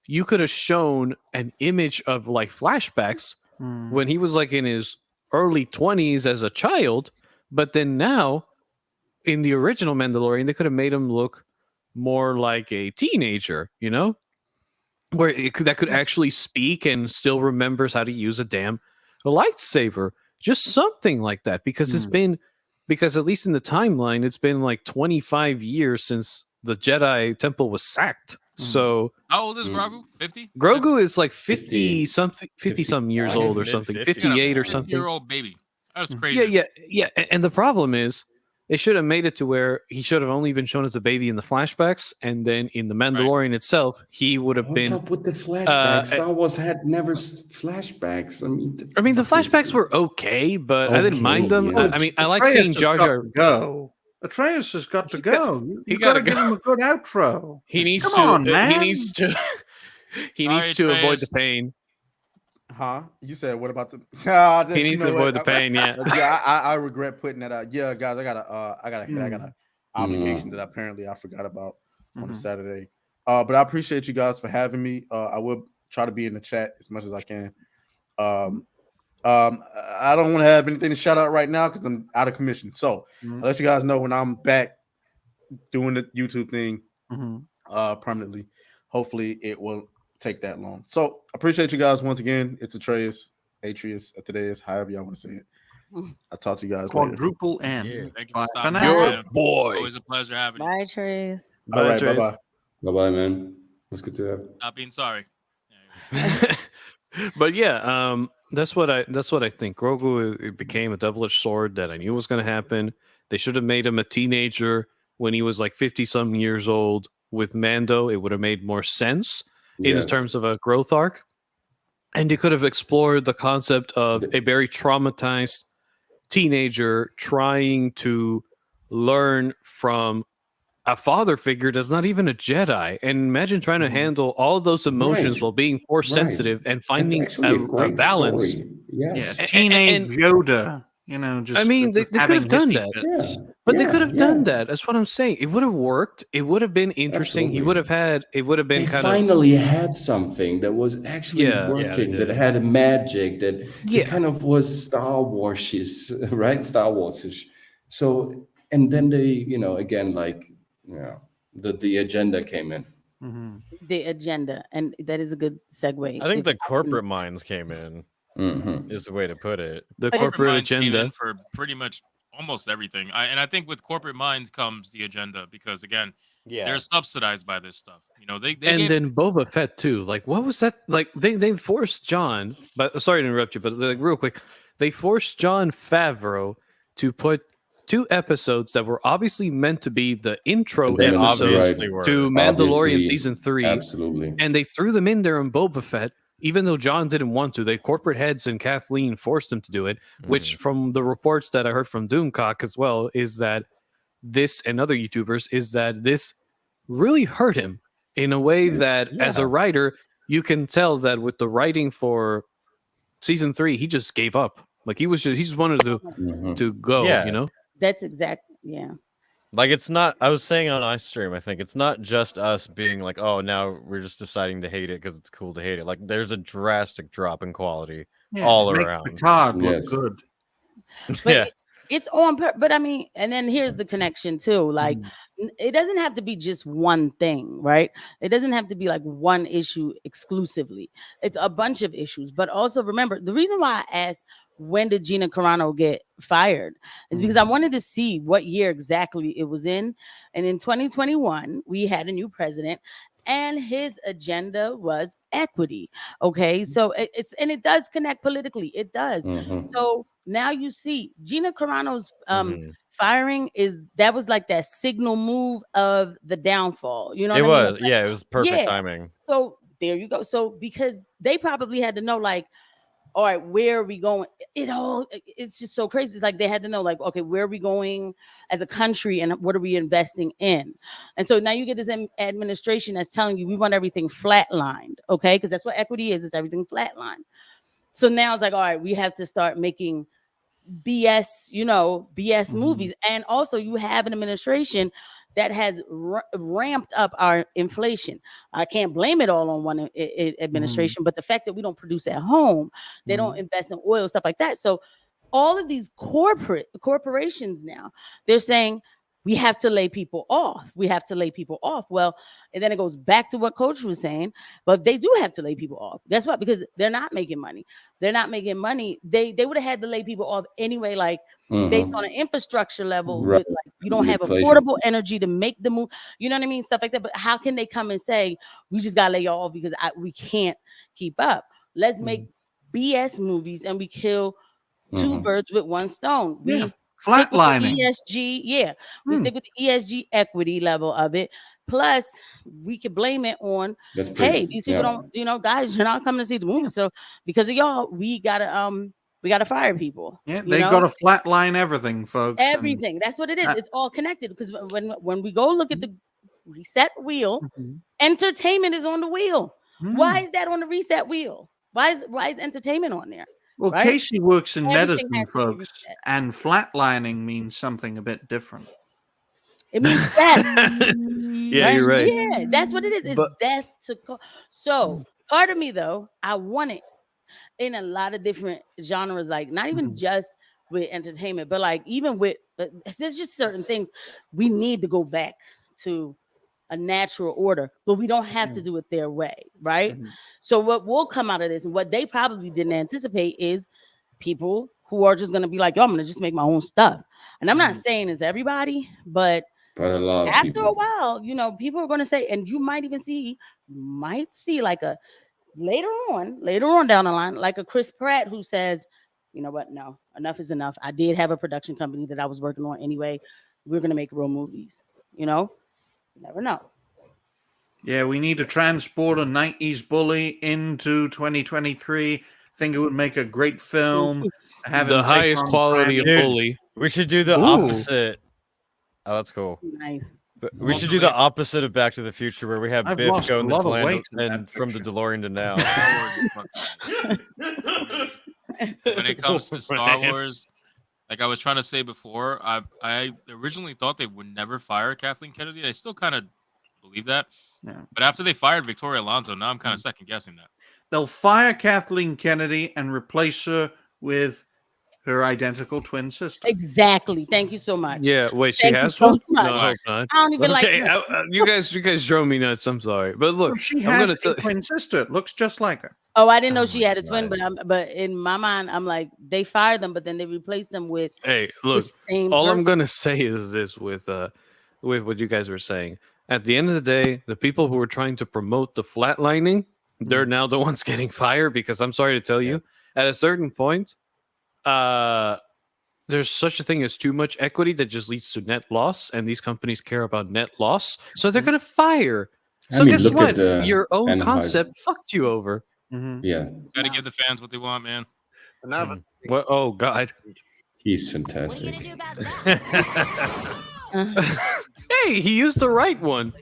you could have shown an image of like flashbacks when he was like in his early 20s as a child, but then now in the original Mandalorian they could have made him look more like a teenager, where that could actually speak and still remembers how to use a damn lightsaber. Just something like that, because because at least in the timeline, it's been like 25 years since the Jedi Temple was sacked. So How old is Grogu? 50? Grogu is like 50 50. something, 50 some years old or something, Mid-50s. 58 or something. 50-year-old baby. That's crazy. Yeah. And the problem is, they should have made it to where he should have only been shown as a baby in the flashbacks, and then in the Mandalorian itself, he would have What's been. up with the flashbacks? Star Wars had never flashbacks. I mean, the flashbacks were okay, but I didn't mind them. Okay, I like seeing Jar Jar. Go. Atreus has got to go. You got gotta to give him a good outro. He needs Come on, to. man. He needs to. He needs to Sorry, avoid Trace. the pain. Huh? You said what about the? He needs to avoid the pain. Yeah. Yeah, I regret putting that out. Yeah, guys, I got a obligation that apparently I forgot about on a Saturday. But I appreciate you guys for having me. I will try to be in the chat as much as I can. I don't want to have anything to shout out right now because I'm out of commission. So I'll let you guys know when I'm back doing the YouTube thing permanently. Hopefully it will take that long. So appreciate you guys once again. It's Atreus, Atreus, however y'all want to say it. I'll talk to you guys later. Quadruple N. Yeah, thank you Bye for for stopping now. by, Your man. boy. Always a pleasure having you. Bye, Trace. All right, Trace. bye-bye. Bye-bye, man. That's good to have. Stop being sorry. But yeah, that's what I think. Grogu, it became a double-edged sword that I knew was going to happen. They should have made him a teenager when he was like 50-some years old. With Mando, it would have made more sense in terms of a growth arc. And you could have explored the concept of a very traumatized teenager trying to learn from a father figure that's not even a Jedi. And imagine trying to handle all of those emotions while being force sensitive and finding a balance. Story. Yes. Yeah, teenage Yoda. Just. I mean, they could have done that. Yeah. But they could have done that. That's what I'm saying. It would have worked. It would have been interesting. Absolutely. He would have had. It would have been They kind of. finally had something that was actually Yeah. working, Yeah, that had a magic, that Yeah. kind of was Star Wars-ish, right? Star Wars-ish. So, and then they, again, the agenda came in. The agenda, and that is a good segue. I think If the I can- corporate minds came in, is the way to put it. The But it's- corporate Minds came agenda. in for pretty much almost everything. And I think with corporate minds comes the agenda because again, they're subsidized by this stuff. They And gave, then Boba Fett too. Like, what was that? Like, they forced John. But sorry to interrupt you, but like, real quick, they forced John Favreau to put 2 episodes that were obviously meant to be the intro And then episodes obviously were. to Mandalorian Obviously, season 3, Absolutely. and they threw them in there on Boba Fett, even though John didn't want to. They corporate heads and Kathleen forced him to do it. Which, from the reports that I heard from Doomcock as well, is that this and other YouTubers is that this really hurt him in a way that, as a writer, you can tell that with the writing for season 3, he just gave up. Like he just wanted to go. Yeah. That's yeah. Like it's not. I was saying on iStream, I think it's not just us being like, oh, now we're just deciding to hate it because it's cool to hate it. Like there's a drastic drop in quality all it makes around. the card look Yes. good. But Yeah. It's on but I mean, and then here's the connection too. Like it doesn't have to be just one thing, right? It doesn't have to be like one issue exclusively. It's a bunch of issues. But also remember, the reason why I asked when did Gina Carano get fired is because I wanted to see what year exactly it was in. And in 2021, we had a new president and his agenda was equity. Okay, so it does connect politically. It does. So now you see Gina Carano's firing that was like that signal move of the downfall. You know, it what I mean? was. Yeah, it was perfect timing. So there you go. So because they probably had to know, like, all right, where are we going? It's just so crazy. It's like they had to know, like, okay, where are we going as a country and what are we investing in? And so now you get this administration that's telling you we want everything flatlined, okay? Because that's what equity is, it's everything flatlined. So now it's like, all right, we have to start making BS, BS movies. And also you have an administration that has ramped up our inflation. I can't blame it all on one administration, but the fact that we don't produce at home, they don't invest in oil, stuff like that. So all of these corporations now, they're saying we have to lay people off. We have to lay people off. Well, and then it goes back to what Coach was saying, but they do have to lay people off. Guess what? Because they're not making money. They're not making money. They would have had to lay people off anyway, like based on an infrastructure level. With, like, you don't have affordable energy to make the move. You know what I mean? Stuff like that. But how can they come and say, we just got to lay y'all off because we can't keep up? Let's make BS movies and we kill two birds with one stone. We flatlining ESG, we stick with the ESG equity level of it. Plus, we could blame it on, hey, these people don't, guys, you're not coming to see the movie, so because of y'all, we gotta fire people. Yeah, they gotta flatline everything, folks. Everything. That's what it is. It's all connected because when we go look at the reset wheel, entertainment is on the wheel. Why is that on the reset wheel? Why is entertainment on there? Well, right? Casey works in medicine, folks, and flatlining means something a bit different. It means death. Yeah, you're right. Yeah, that's what it is. It's death to So part of me, though, I want it in a lot of different genres, like not even just with entertainment, but like even with, there's just certain things we need to go back to a natural order, but we don't have to do it their way, right? So what will come out of this, and what they probably didn't anticipate, is people who are just going to be like, yo, I'm going to just make my own stuff. And I'm not saying it's everybody, but a lot of after people. a while, people are going to say, and you might see like a later on down the line, like a Chris Pratt who says, you know what, no, enough is enough. I did have a production company that I was working on anyway. We're going to make real movies, You never know. Yeah, we need to transport a 90s bully into 2023. I think it would make a great film. Have the highest quality of bully. We should do the opposite. Oh, that's cool. Nice. But we should do the opposite of Back to the Future, where we have Biff go in the DeLorean and from the DeLorean to now. When it comes to Star Wars, like I was trying to say before, I originally thought they would never fire Kathleen Kennedy. I still kind of believe that. Yeah. But after they fired Victoria Alonso, now I'm kind of second guessing that. They'll fire Kathleen Kennedy and replace her with her identical twin sister. Exactly. Thank you so much. Yeah. Wait, she has one? No, I don't even like you guys drove me nuts. I'm sorry, but look, she has a twin sister. It looks just like her. Oh, I didn't know she had a twin, but in my mind, I'm like, they fired them, but then they replaced them with. Hey, look, all I'm gonna say is this with what you guys were saying. At the end of the day, the people who were trying to promote the flatlining, they're now the ones getting fired, because I'm sorry to tell you, at a certain point, there's such a thing as too much equity that just leads to net loss, and these companies care about net loss, so they're going to fire. So guess what? Your own concept fucked you over. Yeah. Gotta give the fans what they want, man. Well, oh, God. He's fantastic. Hey, he used the right one.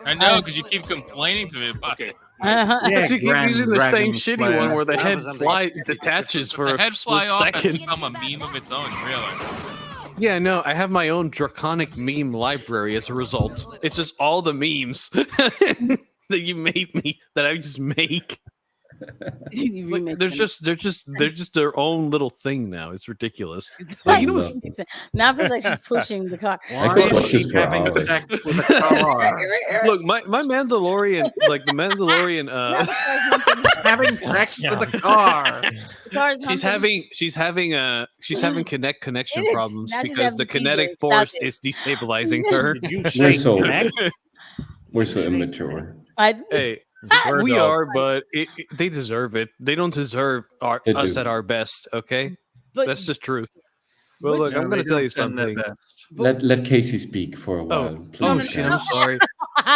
I know, because you keep complaining to me about it. Yeah, you keep using the same shitty one where the head detaches for a split second. Become a meme of its own, really. Yeah, no, I have my own draconic meme library as a result. It's just all the memes that you made me that I just make. You Like, remix they're them. just their own little thing now. It's ridiculous. Like, you know love what's- it. now it feels like she's pushing the car. I Why could is watch she this for having hours. sex with a car? Look, my Mandalorian, like the Mandalorian, Now the car's humping. Having sex with a car. The car's she's humping. having connection It is. problems Now she's because the having kinetic seizures. Stop force it. is destabilizing her. Did you We're say so connect? we're so immature. Hey, We're we adults. are, but they deserve it. They don't deserve They us do. at our best. Okay, But that's just truth. Well, Which- look, I'm they gonna tell don't you send their something. best. Let Casey speak for a while, Oh, please. oh no, shit! no. I'm sorry.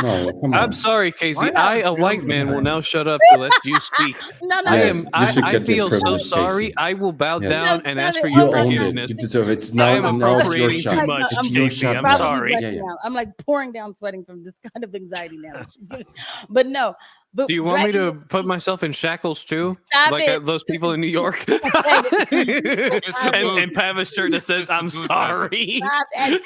No, come on. I'm sorry, Casey. Why not? A white man, will now shut up to let you speak. no, no, I Yes, am. you should I get your feel so privilege, sorry. Casey. I will bow Yes. down Just and stop ask it. for Oh your You my owned God. it. forgiveness. You deserve it. It's I now, am now it's your appropriating shot. too much, It's I'm your Casey. shot I'm now. sorry. sweating Yeah, yeah. now. I'm like pouring down sweating from this kind of anxiety now. But no. But Do you want me to Dragon- put myself in shackles too, Stop like it. those people in New York? Stop and Pavis shirt that says "I'm It's the boot sorry." Stop it.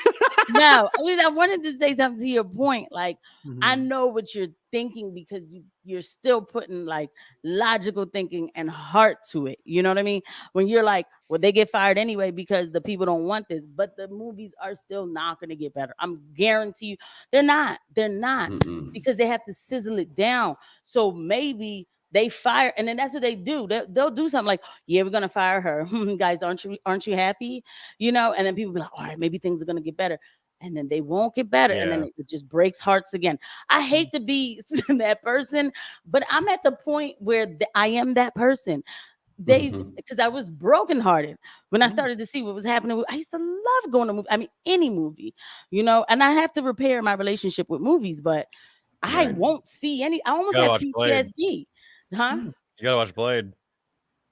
No, I wanted to say something to your point. Like, I know what you're thinking because you're still putting like logical thinking and heart to it. You know what I mean? When you're like, well, they get fired anyway because the people don't want this, but the movies are still not going to get better. I'm guarantee you, they're not. They're not Mm-mm. because they have to sizzle it down. So maybe they fire, and then that's what they do. They'll do something like, yeah, we're gonna fire her. Guys, aren't you happy? You know, and then people be like, all right, maybe things are gonna get better. And then they won't get better. And then it just breaks hearts again. I hate to be that person, but I'm at the point where I am that person. Because I was brokenhearted when I started to see what was happening. I used to love going to movie. I mean, any movie, you know, and I have to repair my relationship with movies, but I Right. won't see any. I almost Gotta have watch Blade. PTSD. Huh? You gotta watch Blade.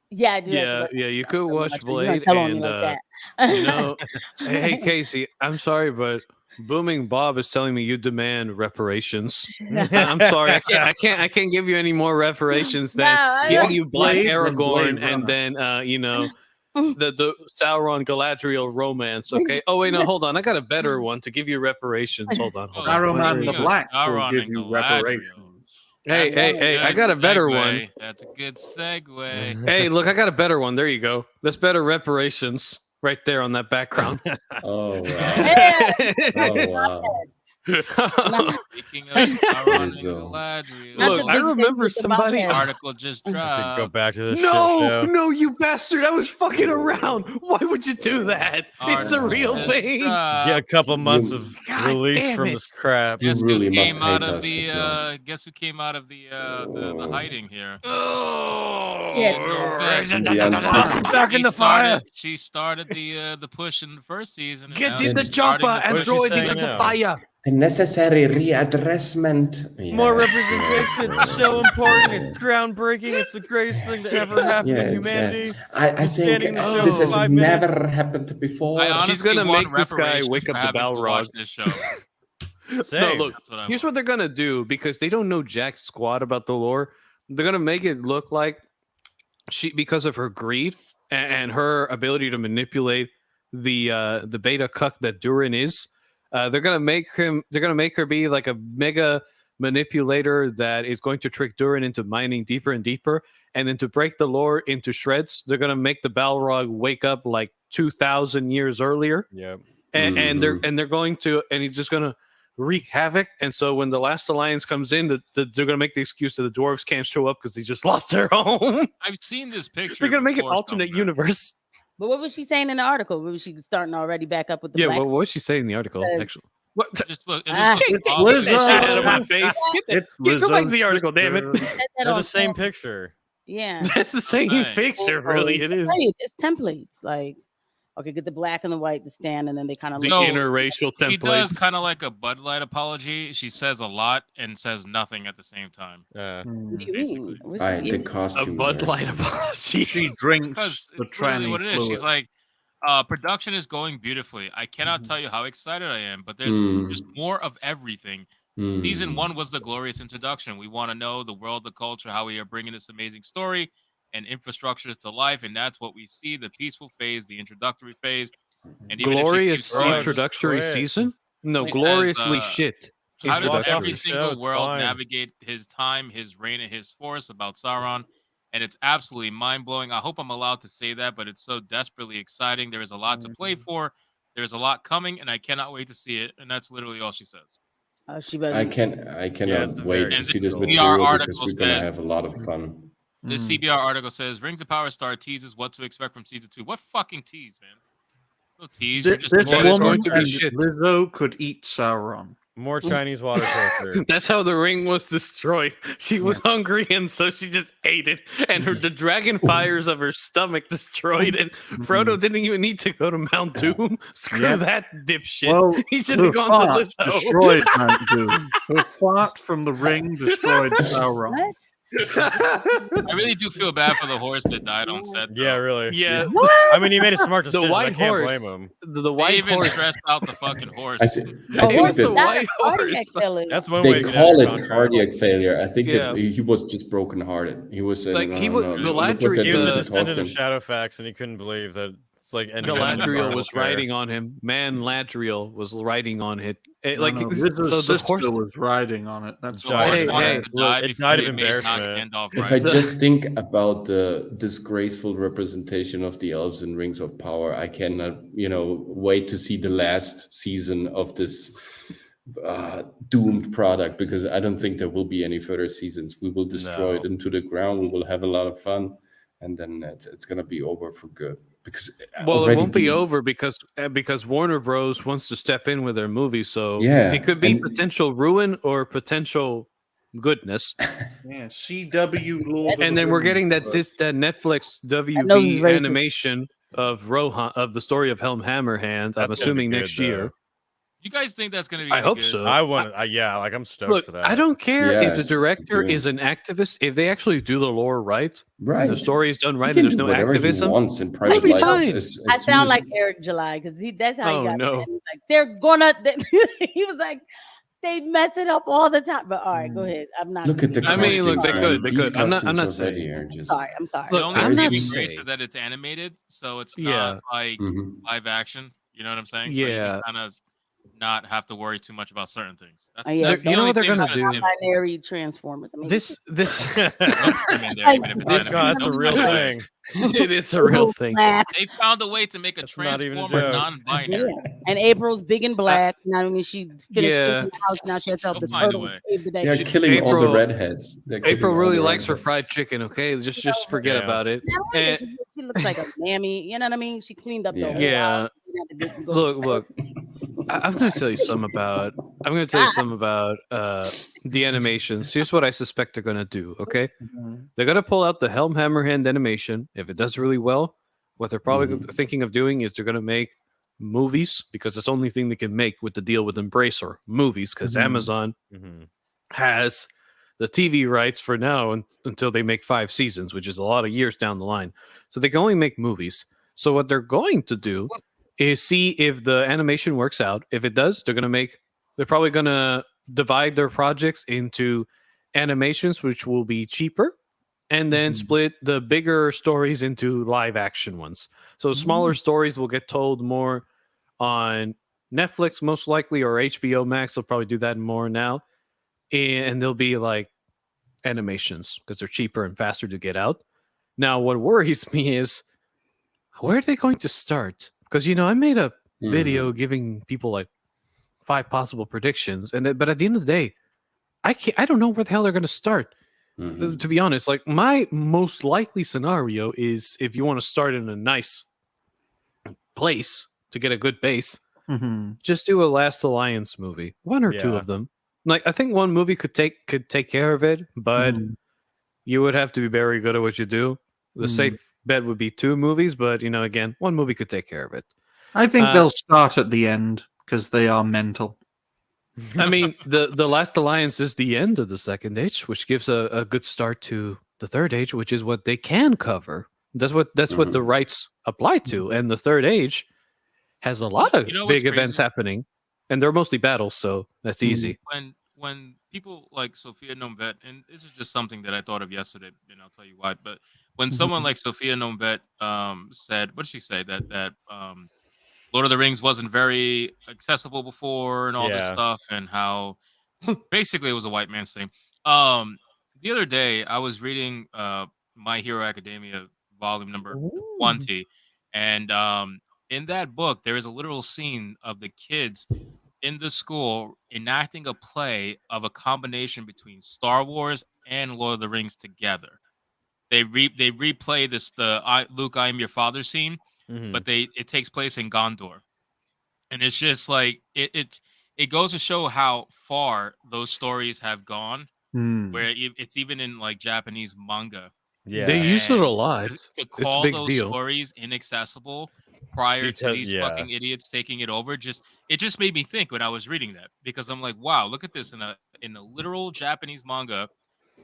Yeah, I do. have to Yeah, watch yeah. You that. could I'm gonna watch watch it. You're gonna Blade, tell on me and like that. you know, hey Casey, I'm sorry, but Booming Bob is telling me you demand reparations. I'm sorry, I can't give you any more reparations than I giving know. you Black Blade and Aragorn Blade and then you know the Sauron Galadriel romance. Okay. Oh wait, no, hold on. I got a better one to give you reparations. Hold on. Hold on. Saruman the Yes, Black will Sauron give and you Galadriel. reparations. Hey, That's a hey, I good got a better one. segue. That's a good segue. Hey, look, I got a better one. There you go. That's better reparations right there on that background. Oh wow. Yeah. Oh wow. Speaking of Sauron and So- Galadriel, Not Look, the I big remember face with the bob somebody. head. article just Go dropped. back to this No, shit show. no, you bastard! I was fucking around. Why would you do that? It's a Article real just thing. dropped. Get a couple months You- of God release damn from it. this crap. You Guess really who must came out hate of us the as well. guess who came out of the hiding here? Oh, Yeah. Back in the fire. She started the push in the first season. And Get now in the she's starting chopper the and What is throw she it into saying the now? fire. The necessary readdressment. More Yes, representation. yes, It's so yes. important. It's groundbreaking. It's the greatest thing to ever happen Yeah, to it's, humanity. I Just think standing in the show this for has 5 minutes. never happened before. I honestly She's gonna want make this guy reparations wake for up the having to Balrog. watch this show. No, Same. look. That's what I Here's want. what they're gonna do because they don't know jack squat about the lore. They're gonna make it look like she, because of her greed and her ability to manipulate the beta cuck that Durin is. They're gonna make her be like a mega manipulator that is going to trick Durin into mining deeper and deeper, and then to break the lore into shreds, they're gonna make the Balrog wake up like 2,000 years earlier. Yep. And they're going to, and he's just gonna wreak havoc. And so when the last alliance comes in, they're gonna make the excuse that the dwarves can't show up because they just lost their home. I've seen this picture. They're gonna make an before, alternate Stoneman. universe. But what was she saying in the article? Was she starting already back up with the Yeah, black? what was she saying in the article? Says- Actually, what? Just look. It Ah. just looks It's awful. Get that shit Lizzo. out of my face. Go back to the article, damn it. Said that They're on the same film. picture. Yeah. That's the same Okay. picture, really. It is It's templates. Like, okay, get the black and the white to stand, and then they kind of the No, interracial She does template. kind of like a Bud Light apology. She says a lot and says nothing at the same time. What do you basically. mean? What Right, do you the mean? A costumes. Bud are- Light apology. She drinks Because the it's literally tranny what it is. fluid. She's like, production is going beautifully. I cannot tell you how excited I am, but there's just more of everything. Season 1 was the glorious introduction. We want to know the world, the culture, how we are bringing this amazing story and infrastructures to life, and that's what we see: the peaceful phase, the introductory phase, and even Glorious if she keeps going, introductory quit. season? No, He says, gloriously shit. how does Walk off every the show, single it's world fine. navigate his time, his reign, and his force about Sauron? and it's absolutely mind-blowing. I hope I'm allowed to say that, but it's so desperately exciting. There is a lot to play for. There's a lot coming, and I cannot wait to see it. And that's literally all she says. She I better. cannot wait to And see this CBR material because article we're gonna says have a lot of fun. the CBR article says Rings of Power star teases what to expect from season 2. What fucking tease, man? No tease. You're just This Well, it's woman going to be and shit. Lizzo could eat Sauron. More Chinese water torture. That's how the ring was destroyed. She was hungry, and so she just ate it. And the dragon fires of her stomach destroyed it. Frodo didn't even need to go to Mount Doom. Screw that dipshit. Well, He should her have gone fart to Lizzo. destroyed Mount Doom. Her fart from the ring destroyed Sauron. What? I really do feel bad for the horse that died on set. Yeah, really. Yeah, I mean, he made a smart the decision. I white can't horse. blame him. The They white even horse. stressed out the fucking horse. I think horse, that the white horse. That's one way they to get call out it of contract. cardiac failure. I think Yeah. he was just brokenhearted. He was saying, Like, he no, was- no, the look what Galadriel- that He was a dude is descendant of talking. Shadowfax, and he couldn't believe that it's like ending up in a Galadriel carnival was fair. riding on him. Man, Ladriel was riding on it. No, Like, no, so Lizzo's the sister horse. was riding on it. That's The Died. horse Hey, wanted hey, to look, die it before died of they made knock embarrassment. Gandalf If I right. just think about the disgraceful representation of the elves in Rings of Power, I cannot, wait to see the last season of this doomed product, because I don't think there will be any further seasons. We will destroy it into the ground. We will have a lot of fun, and then it's gonna be over for good. Because Well, it already won't be the- over because Warner Bros wants to step in with their movie, so Yeah, it could be and- potential ruin or potential goodness. Yeah, CW Lord of And the then we're Rings. getting that Netflix nose is WB racist. animation of Rohan, of the story of Helm Hammerhand. That's I'm gonna be assuming good, next year. though. You guys think that's going to be I any hope good? so. I want to. Yeah, like I'm stoked Look, for that. I don't care Yeah, if the it's director good. is an activist. If they actually do the lore right, right. the story is done right, He and can there's do no whatever activism. he wants in private be life. fine. I sound like Eric July because that's how Oh, he got. no. No. He's like, they're gonna. He was like, they mess it up all the time. But all right, go ahead. I'm not. Look at the I mean, look, they costumes, could, man. they These could. I'm not costumes already saying. are just- Sorry, I'm sorry. Look, The only I'm not saving grace saying- is that it's animated, so it's Yeah. not like Mhm. live action. You know what I'm saying? Yeah. So you can kind of not have to worry too much about certain things. That's, Yeah, that's so- the You know only what they're thing gonna that's do? gonna save Binary transformers. I mean, This it. I mean, there, even if it's Oh, animated. God, that's a real thing. it is a real thing. black. They found a way to make a That's not even a transformer joke. non-binary. Yeah. And April's big and black. Now, I mean, she finished Yeah. cleaning the house. Now she has to help the She'll find a turtle way. save the day. They're killing all the April- redheads. They're killing April all really the likes her redheads. fried chicken. Okay, just forget Yeah. about it. Now, look at And- she looks like a mammy. You know what I mean? She cleaned up the whole Yeah. house. She didn't have to go- Look. I'm going to tell you something about. I'm going to tell you something about the animations. Here's what I suspect they're going to do. Okay, they're going to pull out the Helm Hammerhand animation. If it does really well, what they're probably thinking of doing is they're going to make movies, because it's the only thing they can make with the deal with Embracer, movies, because Amazon Mhm. has the TV rights for now until they make 5 seasons, which is a lot of years down the line. So they can only make movies. So what they're going to do is see if the animation works out. If it does, they're probably going to divide their projects into animations, which will be cheaper, and then split the bigger stories into live action ones. So smaller stories will get told more on Netflix, most likely, or HBO Max. They'll probably do that more now. And they'll be like animations because they're cheaper and faster to get out. Now, what worries me is, where are they going to start? Because, I made a video giving people like 5 possible predictions, but at the end of the day, I don't know where the hell they're going to start. Mhm. To be honest, like, my most likely scenario is, if you want to start in a nice place to get a good base, just do a Last Alliance movie, 1 or 2 Yeah. of them. Like, I think 1 movie could take care of it, but you would have to be very good at what you do. The safe bet would be 2 movies, but again, 1 movie could take care of it. I think they'll start at the end because they are mental. I mean, the Last Alliance is the end of the Second Age, which gives a good start to the Third Age, which is what they can cover. That's what the rights apply to, and the Third Age has a lot of You know what's big events crazy? happening, and they're mostly battles, so that's easy. When people like Sophia Nomvet, and this is just something that I thought of yesterday, and I'll tell you why. But when someone like Sophia Nomvet said, what did she say, that Lord of the Rings wasn't very accessible before, and all this Yeah. stuff, and how basically it was a white man's thing. The other day I was reading My Hero Academia volume number Ooh. 20, and in that book there is a literal scene of the kids in the school enacting a play of a combination between Star Wars and Lord of the Rings together. They replay Luke, I am your father scene, but it takes place in Gondor, and it's just like it goes to show how far those stories have gone. Where it's even in like Japanese manga. Yeah. They use it a And lot. to It's a call big those deal. stories inaccessible prior to these fucking idiots taking it over, it just made me think when I was reading that, because I'm like, wow, look at this in a literal Japanese manga,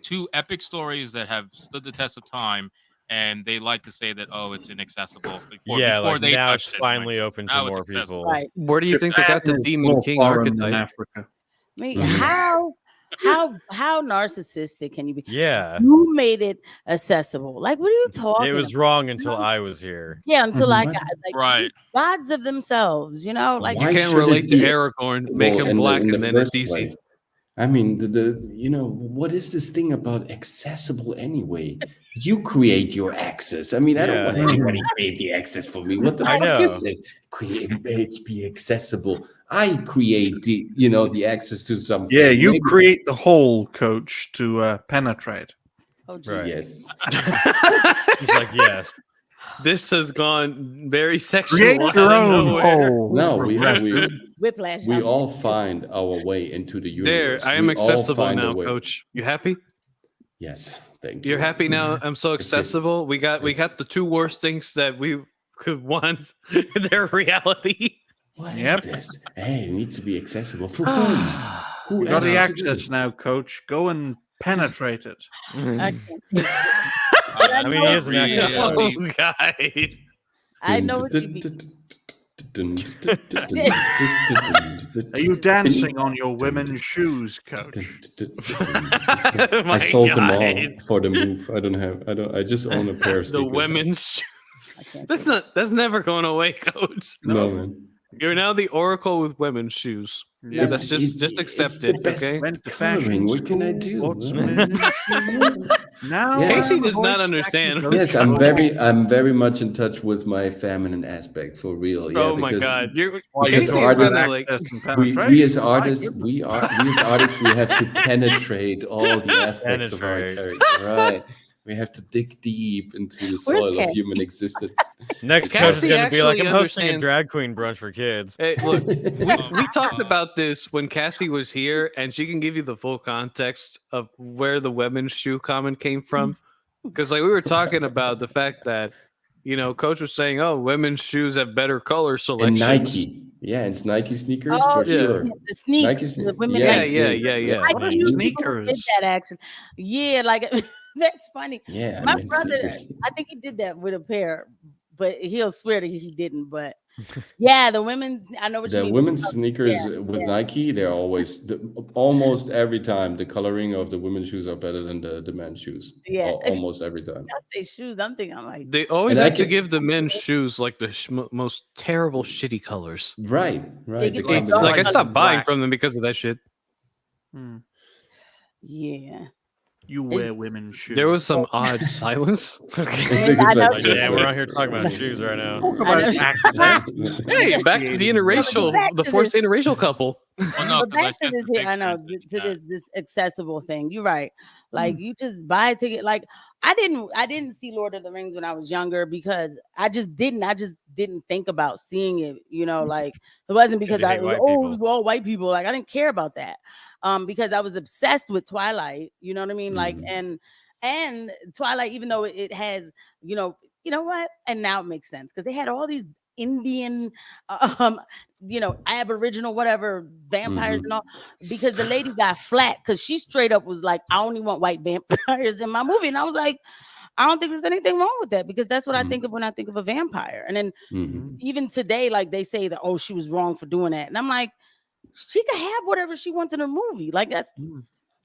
two epic stories that have stood the test of time, and they like to say that, oh, it's inaccessible before like they now touched it's it. finally open to now it's more accessible. people. Right. Where do you think they got the Japan is Demon more King foreign than archetype? Africa. I mean, Mhm. how narcissistic can you be? Yeah. You made it accessible. Like, what are you talking It was about? wrong until I was here. Yeah, until I What? got like Right. gods of themselves, you know, like You Why can't should relate it to be Aragorn, make him black, in the and then it's first easy. place? I mean, what is this thing about accessible anyway? You create your access. I mean, I don't want Yeah. anybody create the access for me. What the I fuck is know. this? Create it be accessible. I create the access to something. Yeah, you Maybe- create the hole, coach, to penetrate. oh, geez. Right. Yes. He's like, yes. This has gone very sexual Create out your of own nowhere. hole. No, we Whiplash. we I'm- all find our way into the universe. There, I am We all accessible find a now, way. Coach. You happy? Yes, thank you. You're happy now? I'm so you- accessible. We got the two worst things that we could want. Their reality. What is Yep. this? Hey, it needs to be accessible for whom? Who You got else the to do access it? now, coach. Go and penetrate it. I can't take it. I mean, he is an Really? actor. Oh, God. I know what you mean. Are you dancing on your women's shoes, coach? I My sold them God. all for the move. I just own a pair of The sneakers. women's. I can't That's take it. that's never going away, Coach. No, man. You're now the Oracle with women's shoes. Yeah, That's just accept it's the it, best okay? Went to coloring. fashion What can I school, do? bought some huh? women's shoes. Now Yeah. Casey I'm does not voice understand. acting Yes, coach. I'm very much in touch with my feminine aspect for real. Yeah, Oh my because God. Why you Because Casey don't is have artists- gonna like access and we penetration. as My artists, goodness. we as artists, we have to penetrate all the aspects of our Penetrate. character. Right. We have to dig deep into the soil of Cassie? human existence. Next coach is Cassie going to be like, actually I'm hosting a understands- drag queen brunch for kids. Hey, look, Oh we my talked God. about this when Cassie was here, and she can give you the full context of where the women's shoe comment came from. Because like we were talking about the fact that Coach was saying, "Oh, women's shoes have better color And selections." Nike. Yeah, it's Nike sneakers Oh, for yeah. sure. the sneaks, Nike the women. yeah, Yeah, like, yeah, sneakers. yeah, yeah. I What are knew people who did sneakers? that actually. Yeah, like that's funny. Yeah, I My meant brother, sneakers. I think he did that with a pair, but he'll swear that he didn't. But yeah, the women's. I know what you The mean. women's sneakers Yeah, with yeah. Nike, they're always almost every time the coloring of the women's shoes are better than the men's shoes. Yeah. Almost every time. I say shoes. I'm thinking. I'm like, They always And I have to can- give the men's shoes like the most terrible, shitty colors. Right, right. get the those It's dark like I combination. stopped buying black. from them because of that shit. Hmm. yeah. You wear It's- women's shoes. There was some odd silence. Okay. It's I know. like- Yeah, we're out here talking about shoes right now. Talk I about know. access. Hey, back to the interracial, back the to forced interracial couple. Well, no, But 'cause I back to sent this the here, I know pictures to in chat. this accessible thing. You're right. Like you just buy a ticket. Like I didn't see Lord of the Rings when I was younger because I just didn't think about seeing it. Like it wasn't because you I hate white it was people. all white people. Like I didn't care about that. Because I was obsessed with Twilight. You know what I mean? Like and Twilight, even though it has, you know what? And now it makes sense because they had all these Indian, Aboriginal, whatever vampires and all. Because the lady got flat because she straight up was like, I only want white vampires in my movie, and I was like, I don't think there's anything wrong with that because that's what I think of when I think of a vampire. And then even today, like they say that, oh, she was wrong for doing that, and I'm like, she can have whatever she wants in her movie. Like that's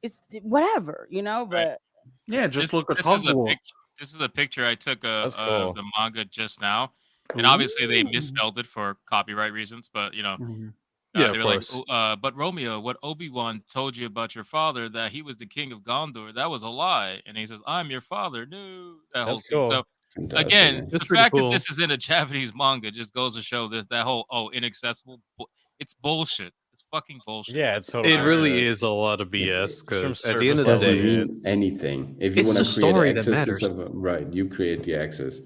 it's whatever, but. Yeah, just look at This is a Hogwarts. This is a picture I took That's of cool. the manga just now, and obviously they Ooh. misspelled it for copyright reasons. But Mhm. Yeah, they of were like, course. but Romeo, what Obi-Wan told you about your father, that he was the king of Gondor, that was a lie. And he says, I'm your father. No, that whole That's scene. cool. So Fantastic, again, man. That's the pretty fact that cool. this is in a Japanese manga just goes to show that whole inaccessible. It's bullshit. It's fucking bullshit. Yeah, it's totally. It really is a lot of BS It's because from at the end It of the doesn't day, mean anything. If you it's want the to create story that access to matters. something, right, you create the access.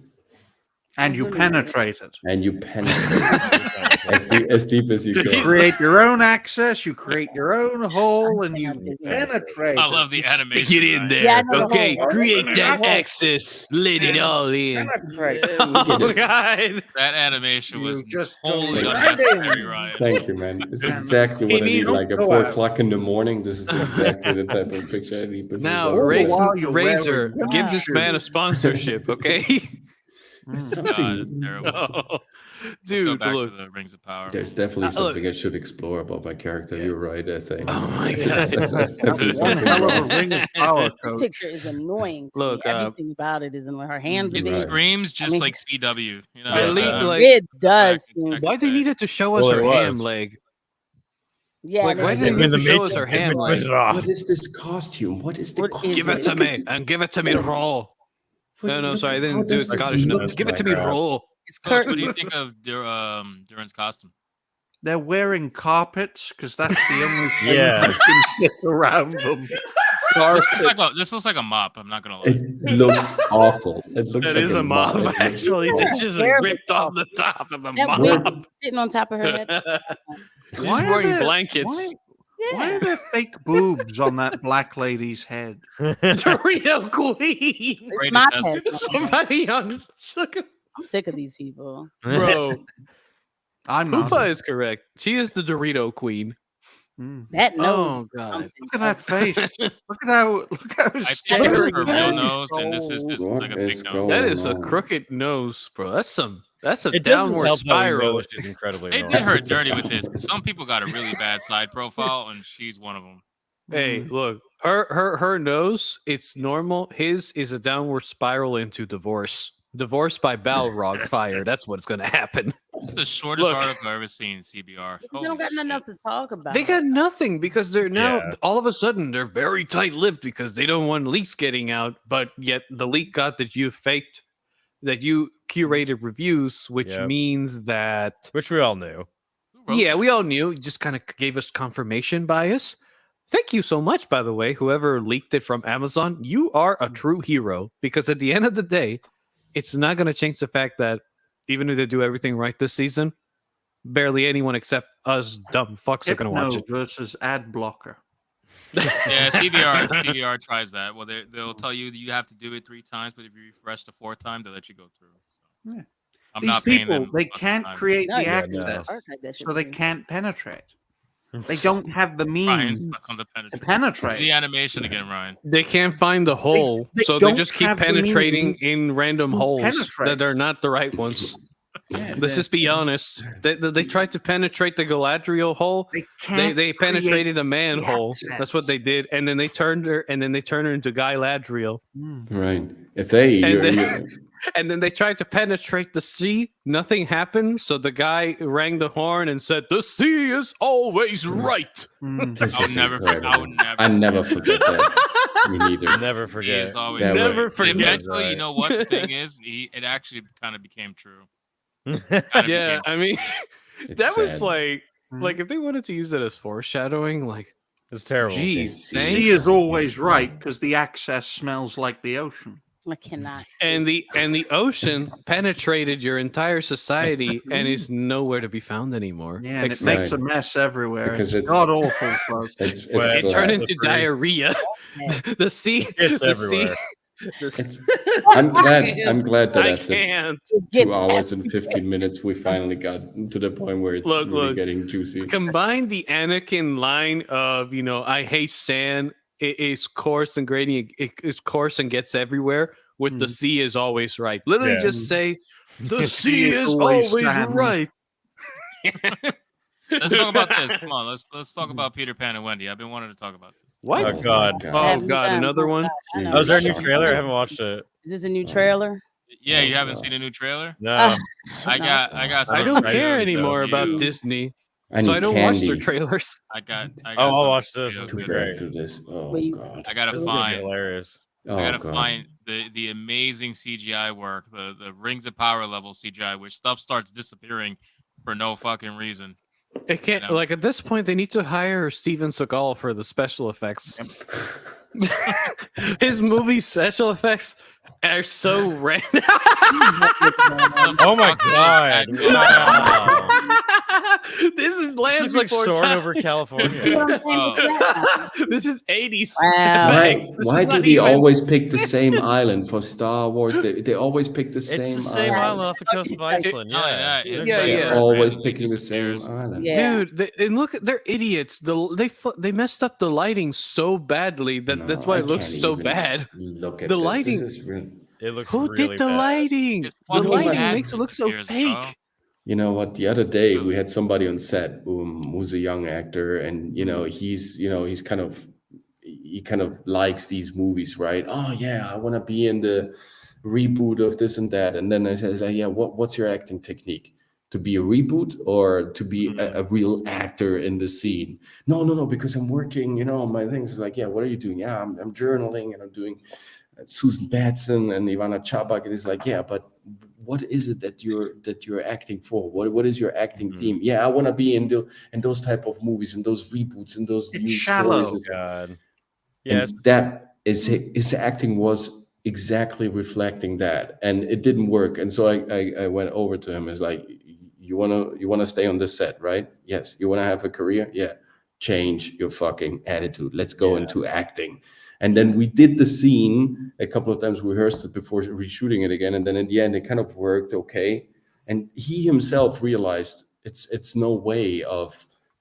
And you penetrate it. And you penetrate as deep as you You go. create your own access, you create your own hole, and you penetrate I it. love the You animation. Stick it in Ryan. there. Yeah, I know the Okay, whole- create that whole- access. Let it all in. penetrate. Oh God! That animation You was just go wholly right unnecessary, in. Ryan. Thank you, man. It's exactly what I need. don't Like at go 4 out. o'clock in the morning, this is exactly the type of picture I need. before Now, going to Raise- bed. while you're Razor, wearing give that this shoe. man a sponsorship, okay? It's God, that's something. terrible. Oh, Let's go dude, back look. to the Rings of Power. There's definitely Look. something I should explore about my character. You're right, I think. Oh my God. That's definitely One something hell of a wrong. ring of power, This coach. picture is annoying to Look, me. Everything about it is in her hands. It are big. Right. screams just mean- like CW. You know, At least, I'm- like- It does. I can Why they say. needed to show us Well, her it ham was. leg? Yeah, Like, and why it- did they When need the to show us Matrix- her ham What leg? is it off? What is this costume? What is the What costume? is Give it to me and give it to me raw. No, sorry, I didn't do it Scottish enough. Give it to me raw. it's Coach, what curtain. do you think of Duran's costume? They're wearing carpets because that's the only thing Yeah. that can fit around them. This looks like a mop. I'm not gonna lie. It looks awful. It looks That like is a mop. mop, It looks actually. awful. This just Terrible. ripped off the top of a That mop. wig sitting on top of her head. She's Why are wearing there- blankets. Why are there fake boobs on that black lady's head? Dorito Queen. It's Great my attested. head. Somebody on look at- I'm sick of these people. bro. I'm not. Hoopa is correct. She is the Dorito Queen. Mm. That nose. Oh God. Look at that face. Look at how I think this is staring her at real it. nose, and this is just What like a is fake nose. going That is a on? crooked nose, bro. That's a It doesn't downward help that we know spiral. that she's incredibly They annoying. did her dirty with this. 'Cause some people got a really bad side profile, and she's one of them. Hey, look, her nose, it's normal. His is a downward spiral into divorce. Divorce by Balrog fire. That's what's gonna happen. It's the shortest Look. article I've ever seen in CBR. They Holy don't got nothing shit. else to talk about. They got nothing because they're now Yeah. all of a sudden they're very tight-lipped because they don't want leaks getting out. But yet the leak got that you faked, that you curated reviews, which Yep. means that Which we all knew. Who wrote yeah, that? we all knew. It just kind of gave us confirmation bias. Thank you so much, by the way, whoever leaked it from Amazon. You are a true hero because at the end of the day, it's not going to change the fact that even if they do everything right this season, barely anyone except us dumb fucks are going to watch Hypno it. versus ad blocker. Yeah, CBR tries that. Well, they'll tell you that you have to do it 3 times, but if you refresh the 4th time, they'll let you go through. So. Yeah. I'm These not paying people, them they fucking can't time. create No, the yeah, access, That shit so they is- can't penetrate. They don't have the Ryan's means stuck on the to penetrate. penetrate. The animation again, Ryan. They can't find the hole, they so they don't just keep have the penetrating means in random to holes penetrate. that are not the right ones. Yeah, Let's just be honest. They tried to penetrate the Galadriel hole. They can't. They penetrated a manhole. access. That's what they did, and then they turned her, into Guy Ladriel. Mm. Right. If they, And you're- then- And then they tried to penetrate the sea. Nothing happened. So the guy rang the horn and said, "The sea is always right." Mm. this I would is never. incredible. I would never. I never forget that. Me neither. Never He forget. is always That right. Never And forget. Eventually, you Right. know what the thing is? It actually kind of became true. Yeah, I mean, It's that was sad. like if they wanted to use it as foreshadowing, like, It's terrible. geez, The thanks. sea is always right because the access smells like the ocean. I cannot. and the ocean penetrated your entire society and is nowhere to be found anymore. Yeah, and it Except makes a mess everywhere. Because it's it's- god awful, folks. It's Well, it flat. turned into Slippery. diarrhea. the sea, It's the everywhere. It's- I'm glad that I after can't. 2 hours and 15 minutes, we finally got to the point where it's Look, really look. getting juicy. Combine the Anakin line of I hate sand. It is coarse and grainy. It is coarse and gets everywhere. With the sea is always right. Literally, Yeah. just say the sea is always stands. right. Let's talk about this. Come on, let's talk about Peter Pan and Wendy. I've been wanting to talk about this. What? Oh, God. Oh God, another one. I know. Oh, is there a new trailer? I haven't watched it. Is this a new trailer? Yeah, you haven't seen a new trailer? No. I got. I some don't trailer care review. anymore about Disney. I So need I don't watch their candy trailers. I got I'll something watch this. real It's to be good. breath great. through this. Oh Where you- god. I gotta This is gonna be find. hilarious. I Oh gotta god. find the amazing CGI work, the Rings of Power level CGI, which stuff starts disappearing for no fucking reason. It can't And I'm- like at this point they need to hire Steven Seagal for the special effects. His movie special effects are so random. Oh my Fuck is god! that? Wow. This is This land looks like before soaring time. over California. Oh, This is 80s. Wow. effects. This Why is do not they even- always pick the same island for Star Wars? They always pick the It's same the same island. island off the coast of Iceland. Not only Yeah. that, his Yeah, trainer yeah. They're always randomly picking the same disappears. island. Yeah. Dude, and look, they're idiots. They messed up the lighting so badly that that's why I it looks can't so even bad. Look at The this. lighting- This is real. It looks Who really did the bad. lighting? His The fucking lighting dad makes it look so disappears, bro. fake. You know what? The other day we had somebody on set who's a young actor, and he's kind of likes these movies, right? Oh yeah, I want to be in the reboot of this and that. And then I said, like, yeah, what's your acting technique? To be a reboot or to be a real actor in the scene? No, because I'm working, on my things. It's like, yeah, what are you doing? Yeah, I'm journaling and I'm doing Susan Batson and Ivana Chabak. And it's like, yeah, but what is it that you're acting for? What is your acting theme? Yeah, I want to be in those type of movies, in those reboots, in those It's new shallow. stories. God. Yeah. And that is his acting was exactly reflecting that, and it didn't work. And so I went over to him. It's like, you wanna stay on this set, right? Yes. You wanna have a career? Yeah. Change your fucking attitude. Let's go into acting. And then we did the scene a couple of times. We rehearsed it before reshooting it again, and then in the end, it kind of worked okay. And he himself realized it's no way of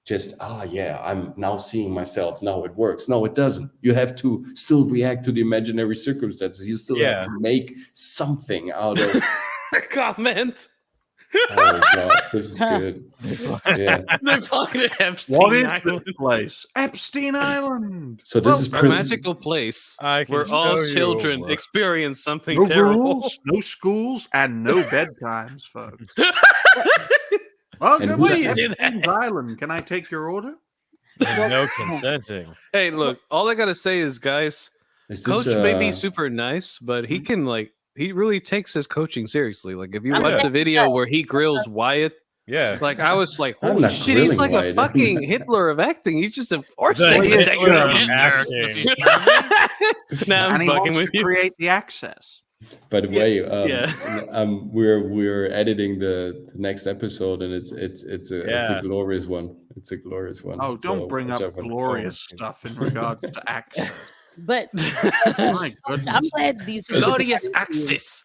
just I'm now seeing myself. Now it works. No, it doesn't. You have to still react to the imaginary circumstances. You still have to make something out of. Comment. Oh god, this is good. Yeah. They're fucking Epstein What is Island. this place? Epstein Island. So this is A magical place I can where all show you children what- experience something No terrible. rules, no schools, and no bedtimes, folks. Well, And good who's- way, Why you do Epstein's Island. Can I take your order? no consenting. Hey, look, all I gotta say is, guys, Is this, Coach may be super nice, but he can he really takes his coaching seriously. Like if you I'm watch glad- the video where he grills Wyatt, Yeah. like I was like, I'm holy not shit, he's grilling like Wyatt. a fucking Hitler of acting. He's just enforcing The his Hitler of acting. acting. Because he's German? Now I'm And he fucking wants with to you. create the access. By the way, yeah. we're editing the next episode, and it's a Yeah. glorious one. It's a glorious one. Oh, don't So bring watch up out for- glorious stuff in regards to access. But My goodness. I'm glad these people Glorious get to see you. access.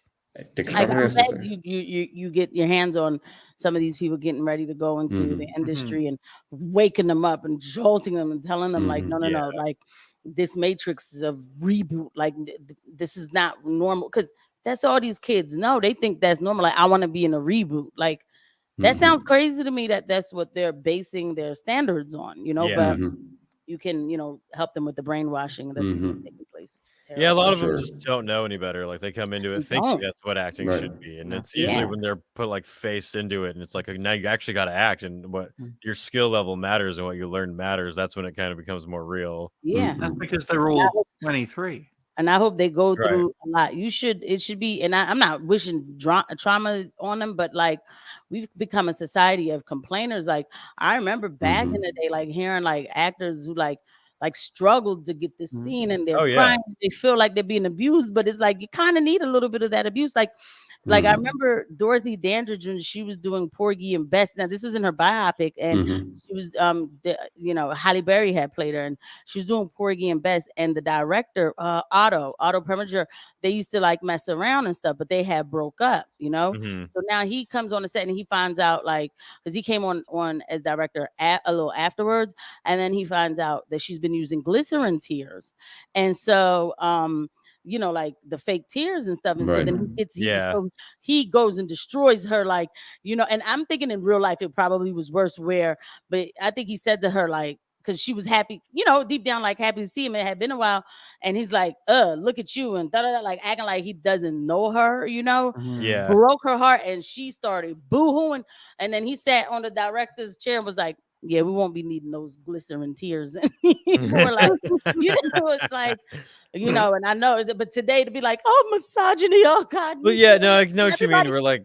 The Like, I'm glorious glad is- you get your hands on some of these people getting ready to go into Mhm. the industry and waking them up and jolting them and telling them like, Mhm. no, like this Matrix is a reboot. Like this is not normal, because that's all these kids know. They think that's normal. Like I want to be in a reboot. Like that Mhm. sounds crazy to me. That's what they're basing their standards on. Yeah. But Mhm. you can help them with the brainwashing that's Mhm. taking place. It's Yeah, a terrible. lot of Sure. them just don't know any better. Like they come into it They thinking don't. that's what acting Right. should be, and it's Yeah. usually when they're put like faced into it, and it's like now you actually got to act, and what your skill level matters and what you learn matters. That's when it kind of becomes more real. Yeah. That's because they're all 23. And I hope they go Right. through a lot. It should be, and I'm not wishing trauma on them, but like we've become a society of complainers. Like I remember back in the day, like hearing like actors who like struggled to get this scene and they're Oh, yeah. crying, they feel like they're being abused, but it's like you kind of need a little bit of that abuse. Like I remember Dorothy Dandridge when she was doing Porgy and Bess. Now this was in her biopic, and Mhm. she was Halle Berry had played her, and she was doing Porgy and Bess, and the director Otto Preminger, they used to like mess around and stuff, but they had broke up, Mhm. So now he comes on the set and he finds out, like, because he came on as director a little afterwards, and then he finds out that she's been using glycerin tears, and so like the fake tears and stuff. And so Right. then Yeah. so he goes and destroys her, like, and I'm thinking in real life it probably was worse but I think he said to her, like, because she was happy, deep down, like happy to see him. It had been a while, and he's like, look at you, and like acting like he doesn't know her, Yeah. broke her heart, and she started boo-hooing. And then he sat on the director's chair and was like, Yeah, we won't be needing those glycerin tears anymore. Like, it's like, and I know, but today to be like, oh, misogyny, oh God. Well, yeah, no, I know what you mean. Everybody- We're like,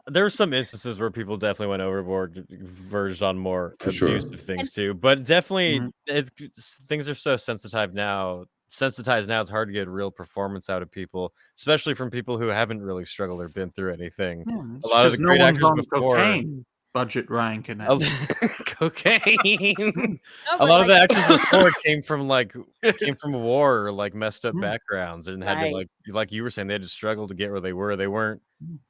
there's some instances where people definitely went overboard, verged on more For sure. abusive things too. But definitely, Mhm. things are so sensitized now. It's hard to get real performance out of people, especially from people who haven't really struggled or been through anything. A lot of the no great one's actors on before. cocaine. Budget Ryan can A, Cocaine. No, a but lot of like- the actors before came from war or like messed up Mm. backgrounds and had to Right. like you were saying, they had to struggle to get where they were. They weren't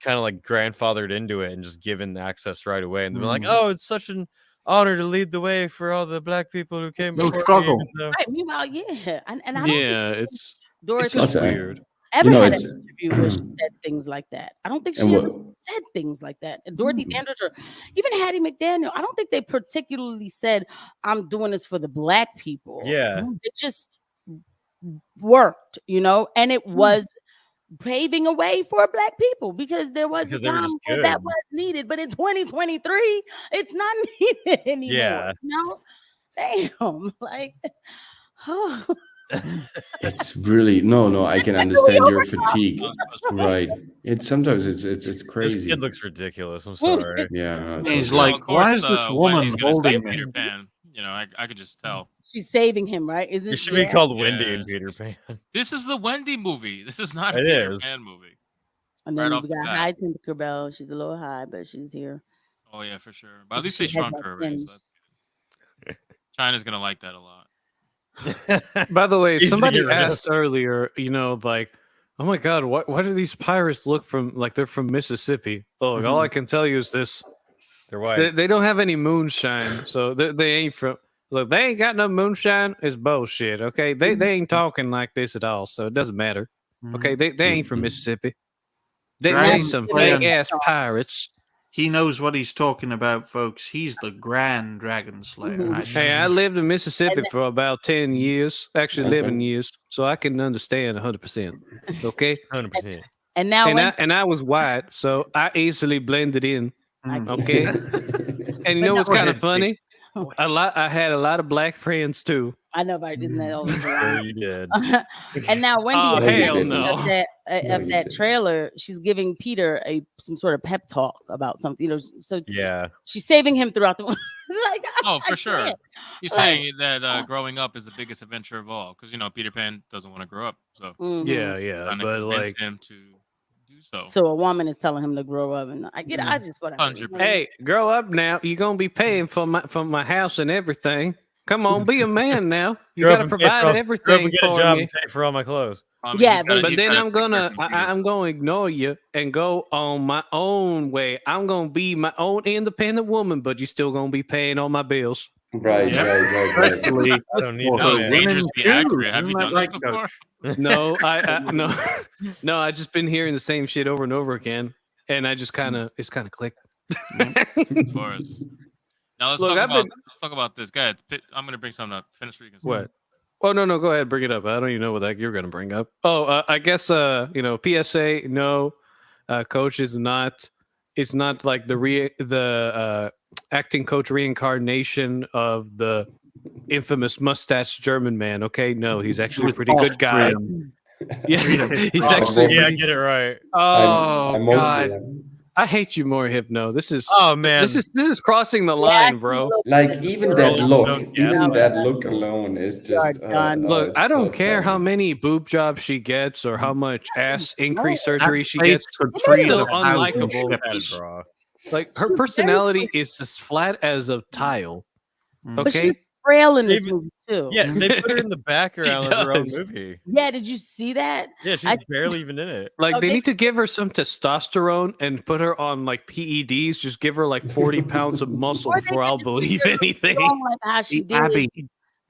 kind of like grandfathered into it and just given access right away. And they're like, Mm. oh, it's such an honor to lead the way for all the black people who came No before me. struggle. even though-" Right, meanwhile, yeah, and I don't think Yeah, it's Dorothy just Also, weird. ever know, had it's- an interview where she said things like that. I don't think she And ever what- said things like that. And Dorothy Dandridge or even Hattie McDaniel, I don't think they particularly said, I'm doing this for the black people. Yeah. It just worked, and it was paving a way for black people because there was Because a they were time just where that good. was needed, but in 2023, it's not needed anymore. Yeah. Damn, like, oh. It's really no. I can understand your fatigue, right? Sometimes it's This crazy. kid looks ridiculous. I'm sorry. Yeah, He's totally. like, why is this woman Wendy's gonna holding save me? Peter Pan. I could just tell. She's saving him, right? Is It it should be called Wendy and Peter Pan. This is the Wendy movie. This is not a It Peter is. Pan movie. And right then off we the got bat. High Tinkerbell. She's a little high, but she's here. Oh yeah, for sure. But at least She they has shrunk that her already. fringe. So that's good. China's gonna like that a lot. By the way, Easy to somebody get rid of. asked earlier, like, oh my God, why do these pirates look like they're from Mississippi? Oh, all I can tell you is this: They're white. they don't have any moonshine, so they ain't from. Look, they ain't got no moonshine. It's bullshit. Okay, they ain't talking like this at all, so it doesn't matter. Okay, they ain't from Mississippi. They Dragon ain't some Slayer. fake ass pirates. He knows what he's talking about, folks. He's the Grand Dragon Slayer. Hey, I lived in Mississippi for about 10 years, actually Okay. 11 years, so I can understand 100%. Okay, 100%. And now and I was white, so I easily blended in. Okay, and you know what's Go kind of ahead, funny? I had a lot of black friends too. I know, but isn't that always Sure right? you did. And now Wendy Oh, at the hell end no. of that, No, of you that didn't. trailer, she's giving Peter some sort of pep talk about something. So Yeah. she's saving him throughout the like. Oh, I for sure. can't. He's Like- saying that growing up is the biggest adventure of all, because Peter Pan doesn't want to grow up, so Mhm. Yeah, trying to but convince like, him to do so. So a woman is telling him to grow up, and I get. I just whatever. 100%. hey, grow up now. You're gonna be paying for my house and everything. Come on, be a man now. You Grow up gotta and pay provide grow up everything and get a for job me. and pay for all my clothes. I mean, Yeah, he's gotta- But he's then gotta I'm take care gonna of his Peter. I'm gonna ignore you and go on my own way. I'm gonna be my own independent woman, but you're still gonna be paying all my bills. Right. Especially I don't need for That no was her man. women dangerously too. accurate. Have you Isn't done that this right, before? Coach? No, no. I just been hearing the same shit over and over again, and I just it's kind of clicked. Of course. Now let's Look, talk I've about been- let's talk about this. Go ahead. I'm gonna bring something up. Finish what you can say. What? Oh no, go ahead, bring it up. I don't even know what that you're gonna bring up. Oh, I guess PSA. No, coach is not. It's not like the acting coach reincarnation of the infamous mustache German man. Okay, no, he's actually a pretty good guy. Yeah, he's actually. Yeah, pretty- get it right. Oh I'm mostly God, I hate you more, Hypno. This is Oh man. this is crossing the Yeah, line, bro. like even that Don't look, guess even it. that look alone is just. done. Look, it's I don't so care how funny. many boob jobs she gets or how much ass increase surgery she Faith gets. Patrice Still a thousand unlikable. ships. Bra. Like her personality is as flat as a tile. But Okay, she's frail in this Even- movie too. Yeah, they put her in the background of her own does. movie. Yeah, did you see that? Yeah, she's I- barely even in it. like Oh, they they- need to give her some testosterone and put her on like PEDs. Just give her like 40 pounds of muscle Or they before could I'll just believe make her anything. strong like how she The did. Abbey.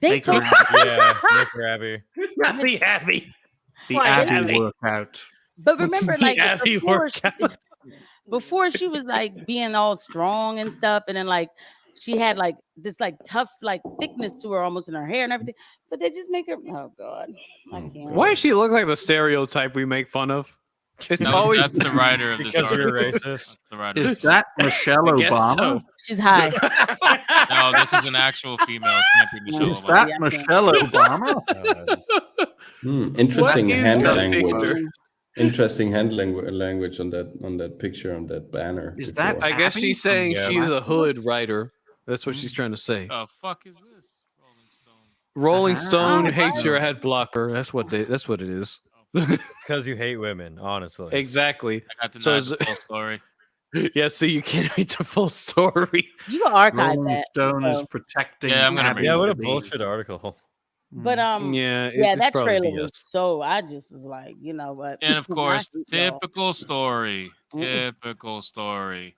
They Make her took Yeah, make her happy. Not the Abby. The Right, Abbey Abby. workout. But remember, The like Abby before she was like being all strong and stuff, and then like she had like this like tough like thickness to her almost in her hair and everything. But they just make her. Oh God, I can't. Why does she look like the stereotype we make fun of? It's That's always the writer of this Because you're article. racist. That's the writer. Is that Michelle I guess Obama? so. She's high. No, this is an actual female. It can't be Michelle Is Obama. that Yeah, I Michelle Obama? Interesting What is hand that language. picture? Interesting hand language on that picture on that banner. Is before. that I guess Abby she's from saying Yeah. she's a Black hood writer. That's what Mm. she's trying to say. The fuck is this? Rolling Stone Ah, hates your wow. head blocker. That's what it is. Because you hate women, honestly. Exactly. I got the So full story. Yeah, so you can't read the full story. You can archive Rolling that. Stone so- is protecting. Yeah, I'm gonna Abby read Yeah, what a to be- bullshit article. But Yeah, yeah, it's that probably trailer was BS. so. I just was like, you know what? And of course, I hate y'all. typical story. Mm-mm. Typical story.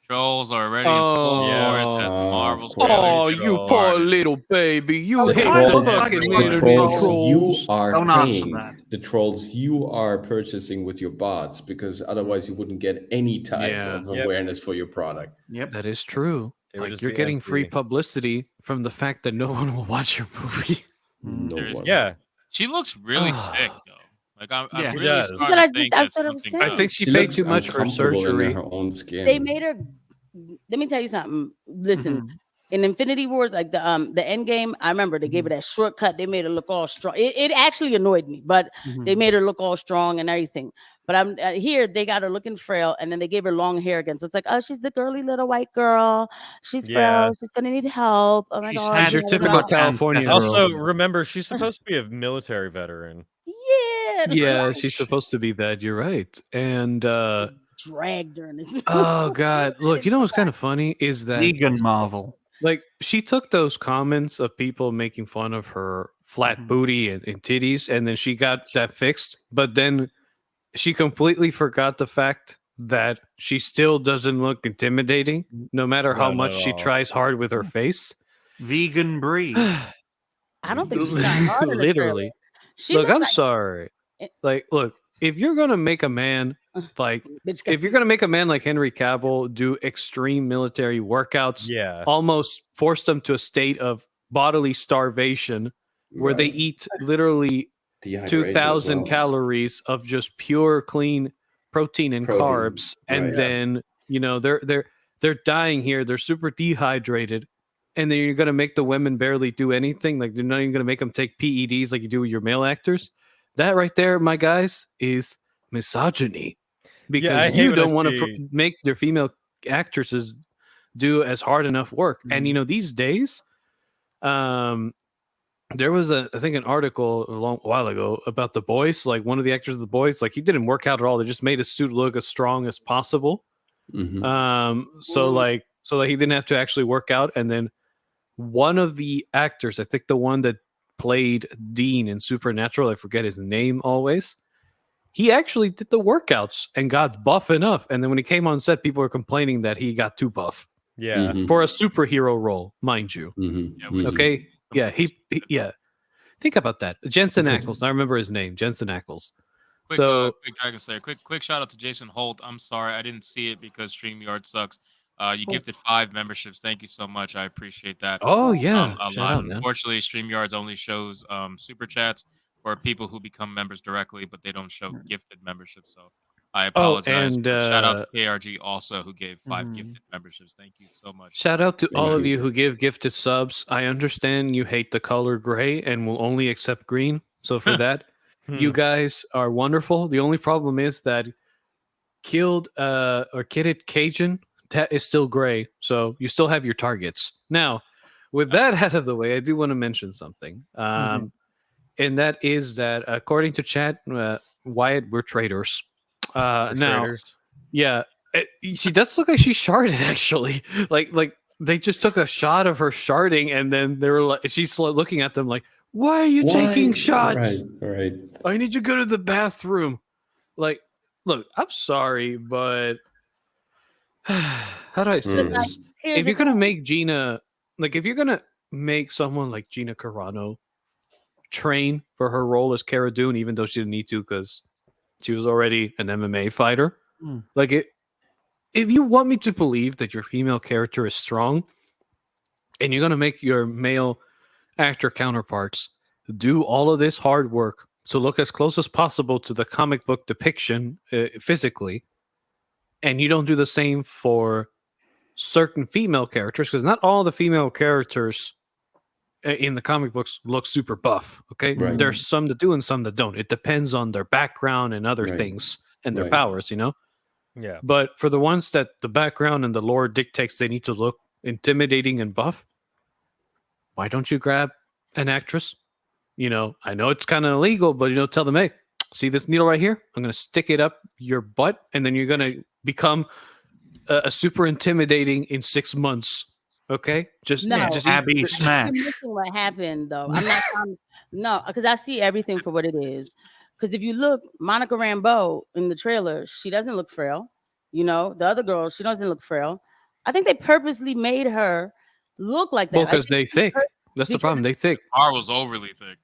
Trolls are already in full Yeah. force as Oh, Marvel's of course. Oh, trailer you gets poor started. little baby. You The hate title the looks fucking like the one of internet those trolls you trolls. are Don't answer paying, that. the trolls you are purchasing with your bots, because otherwise you wouldn't get any type Yeah. of Yep. awareness for your product. Yep. That is true. It would Like just you're be getting free empty. publicity from the fact that no one will watch your movie. No Seriously. one. Yeah. She looks really Ah. sick though. Like I'm Yeah. She really does. But starting I to just- think that's that what I'm something's saying. I up. think she She paid looks too much for uncomfortable surgery. in her own skin. They made her. Let me tell you something. Listen, Mhm. in Infinity Wars, like the end game, I remember they gave her that shortcut. They made her look all strong. It actually annoyed me, but Mhm. they made her look all strong and everything. But I'm here. They got her looking frail, and then they gave her long hair again. So it's like, oh, she's the girly little white girl. She's Yeah. frail. She's gonna need help. Oh my She's god. had She's your blah, blah, typical blah. California girl. Also, remember, she's supposed to be a military veteran. Yeah. Yeah, she's supposed to be that. You're right. And dragged her in this. oh god, look, you know what's kind of funny is that Vegan Marvel. like she took those comments of people making fun of her flat Mhm. booty and titties, and then she got that fixed. But then she completely forgot the fact that she still doesn't look intimidating, no matter how No, not much at she all. tries hard with her face. Vegan Brie. I don't think she's trying hard in the Literally. trailer. She Look, looks I'm like sorry. it- Like, look, if you're gonna make a man like bitch. if you're gonna make a man like Henry Cavill do extreme military workouts, Yeah. almost force them to a state of bodily starvation where they Right. eat literally Dehydration as 2,000 well. calories of just pure clean protein and Protein, carbs, and right. then they're dying here, they're super dehydrated, and then you're gonna make the women barely do anything. Like you're not even gonna make them take PEDs like you do with your male actors. That right there, my guys, is misogyny, I because hate you when I don't want to see- make their female actresses do as hard enough work. And you know, these days, there was I think an article a long while ago about The Boys. Like one of the actors of The Boys, like he didn't work out at all. They just made his suit look as strong as possible. Mhm. So he didn't have to actually work out. And then one of the actors, I think the one that played Dean in Supernatural, I forget his name always. He actually did the workouts and got buff enough. And then when he came on set, people were complaining that he got too buff Yeah. Mhm. for a superhero role, mind you. Mhm. Yeah, which- Mhm. Okay. Yeah. Yeah. Think about that. Jensen Because- Ackles. I remember his name. Jensen Ackles. Quick, So quick Dragon Slayer. Quick shout out to Jason Holt. I'm sorry I didn't see it because StreamYard sucks. You gifted 5 memberships. Thank you so much. I appreciate that. oh yeah. A Shout lot. out, man. Unfortunately, StreamYards only shows super chats for people who become members directly, but they don't show gifted memberships. So I apologize. and, but shout out to KRG also who gave 5 Mhm. gifted memberships. Thank you so much. Shout out to Thank all of you. you who give gifted subs. I understand you hate the color gray and will only accept green. So for that, you guys are wonderful. The only problem is that killed or kidded Cajun, that is still gray. So you still have your targets. Now, with that out of the way, I do want to mention something. And that is that according to chat, Wyatt, we're traitors. Now, Traders. yeah, she does look like she sharded actually. Like they just took a shot of her sharding, and then they were like, she's looking at them like, "Why are you taking Why? shots? Right. I need you to go to the bathroom." Like, look, I'm sorry, but how do I say Mm. this? Here's If the you're gonna thing. make Gina, like, if you're gonna make someone like Gina Carano train for her role as Cara Dune, even though she didn't need to because she was already an MMA fighter, like it. If you want me to believe that your female character is strong, and you're gonna make your male actor counterparts do all of this hard work to look as close as possible to the comic book depiction physically, and you don't do the same for certain female characters, because not all the female characters in the comic books look super buff. Okay, Right. there's some that do and some that don't. It depends on their background and other Right. things and their Right. powers, you know. Yeah. But for the ones that the background and the lore dictates they need to look intimidating and buff, why don't you grab an actress? You know, I know it's kind of illegal, but, you know, tell them, hey, see this needle right here? I'm going to stick it up your butt, and then you're going to become a super intimidating in 6 months. Okay? Just No. just Abby You're Smash. missing what happened, though. I'm not trying, no, because I see everything for what it is. Because if you look, Monica Rambeau in the trailer, she doesn't look frail. You know, the other girl, she doesn't look frail. I think they purposely made her look like that. well, because they thick. That's the because- problem. They thick. Marvel's overly thick.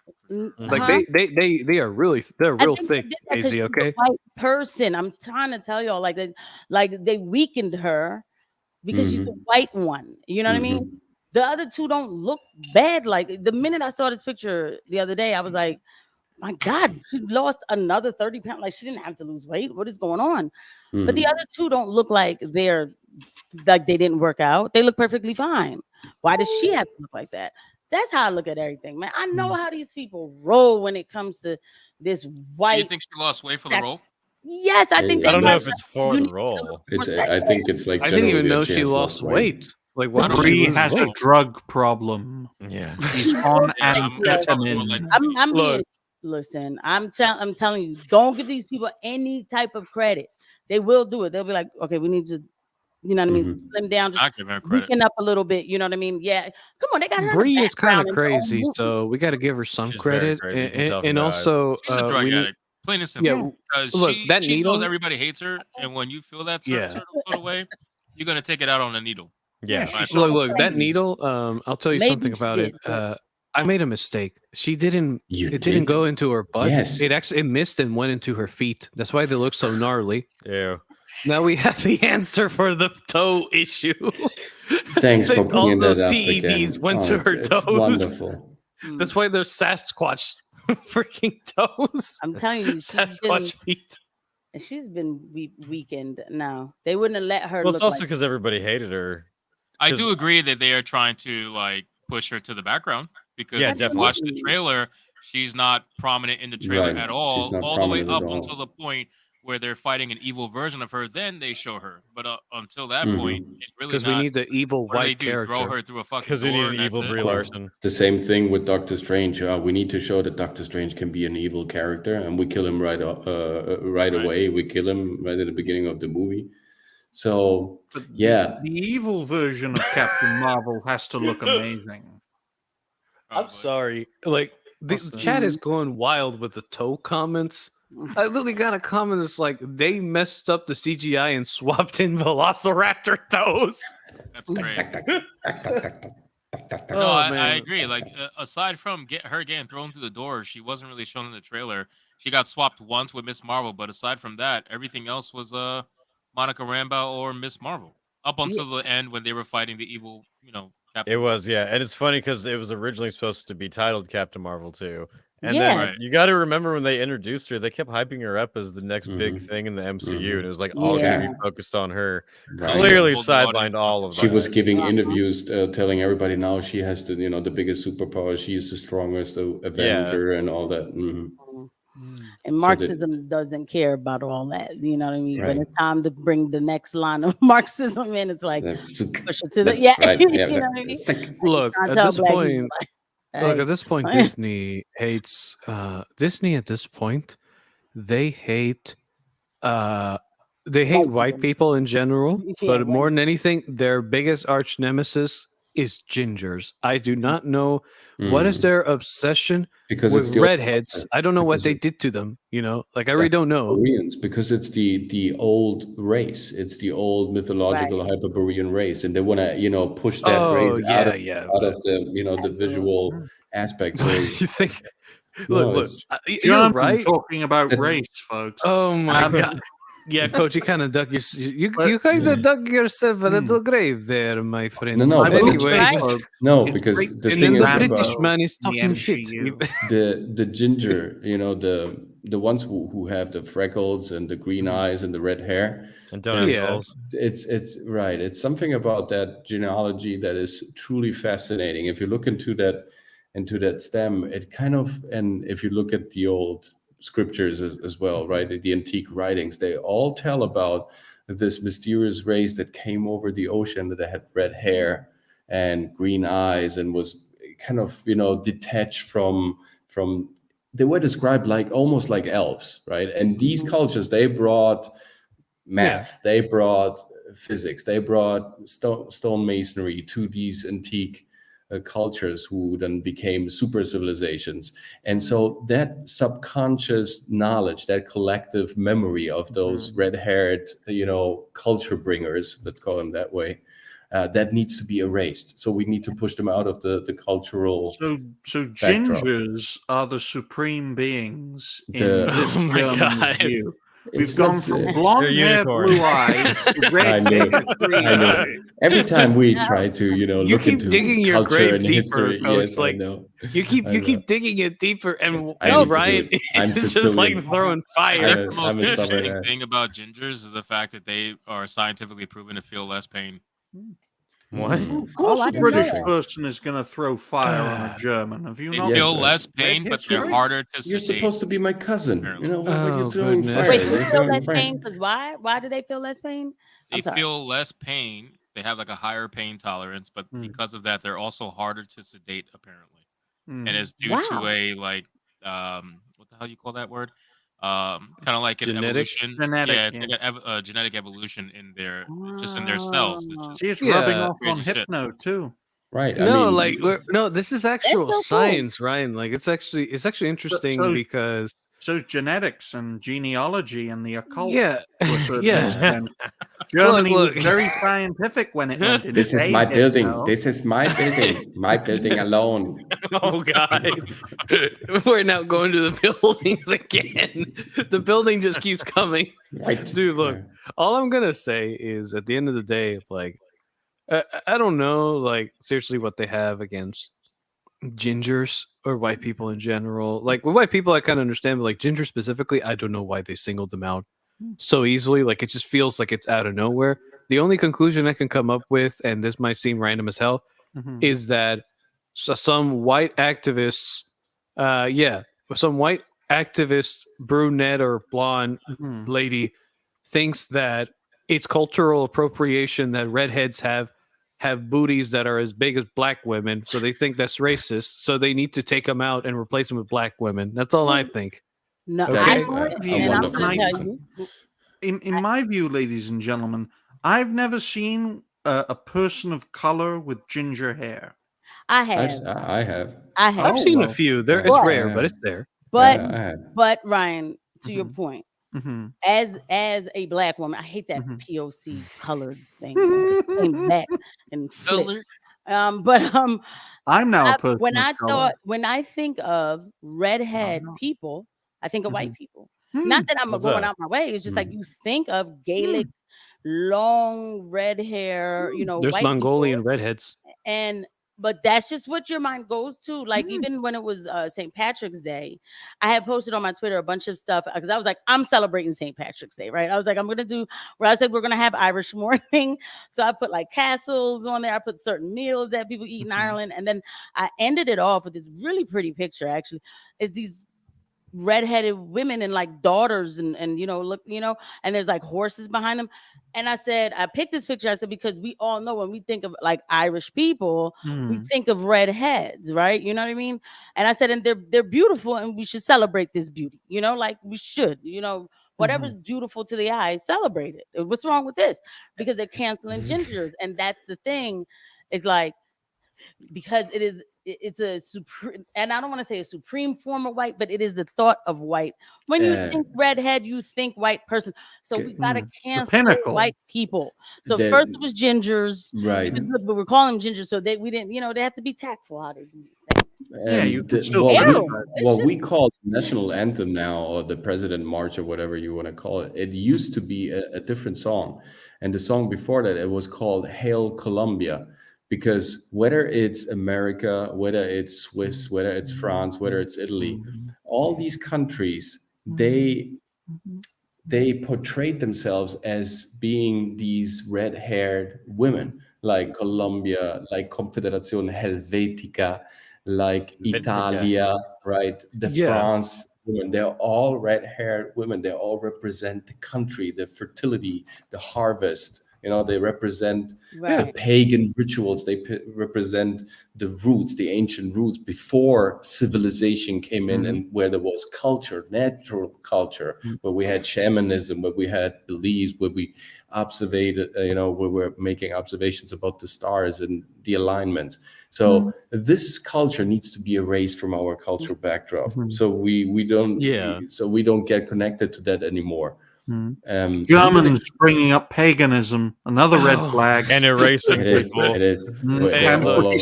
Like Huh? they are really they're I real think they thick, did that 'cause Daisy. she's a Okay. white person. I'm trying to tell y'all, like they weakened her because she's the white one. You know what I mean? The other two don't look bad. Like the minute I saw this picture the other day, I was like, my God, she lost another 30 pounds. Like she didn't have to lose weight. What is going on? But the other two don't look like they didn't work out. They look perfectly fine. Why does she have to look like that? That's how I look at everything, man. I know how these people roll when it comes to this Do you white. think she lost weight for the role? Yes, I think I I don't they know must- if it's for you the need- role. I think it's like. I didn't even generally know that she has lost weight. Like, why I don't would she Bree lose has a weight? drug problem. Yeah. He's on Yeah, I'm talking about, amphetamine. like, I'm being, Look. listen, I'm telling you, don't give these people any type of credit. They will do it. They'll be like, okay, we need to, you know what I mean, slim down, just I give her credit. weaken up a little bit. You know what I mean? Yeah, come on, they got her. in the Bree is kind background of in their own crazy, movie. so we got to give her some She's very credit. crazy. You can tell from And her eyes. also, She's a drug we need, addict. Plain and simple. yeah, Because look, that she knows needle- everybody hates her, and when you feel that Yeah. certain sort of way, you're gonna take it out on a needle. Yeah. she's look, so look, that insane. needle. I'll tell you Maybe something she about did, it. but- I made a mistake. She didn't. You It didn't did? go into her butt. Yes. It missed and went into her feet. That's why they look so gnarly. Ew. Now we have the answer for the toe issue. Thanks for Like, all bringing those that up PEDs again. went to her it's toes. wonderful. That's why they're Sasquatch freaking toes. I'm telling you, Sasquatch feet. she's been weakened now. They wouldn't have let her. Well, it's look also like because this. everybody hated her. I 'Cause- do agree that they are trying to like push her to the background because Yeah, if you watch the definitely. trailer, she's not prominent in the trailer Right. at She's all, not all the way prominent up at all. until the point where they're fighting an evil version of her. Then they show her, but until that Mhm. point, she's really Because not. we need the evil What do they white do? character. Throw her through a fucking Because we need door an and evil that's Brie it? Larson. The same thing with Doctor Strange. We need to show that Doctor Strange can be an evil character, and we kill him right away. We kill him right at the beginning of the movie. So But yeah, the evil version of Captain Marvel has to look amazing. I'm Probably. sorry. Like the What's that? chat is going wild with the toe comments. I literally got a comment that's like they messed up the CGI and swapped in Velociraptor toes. That's crazy. Oh, No, I man. agree. Like aside from her getting thrown through the door, she wasn't really shown in the trailer. She got swapped once with Miss Marvel, but aside from that, everything else was Monica Rambeau or Miss Marvel up until the end when they were fighting the evil, Captain. It was, yeah. And it's funny because it was originally supposed to be titled Captain Marvel too. And Yeah. then Right. you got to remember when they introduced her, they kept hyping her up as the next big Mhm. thing in the MCU. Mhm. And it was like all going to Yeah. be focused on her. Right. Clearly Hold the audience sidelined all of She that. was giving interviews, telling everybody now she has the biggest superpower. She is the strongest Avenger and all that. Mhm. And Marxism doesn't care about all that. You know what I mean? Right. When it's time to bring the next line of Marxism in, it's like That's push it to the that's yeah. right. you Yeah, know what I mean? sick. Look, Trying to at tell this black people, point, like, look, hey, at this point, Disney hates Disney at this point, they hate white people in general, Yeah, but white more than anything, their biggest arch nemesis is gingers. I do not know what is Mhm. their obsession Because it's with the redheads. I don't know what because they it- did to them, like I It's really the don't know. Hyperboreans, because it's the old race. It's the old mythological Hyperborean race, and they want to push that Oh, race yeah, out of yeah, the visual aspect. So you think no, look, it's you're Jump right. talking about That- race, folks. Oh my Um, god. Yeah, coach, you kind of dug you But- kind Yeah. of dug yourself a little grave there, my friend. No, I but will anyway, say, Right. folks, No, it's because great the to and thing then see the is Rambo British about man is in the talking shit. MCU. the ginger, the ones who have the freckles and the green eyes and the red hair. And don't have Yeah. souls. It's right. It's something about that genealogy that is truly fascinating. If you look into that stem, it kind of, and if you look at the old scriptures as well, right, the antique writings, they all tell about this mysterious race that came over the ocean that had red hair and green eyes and was kind of detached from they were described like almost like elves, right? And these cultures, they brought math, they brought physics, they brought stone masonry to these antique cultures who then became super civilizations. And so that subconscious knowledge, that collective memory of those red-haired culture bringers, let's call them that way, that needs to be erased. So we need to push them out of the cultural So backdrop. gingers are the supreme beings in The- this Oh my German God. view. We've It's gone not- from blonde They're hair, unicorns. blue eyes, to I red know. hair, green I know. eyes. Every time we try to, You look keep into digging your culture grave and deeper, history. Coach, Yes, like, I know. You I know. keep digging it deeper, and I need to do Ryan it. I'm is just like Sicilian. throwing I fire. think I'm the most a stubborn interesting ass. thing about gingers is the fact that they are scientifically proven to feel less pain. What? Of course, I a didn't know British that. person is going to throw fire on a German. Have you They not? Yes, feel sir. less pain, but they're history? harder to You're sedate. supposed to be my cousin. Apparently. What are you Oh, throwing goodness. fire? Wait, You're they feel throwing less fire. pain because why? Why do they feel less pain? They I'm sorry. feel less pain. They have like a higher pain tolerance, but Mm. because of that, they're also harder to sedate apparently. Mm. And it's due Wow. to a what the hell you call that word? Kind of like an Genetic? evolution. Genetic, yeah, it's yeah. like a genetic evolution in their just in their cells. It's Ah. just See, it's Yeah. rubbing off on Crazy shit. Hypno too. Right. No, I mean, like this is actual so cool. science, Ryan. Like it's actually interesting so- because So genetics and genealogy and the occult, yeah, to a certain yeah. extent. Germany Look. was very scientific when it went into this is my Hypno. building. This is my building. My building alone. Oh God, we're now going to the buildings again. The building just keeps coming. Right. Dude, look, all I'm gonna say is at the end of the day, like I don't know, like seriously, what they have against gingers or white people in general. Like with white people, I kind of understand, but like ginger specifically, I don't know why they singled them out so easily. Like it just feels like it's out of nowhere. The only conclusion I can come up with, and this might seem random as hell, Mhm. is that some white activists, some white activist brunette or blonde Mhm. lady thinks that it's cultural appropriation that redheads have booties that are as big as black women, so they think that's racist, so they need to take them out and replace them with black women. That's all I think. No, Okay. I That's don't. a And I'm wonderful gonna tell reason. you, In my view, ladies and gentlemen, I've never seen a person of color with ginger hair. I I've, have. I have. I have. I've seen well. a few. There, it's But- rare, but it's there. But Yeah, I have. but Ryan, to your Mhm. point, Mm-hmm. as a black woman, I hate that Mhm. POC colored thing. Came back and flipped. But I'm now a person when of I color. when I think of redhead no. people, I think of white Mhm. people. Hmm. Not that I'm What's going that? out my way. It's just like Mhm. you think of Gaelic, long red hair, There's white Mongolian people, redheads. but that's just what your mind goes to. Like even when it was St. Patrick's Day, I had posted on my Twitter a bunch of stuff because I was like, I'm celebrating St. Patrick's Day, right? I was like, I'm gonna do where I said we're gonna have Irish morning, so I put like castles on there. I put certain meals that people eat in Ireland, and then I ended it off with this really pretty picture. Actually, it's these redheaded women and like daughters and look and there's like horses behind them, and I said I picked this picture. I said because we all know when we think of like Irish people, we Hmm. think of redheads, right? You know what I mean? And I said and they're beautiful and we should celebrate this beauty, like we should, whatever's beautiful to the eye, celebrate it. What's wrong with this? Because they're canceling gingers, and that's the thing, is like because it's a supreme, and I don't want to say a supreme form of white, but it is the thought of white. When you think redhead, you think white person. So we gotta cancel pinnacle. white people. So The- first it was gingers, Right. but we're calling them gingers, so we didn't, they have to be tactful how they do this thing. Yeah, you And can still what we criticize. It's what just we call the national anthem now, or the President March, or whatever you want to call it, it used to be a different song, and the song before that it was called "Hail Columbia," because whether it's America, whether it's Swiss, whether it's France, whether it's Italy, all these countries they portrayed themselves as being these red-haired women, like Colombia, like Confederación Helvética, like Helvetica. Italia, right? The Yeah. France women, they're all red-haired women. They all represent the country, the fertility, the harvest. They represent the right. pagan rituals. They represent the roots, the ancient roots before civilization came in, and where there was culture, natural culture, where we had shamanism, where we had beliefs, where we observed, where we're making observations about the stars and the alignments. So this culture needs to be erased from our cultural backdrop. So we don't we don't get connected to that anymore. Germans bringing up paganism, another red flag. And erasing It is. people. It is. We're Hey, all, look,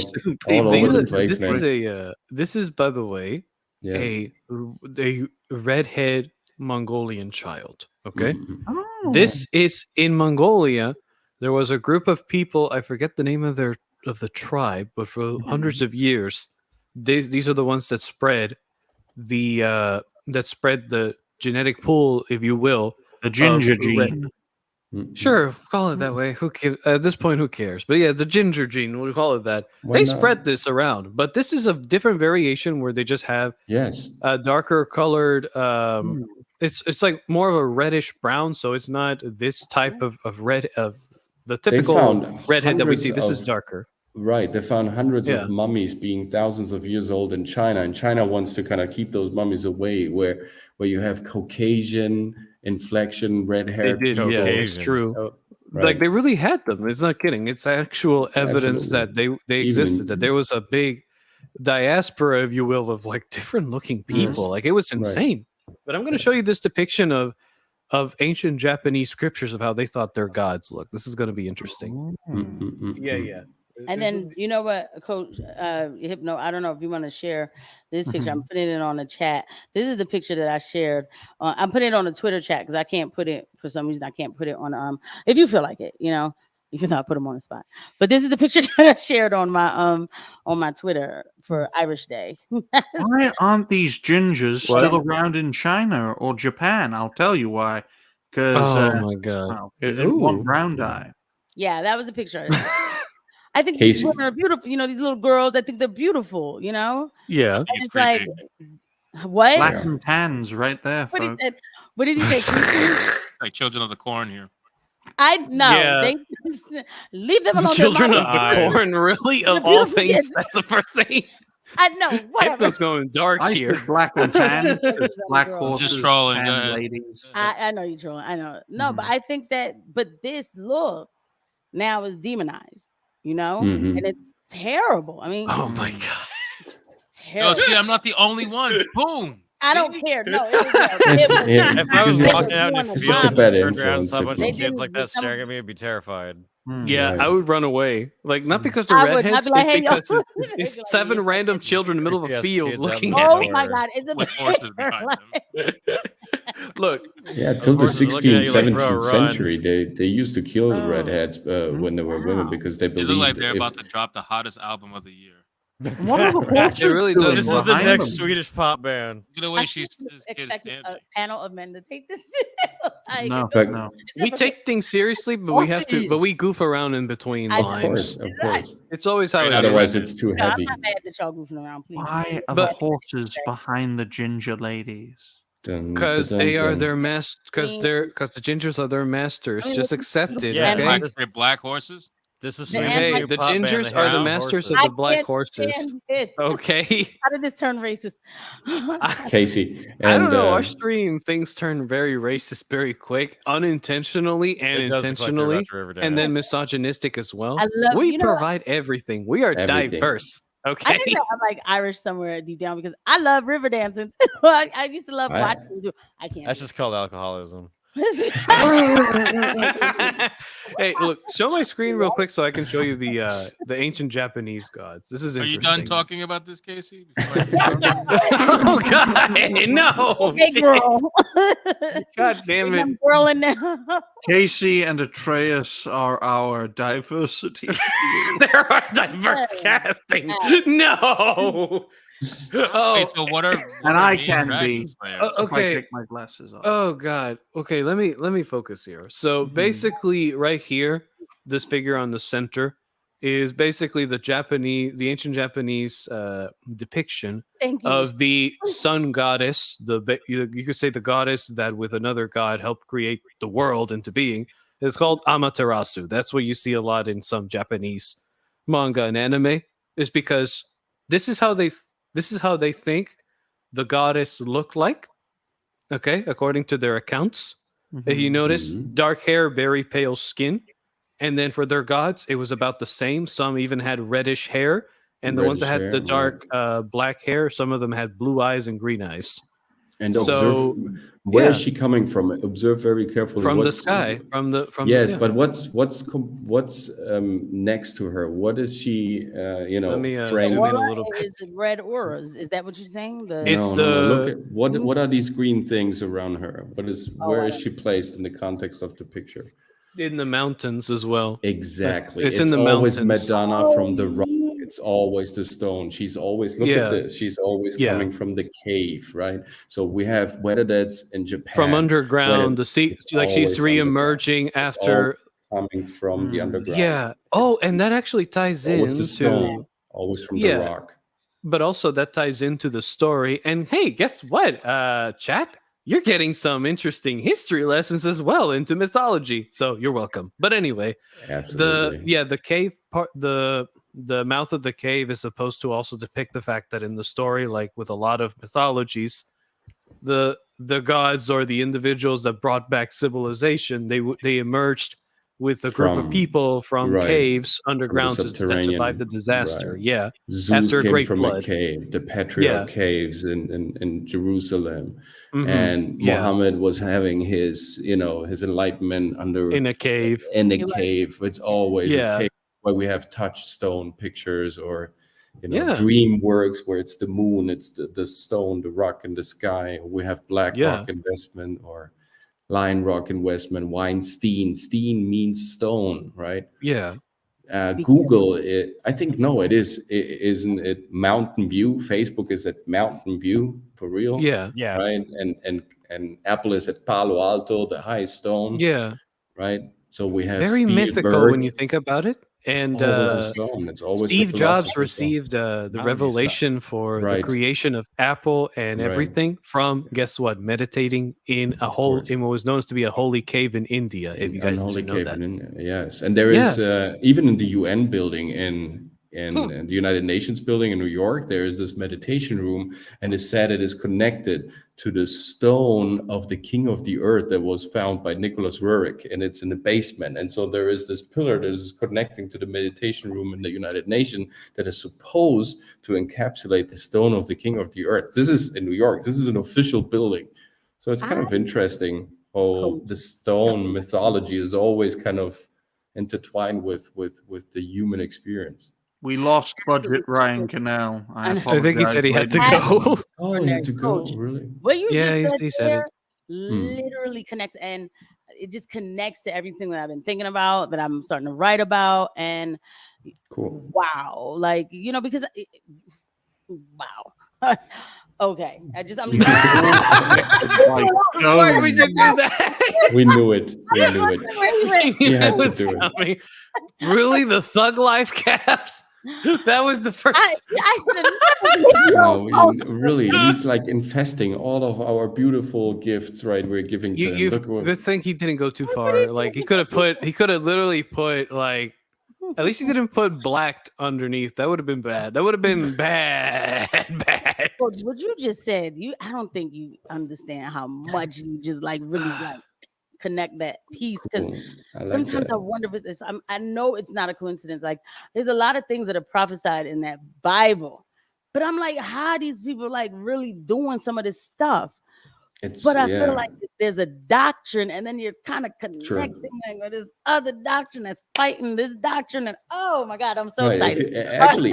all over the place, this man. is this is, by the way, Yes. a redhead Mongolian child. Okay, Mhm. Oh. this is in Mongolia. There was a group of people. I forget the name of the tribe, but for hundreds of years, these are the ones that spread the genetic pool, if you will. The ginger of gene. Sure, call it that way. Who cares? At this point, who cares? But yeah, the ginger gene, we'll call it that. Why They not? spread this around, but this is a different variation where they just have Yes. darker colored. It's like more of a reddish brown, so it's not this type of red of the typical found redhead that we hundreds see. This is of- darker. Right. They found hundreds Yeah. of mummies being thousands of years old in China, and China wants to kind of keep those mummies away, where you have Caucasian inflection, They red-haired did, people. yeah, it's Caucasian. true. Oh, Like right. they really had them. It's not kidding. It's actual evidence that Absolutely. they Even existed. in- That there was a big diaspora, if you will, of like different looking people. Yes. Like it was Right. insane. But I'm going to show you this depiction of ancient Japanese scriptures of how they thought their gods looked. This is going to be interesting. Yeah, yeah. And then you know what, Coach Hypno, I don't know if you want to share this picture. I'm putting it on the chat. This is the picture that I shared. I'm putting it on the Twitter chat because I can't put it for some reason. I can't put it on if you feel like it, even though I put them on the spot. But this is the picture that I shared on my Twitter for Irish Day. Why aren't these gingers What? still around in China or Japan? I'll tell you why. Because Oh my god. they didn't want Ooh. brown dye. Yeah, that was a picture. I think Casey. these women are beautiful. These little girls. I think they're beautiful. Yeah. And He's it's like, creepy. what? Black and tans right there, What he folks. said? What did he say? Like Children of the Corn here. I know. Yeah. They leave them alone. Children of They're the Eyes. corn, really? They're Of all beautiful things, kids. that's the first thing. I know. Whatever. Hypno's going dark I here. said black and tan. It's black Just horses, trolling, go tan ahead. ladies. I know you're trolling. I know. No, but I think but this look now is demonized. Mhm. And it's terrible. I mean, Oh my god. it's terrible. Yo, see, I'm not the only one. Boom. I don't care. No, it was Yeah, If I was because walking out in the it's field such a and bad turned around and influence, saw a bunch Hypno. of kids like that Some- staring at me, I'd be terrified. Yeah, Right. I would run away. Like not because they're I would. I'd redheads, be like, it's "Hey, y'all." because it's Like, seven yeah. random children in the middle of a Yes, field kids out looking in at Oh me. my God! It's a With horses picture, behind like- them. Look, Yeah, till the course, it's looking 16th, at you like, bro, 17th run. century, they used to kill the Oh. redheads when they were women Wow. because they They believed look like they're if- about to drop the hottest album of the year. What are the horses It really doing does. This is the behind next them? Swedish pop band. Look at the way I she's shouldn't this have kid is expected standing. a panel of men to take this. Like, No, But- no. we take things seriously, but we have to. But we goof around in between I know. Of lines. course, of course. It's always how it is. Otherwise, it's too No, I'm heavy. not mad that y'all goofing around, please. Why are But- the horses behind the ginger ladies? Dun, Because dun, they are dun. their masters. Because the gingers are their masters. I mean, Just listen, accept it. Yeah, okay. Black, this- they're black horses. This is The Sweden's Hey, new the pop band, gingers the are the Hound masters of Horses. the black can't horses. stand this. Okay. How did this turn racist? Casey. I don't and, know. Our stream things turn very racist very quick, unintentionally and It does look like they're intentionally, about to Riverdale. and then misogynistic as well. I love- we you know what? provide everything. We are Everything. diverse. I Okay. think that I'm like Irish somewhere deep down because I love river dancing. I used to love I- watching them do. I can't. That's do just called alcoholism. Hey, look, show my screen real quick so I can show you the ancient Japanese gods. This is Are you interesting. done talking about this, Casey? Before I keep talking? Oh God, no! Okay, girl. God damn it! I'm whirling now. Casey and Atreus are our diversity. There are diverse casting. No. Oh, Wait, so what are And I main can dragon be. slayers? If I okay. take my glasses off. Oh God. Okay, let me focus here. So basically, right here, this figure on the center is basically the ancient Japanese depiction Thank you. of the sun goddess. You could say the goddess that with another god helped create the world into being. It's called Amaterasu. That's what you see a lot in some Japanese manga and anime. Is because this is how they think the goddess looked like. Okay, according to their accounts. If you notice, dark hair, very pale skin. And then for their gods, it was about the same. Some even had reddish hair. And the ones that had the dark black hair, some of them had blue eyes and green eyes. And So, observe where is yeah. she coming from? Observe very carefully. From the sky. Yes, yeah. but what's next to her? What is she? Let me framed? zoom in a Aura little bit. is red auras. Is that what you're saying? It's No. Look the- at what are these green things around her? Where I is she placed in the context of the picture? In the mountains as well. Exactly. It's in the always mountains. Madonna from the rock. It's always the stone. She's always look at this. She's always coming from the cave, right? So we have whether that's in Japan from underground, the sea, it's like she's always re-emerging after coming from the underground. Yeah. Oh, and that actually ties Always the into stone, always from the rock. But also that ties into the story. And hey, guess what? Chat, you're getting some interesting history lessons as well into mythology. So you're welcome. But anyway, Absolutely. the cave part, the mouth of the cave is supposed to also depict the fact that in the story, like with a lot of mythologies, the gods or the individuals that brought back civilization, they emerged with a group of people from caves underground that survived the disaster. Right. Yeah. Zeus after a came great from flood. a cave, the patriarch caves in Jerusalem. And Muhammad was having his enlightenment in a cave. It's always a cave where we have touchstone pictures or dream works where it's the moon, it's the stone, the rock in the sky. We have black rock investment or line rock investment. Weinstein. Steen means stone, right? Yeah. Google it. I think isn't it Mountain View? Facebook is at Mountain View for real. Yeah. Right. And Apple is at Palo Alto, the highest stone. Yeah. Right. So we have very mythical when you think about it. And Steve Jobs received the revelation for the creation of Apple and everything from, guess what, meditating in what was known to be a holy cave in India, if you guys didn't know that. Yes, and there is even in the UN building in the United Nations building in New York, there is this meditation room, and it's said it is connected to the stone of the king of the earth that was found by Nicholas Roerich, and it's in the basement. And so there is this pillar that is connecting to the meditation room in the United Nations that is supposed to encapsulate the stone of the king of the earth. This is in New York. This is an official building. So it's kind of interesting how the stone mythology is always kind of intertwined with the human experience. We lost budget Ryan Canal. I think he said he had to go. Oh, he had to go, really? What you just he said said it. literally connects, and it just connects to everything that I've been thinking about, that I'm starting to write about. And wow, like, because wow. Okay, I'm just why did we just do that? We knew it. We had to do it. Really, the Thug Life caps? That was the first. I should have. Really, he's like infesting all of our beautiful gifts, right? We're giving to him. Good thing he didn't go too far. Like he could have literally put like. At least he didn't put blacked underneath. That would have been bad. That would have been bad. What you just said, I don't think you understand how much you just like really like connect that piece, because sometimes I wonder if it's I know it's not a coincidence. Like there's a lot of things that are prophesied in that Bible, but I'm like, how are these people like really doing some of this stuff? It's But I feel yeah, like there's a doctrine, and then you're kind of sure. connecting like with this other doctrine that's fighting this doctrine, and oh my god, I'm so Right. If excited. you, actually,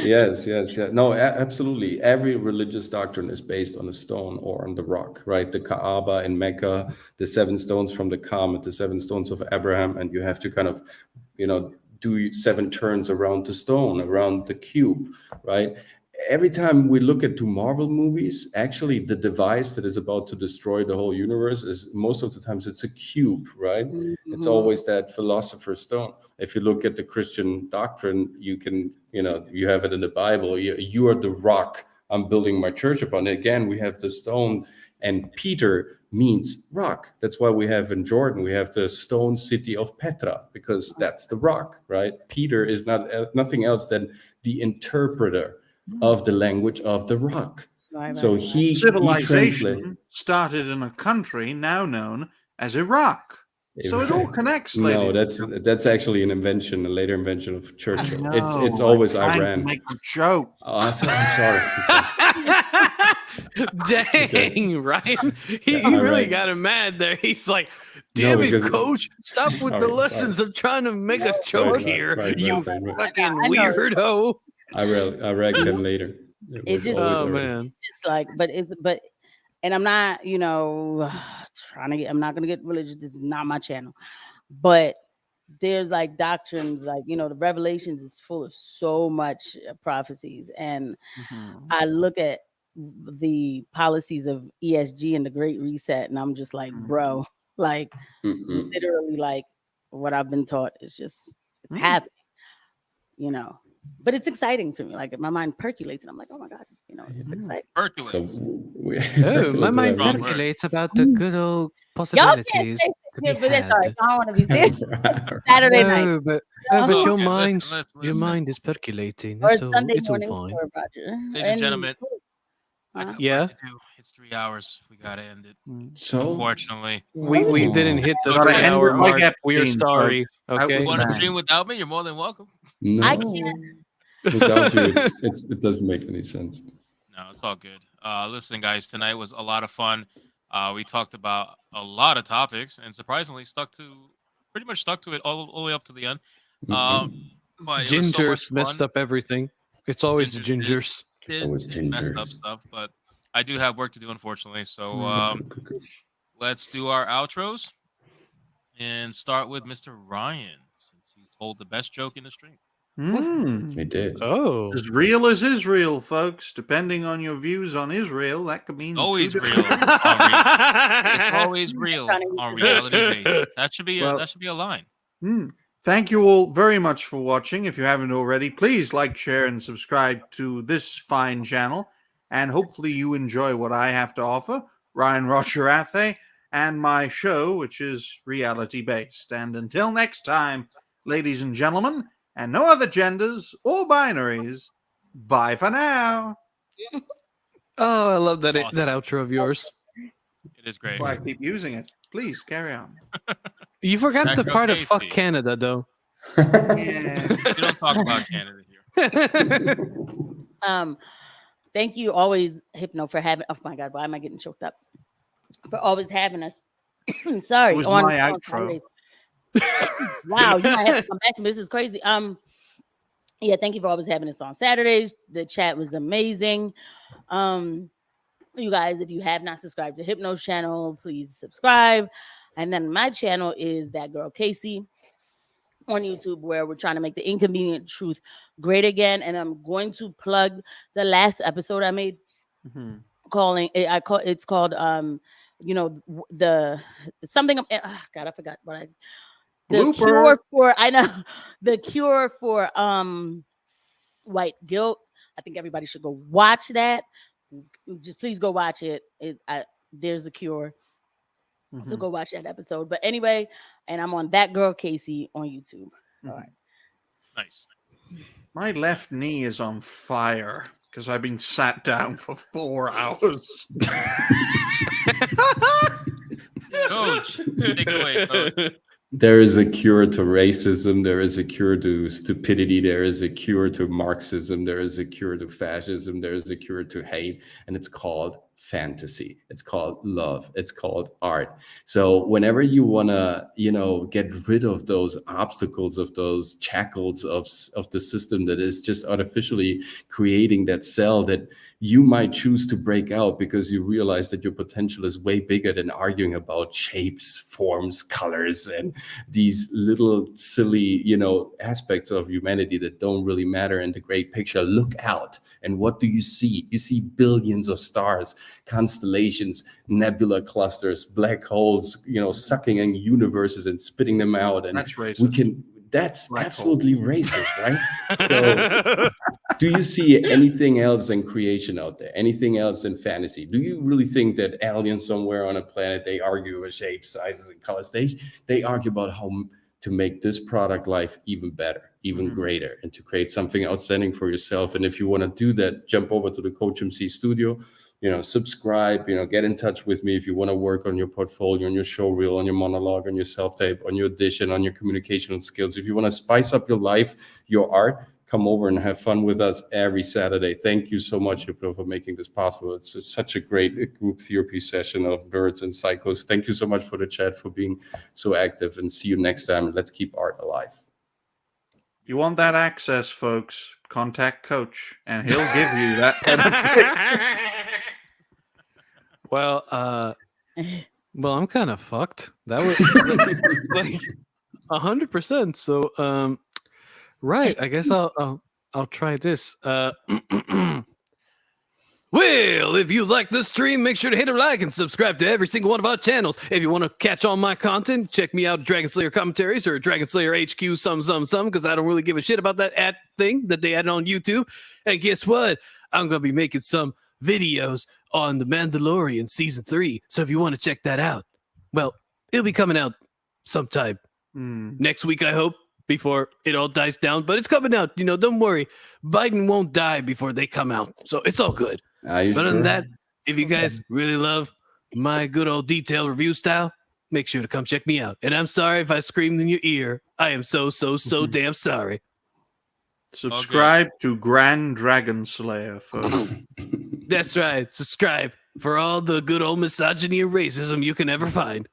yes, yes, yeah. No, absolutely. Every religious doctrine is based on a stone or on the rock, right? The Kaaba in Mecca, the seven stones from the Comet, the seven stones of Abraham, and you have to kind of, do seven turns around the stone, around the cube, right? Every time we look at two Marvel movies, actually the device that is about to destroy the whole universe is most of the times it's a cube, right? It's Mhm. always that philosopher's stone. If you look at the Christian doctrine, you have it in the Bible. You are the rock I'm building my church upon. Again, we have the stone, and Peter means rock. That's why we have in Jordan, we have the stone city of Petra, because that's the rock, right? Peter is nothing else than the interpreter of the language of the rock. Right, So right. he Civilization translates. started in a country now known as Iraq. So it all connects, ladies. No, that's actually an invention, a later invention of Churchill. It's I'm always trying to Iran. make a joke. Oh, I'm sorry. Dang, Ryan. He All really right. got him mad there. He's like, No, damn it, because- coach. Stop with the Sorry, lessons of trying to make a joke right, here. right, You right. fucking I know. weirdo. I read them later. It was just- always Oh, Iran. man. Just like, and I'm not, I'm not gonna get religious. This is not my channel, but there's like doctrines, like the Revelations is full of so much prophecies, and I look at the policies of ESG and the Great Reset, and I'm just like, bro, like Mm-mm. literally, like what I've been taught is just it's Mm. happening, but it's exciting for me. Like my mind percolates, and I'm like, oh my god, it's exciting. Hercules. So we, Oh, my mind Strong word. percolates about the good old Y'all can't possibilities say to be shit, but that's all right. had. I don't want to be serious. Saturday night No, but Okay, your listen, mind, listen, your listen. mind is percolating. or It's all, Sunday it's all morning fine. for Roger. Ladies and gentlemen, I Uh-huh. got Yeah. work to do. It's 3 hours. We gotta end it. So Unfortunately. We Oh. didn't hit the Gotta 3 end hour it like mark. We are Epstein, sorry. Out with Okay. You want to Bang. stream without me? You're more than welcome. no, I can't. without you, it doesn't make any sense. No, it's all good. Listen, guys, tonight was a lot of fun. We talked about a lot of topics, and surprisingly, pretty much stuck to it all the way up to the end. But it was so much Gingers messed fun. up everything. It's always the Gingers did. gingers. It's always Did mess up gingers. stuff, but I do have work to do, unfortunately. So let's do our outros and start with Mr. Ryan, since he told the best joke in the stream. He did. Oh. As real as Israel, folks. Depending on your views on Israel, that could mean Always two real. different It's always real Trying to use on this- reality base. That should be Well- that should be a line. Thank you all very much for watching. If you haven't already, please like, share, and subscribe to this fine channel. And hopefully you enjoy what I have to offer, Ryan Roger Athe, and my show, which is reality-based. And until next time, ladies and gentlemen, and no other genders or binaries, bye for now. Oh, I love that Awesome. that outro of yours. It is great. Why I keep using it. Please carry on. You forgot Back the up, part of fuck Casey. Canada, though. Yeah. We don't talk about Canada here. Thank you always, Hypno, for having. Oh my God, why am I getting choked up? For always having us. Sorry, It was on my on outro. Saturdays. Wow, you might have to come back to me. This is crazy. Yeah, thank you for always having us on Saturdays. The chat was amazing. You guys, if you have not subscribed to Hypno's channel, please subscribe. And then my channel is That Girl Casey on YouTube, where we're trying to make the inconvenient truth great again. And I'm going to plug the last episode I made, it's called the something. God, I forgot what the Blooper. cure for the cure for white guilt. I think everybody should go watch that. Just please go watch it. There's a cure. So go watch that episode. But anyway, and I'm on That Girl Casey on YouTube. All right. Nice. My left knee is on fire because I've been sat down for 4 hours. Coach, take it away, Coach. There is a cure to racism. There is a cure to stupidity. There is a cure to Marxism. There is a cure to fascism. There is a cure to hate. And it's called fantasy. It's called love. It's called art. So whenever you want to, get rid of those obstacles, of those shackles of the system that is just artificially creating that cell that you might choose to break out because you realize that your potential is way bigger than arguing about shapes, forms, colors, and these little silly, aspects of humanity that don't really matter in the great picture. Look out. And what do you see? You see billions of stars, constellations, nebula clusters, black holes, sucking in universes and spitting them out. And that's racist. That's Black absolutely racist, right? So do you see anything else in creation out there? Anything else in fantasy? Do you really think that aliens somewhere on a planet, they argue about shapes, sizes, and colors? They argue about how to make this product life even better, even greater, and to create something outstanding for yourself. And if you want to do that, jump over to the Coach MC studio, subscribe, get in touch with me if you want to work on your portfolio, on your show reel, on your monologue, on your self-tape, on your audition, on your communicational skills. If you want to spice up your life, your art, come over and have fun with us every Saturday. Thank you so much, Hypno, for making this possible. It's such a great group therapy session of nerds and psychos. Thank you so much for the chat, for being so active, and see you next time. Let's keep art alive. You want that access, folks? Contact Coach, and he'll give you that penalty. Well, I'm kind of fucked. That was like 100%. So, right. I guess I'll try this. Well, if you like the stream, make sure to hit a like and subscribe to every single one of our channels. If you want to catch all my content, check me out at Dragon Slayer Commentaries or Dragon Slayer HQ some, because I don't really give a shit about that thing that they added on YouTube. And guess what? I'm going to be making some videos on The Mandalorian Season 3. So if you want to check that out, well, it'll be coming out sometime next week, I hope, before it all dies down. But it's coming out. Don't worry. Biden won't die before they come out. So it's all good. But other than that, if you guys really love my good old detailed review style, make sure to come check me out. And I'm sorry if I screamed in your ear. I am so damn sorry. Subscribe to Grand Dragon Slayer, folks. That's right. Subscribe for all the good old misogyny and racism you can ever find.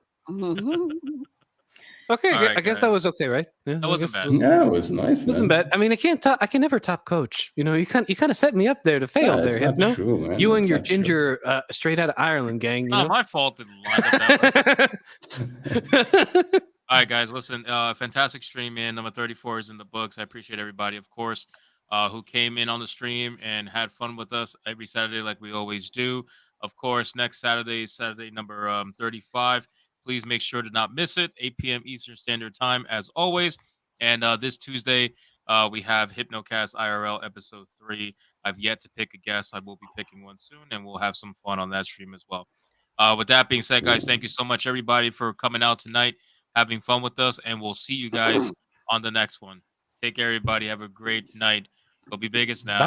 Okay, All right, I guess guys. that was okay, right? Yeah, That wasn't bad. Yeah, it was nice. Wasn't bad. I mean, I can never top Coach. You kind of set me up there to fail there, That's not Hypno. true, man. You That's and your not true. ginger straight out of Ireland gang. It's not my fault it lined up that way. All right, guys, listen. Fantastic stream, man. Number 34 is in the books. I appreciate everybody, of course, who came in on the stream and had fun with us every Saturday, like we always do. Of course, next Saturday is Saturday number 35. Please make sure to not miss it. 8 p.m. Eastern Standard Time, as always. And this Tuesday, we have Hypnocast IRL episode 3. I've yet to pick a guest. I will be picking one soon, and we'll have some fun on that stream as well. With that being said, guys, thank you so much, everybody, for coming out tonight, having fun with us, and we'll see you guys on the next one. Take care, everybody. Have a great night. Go be biggest now.